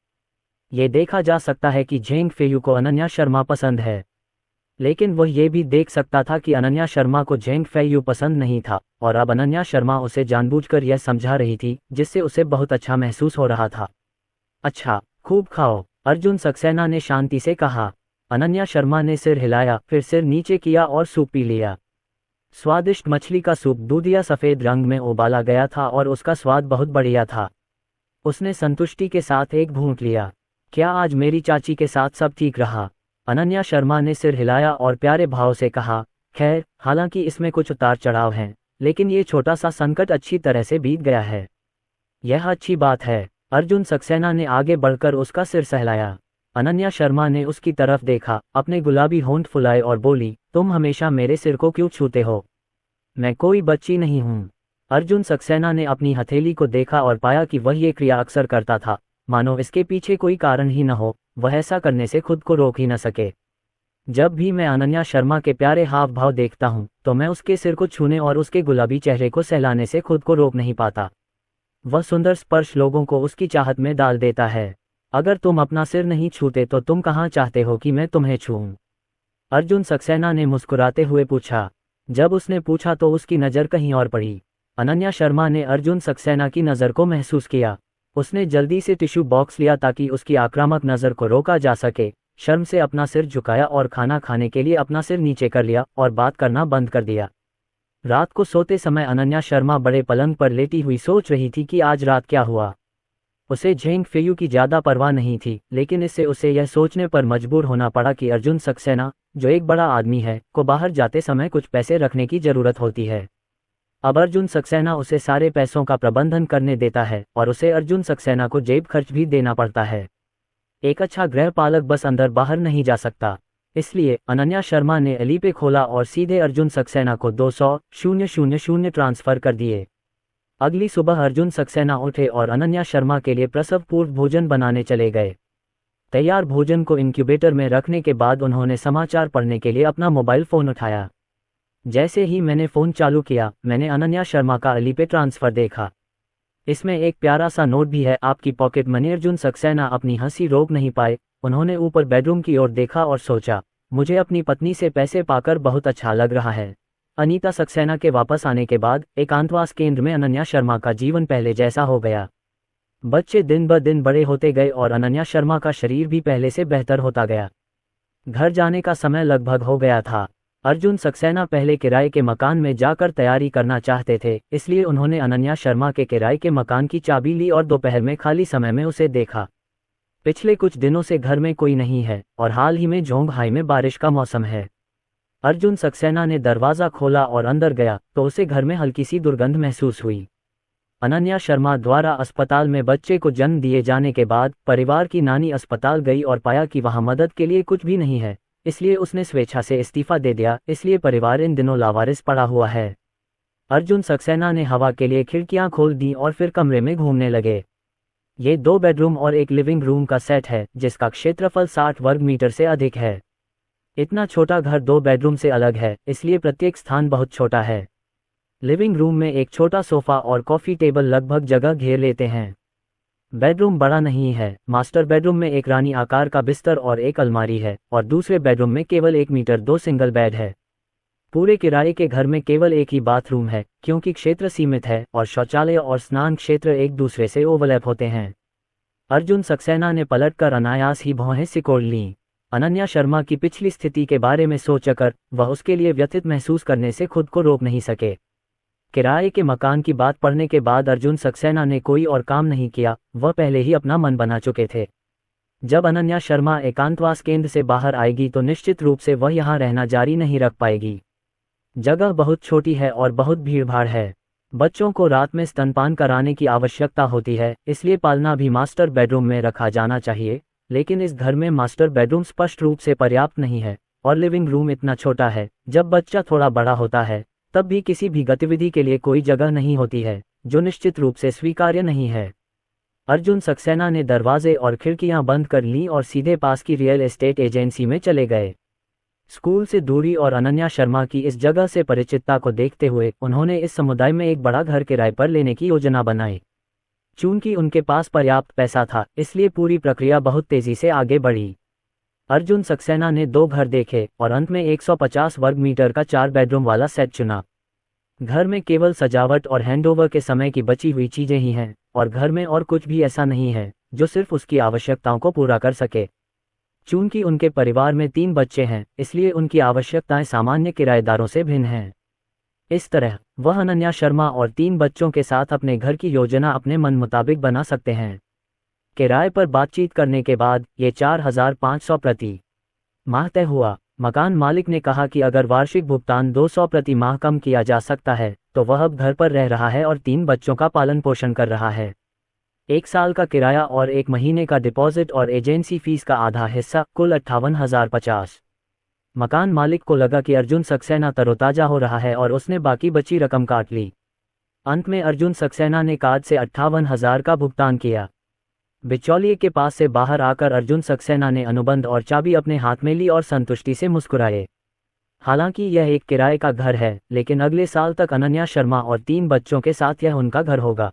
ये देखा जा सकता है कि झेंग फेयू को अनन्या शर्मा पसंद है, लेकिन वह ये भी देख सकता था कि अनन्या शर्मा को झेंग फेयू पसंद नहीं था और अब अनन्या शर्मा उसे जानबूझकर यह समझा रही थी जिससे उसे बहुत अच्छा महसूस हो रहा था। अच्छा, खूब खाओ, अर्जुन सक्सेना ने शांति से कहा। अनन्या शर्मा ने सिर हिलाया, फिर सिर नीचे किया और सूप पी लिया। स्वादिष्ट मछली का सूप दूधिया सफ़ेद रंग में उबाला गया था और उसका स्वाद बहुत बढ़िया था। उसने संतुष्टि के साथ एक घूंट लिया। क्या आज मेरी चाची के साथ सब ठीक रहा? अनन्या शर्मा ने सिर हिलाया और प्यारे भाव से कहा, खैर, हालांकि इसमें कुछ उतार चढ़ाव हैं, लेकिन ये छोटा सा संकट अच्छी तरह से बीत गया है। यह अच्छी बात है। अर्जुन सक्सेना ने आगे बढ़कर उसका सिर सहलाया। अनन्या शर्मा ने उसकी तरफ देखा, अपने गुलाबी होंठ फुलाए और बोली, तुम हमेशा मेरे सिर को क्यों छूते हो? मैं कोई बच्ची नहीं हूँ। अर्जुन सक्सेना ने अपनी हथेली को देखा और पाया कि वह ये क्रिया अक्सर करता था, मानो इसके पीछे कोई कारण ही न हो। वह ऐसा करने से खुद को रोक ही न सके। जब भी मैं अनन्या शर्मा के प्यारे हाव भाव देखता हूँ तो मैं उसके सिर को छूने और उसके गुलाबी चेहरे को सहलाने से खुद को रोक नहीं पाता। वह सुंदर स्पर्श लोगों को उसकी चाहत में डाल देता है। अगर तुम अपना सिर नहीं छूते तो तुम कहाँ चाहते हो कि मैं तुम्हें छूऊं? अर्जुन सक्सेना ने मुस्कुराते हुए पूछा। जब उसने पूछा तो उसकी नज़र कहीं और पड़ी। अनन्या शर्मा ने अर्जुन सक्सेना की नज़र को महसूस किया। उसने जल्दी से टिश्यू बॉक्स लिया ताकि उसकी आक्रामक नज़र को रोका जा सके। शर्म से अपना सिर झुकाया और खाना खाने के लिए अपना सिर नीचे कर लिया और बात करना बंद कर दिया। रात को सोते समय अनन्या शर्मा बड़े पलंग पर लेटी हुई सोच रही थी कि आज रात क्या हुआ। उसे झेंग फेयू की ज़्यादा परवाह नहीं थी, लेकिन इससे उसे यह सोचने पर मजबूर होना पड़ा कि अर्जुन सक्सेना, जो एक बड़ा आदमी है, को बाहर जाते समय कुछ पैसे रखने की ज़रूरत होती है। अब अर्जुन सक्सेना उसे सारे पैसों का प्रबंधन करने देता है और उसे अर्जुन सक्सेना को जेब खर्च भी देना पड़ता है। एक अच्छा गृहपालक बस अंदर बाहर नहीं जा सकता। इसलिए अनन्या शर्मा ने एलीपे खोला और सीधे अर्जुन सक्सेना को 200,000 ट्रांसफर कर दिए। अगली सुबह अर्जुन सक्सेना उठे और अनन्या शर्मा के लिए प्रसव पूर्व भोजन बनाने चले गए। तैयार भोजन को इंक्यूबेटर में रखने के बाद उन्होंने समाचार पढ़ने के लिए अपना मोबाइल फ़ोन उठाया। जैसे ही मैंने फ़ोन चालू किया, मैंने अनन्या शर्मा का एलीपे ट्रांसफ़र देखा। इसमें एक प्यारा सा नोट भी है, आपकी पॉकेट मनी। अर्जुन सक्सेना अपनी हंसी रोक नहीं पाए। उन्होंने ऊपर बेडरूम की ओर देखा और सोचा, मुझे अपनी पत्नी से पैसे पाकर बहुत अच्छा लग रहा है। अनीता सक्सेना के वापस आने के बाद एकांतवास केंद्र में अनन्या शर्मा का जीवन पहले जैसा हो गया। बच्चे दिन ब दिन बड़े होते गए और अनन्या शर्मा का शरीर भी पहले से बेहतर होता गया। घर जाने का समय लगभग हो गया था। अर्जुन सक्सेना पहले किराए के मकान में जाकर तैयारी करना चाहते थे, इसलिए उन्होंने अनन्या शर्मा के किराए के मकान की चाबी ली और दोपहर में खाली समय में उसे देखा। पिछले कुछ दिनों से घर में कोई नहीं है और हाल ही में जोंगहाई में बारिश का मौसम है। अर्जुन सक्सेना ने दरवाज़ा खोला और अंदर गया तो उसे घर में हल्की सी दुर्गंध महसूस हुई। अनन्या शर्मा द्वारा अस्पताल में बच्चे को जन्म दिए जाने के बाद परिवार की नानी अस्पताल गई और पाया कि वहां मदद के लिए कुछ भी नहीं है, इसलिए उसने स्वेच्छा से इस्तीफा दे दिया। इसलिए परिवार इन दिनों लावारिस पड़ा हुआ है। अर्जुन सक्सेना ने हवा के लिए खिड़कियां खोल दी और फिर कमरे में घूमने लगे। ये 2 बेडरूम और एक लिविंग रूम का सेट है, जिसका क्षेत्रफल 60 वर्ग मीटर से अधिक है। इतना छोटा घर 2 बेडरूम से अलग है, इसलिए प्रत्येक स्थान बहुत छोटा है। लिविंग रूम में एक छोटा सोफा और कॉफ़ी टेबल लगभग जगह घेर लेते हैं। बेडरूम बड़ा नहीं है। मास्टर बेडरूम में एक रानी आकार का बिस्तर और एक अलमारी है और दूसरे बेडरूम में केवल 1 मीटर 2 सिंगल बेड है। पूरे किराए के घर में केवल एक ही बाथरूम है, क्योंकि क्षेत्र सीमित है और शौचालय और स्नान क्षेत्र एक दूसरे से ओवरलैप होते हैं। अर्जुन सक्सेना ने पलटकर अनायास ही भौहें सिकोड़ लीं। अनन्या शर्मा की पिछली स्थिति के बारे में सोचकर वह उसके लिए व्यथित महसूस करने से खुद को रोक नहीं सके। किराए के मकान की बात पढ़ने के बाद अर्जुन सक्सेना ने कोई और काम नहीं किया, वह पहले ही अपना मन बना चुके थे। जब अनन्या शर्मा एकांतवास केंद्र से बाहर आएगी तो निश्चित रूप से वह यहाँ रहना जारी नहीं रख पाएगी। जगह बहुत छोटी है और बहुत भीड़भाड़ है। बच्चों को रात में स्तनपान कराने की आवश्यकता होती है, इसलिए पालना भी मास्टर बेडरूम में रखा जाना चाहिए। लेकिन इस घर में मास्टर बेडरूम स्पष्ट रूप से पर्याप्त नहीं है और लिविंग रूम इतना छोटा है। जब बच्चा थोड़ा बड़ा होता है तब भी किसी भी गतिविधि के लिए कोई जगह नहीं होती है, जो निश्चित रूप से स्वीकार्य नहीं है। अर्जुन सक्सेना ने दरवाजे और खिड़कियां बंद कर लीं और सीधे पास की रियल एस्टेट एजेंसी में चले गए। स्कूल से दूरी और अनन्या शर्मा की इस जगह से परिचितता को देखते हुए उन्होंने इस समुदाय में एक बड़ा घर किराए पर लेने की योजना बनाई। चूंकि उनके पास पर्याप्त पैसा था, इसलिए पूरी प्रक्रिया बहुत तेजी से आगे बढ़ी। अर्जुन सक्सेना ने 2 घर देखे और अंत में 150 वर्ग मीटर का 4 बेडरूम वाला सेट चुना। घर में केवल सजावट और हैंडओवर के समय की बची हुई चीजें ही हैं और घर में और कुछ भी ऐसा नहीं है जो सिर्फ उसकी आवश्यकताओं को पूरा कर सके। चूंकि उनके परिवार में 3 बच्चे हैं, इसलिए उनकी आवश्यकताएं सामान्य किराएदारों से भिन्न हैं। इस तरह वह अनन्या शर्मा और 3 बच्चों के साथ अपने घर की योजना अपने मन मुताबिक बना सकते हैं। किराए पर बातचीत करने के बाद ये 4,500 प्रति माह तय हुआ। मकान मालिक ने कहा कि अगर वार्षिक भुगतान 200 प्रति माह कम किया जा सकता है तो वह अब घर पर रह रहा है और 3 बच्चों का पालन पोषण कर रहा है। 1 साल का किराया और 1 महीने का डिपॉजिट और एजेंसी फीस का आधा हिस्सा, कुल 58,050। मकान मालिक को लगा कि अर्जुन सक्सेना तरोताजा हो रहा है और उसने बाकी बची रकम काट ली। अंत में अर्जुन सक्सेना ने कार्ड से 58,000 का भुगतान किया। बिचौलिए के पास से बाहर आकर अर्जुन सक्सेना ने अनुबंध और चाबी अपने हाथ में ली और संतुष्टि से मुस्कुराए। हालांकि यह एक किराए का घर है, लेकिन अगले साल तक अनन्या शर्मा और 3 बच्चों के साथ यह उनका घर होगा।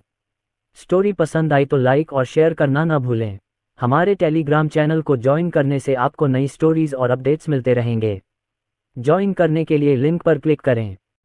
स्टोरी पसंद आई तो लाइक और शेयर करना न भूलें। हमारे टेलीग्राम चैनल को ज्वाइन करने से आपको नई स्टोरीज और अपडेट्स मिलते रहेंगे। ज्वाइन करने के लिए लिंक पर क्लिक करें।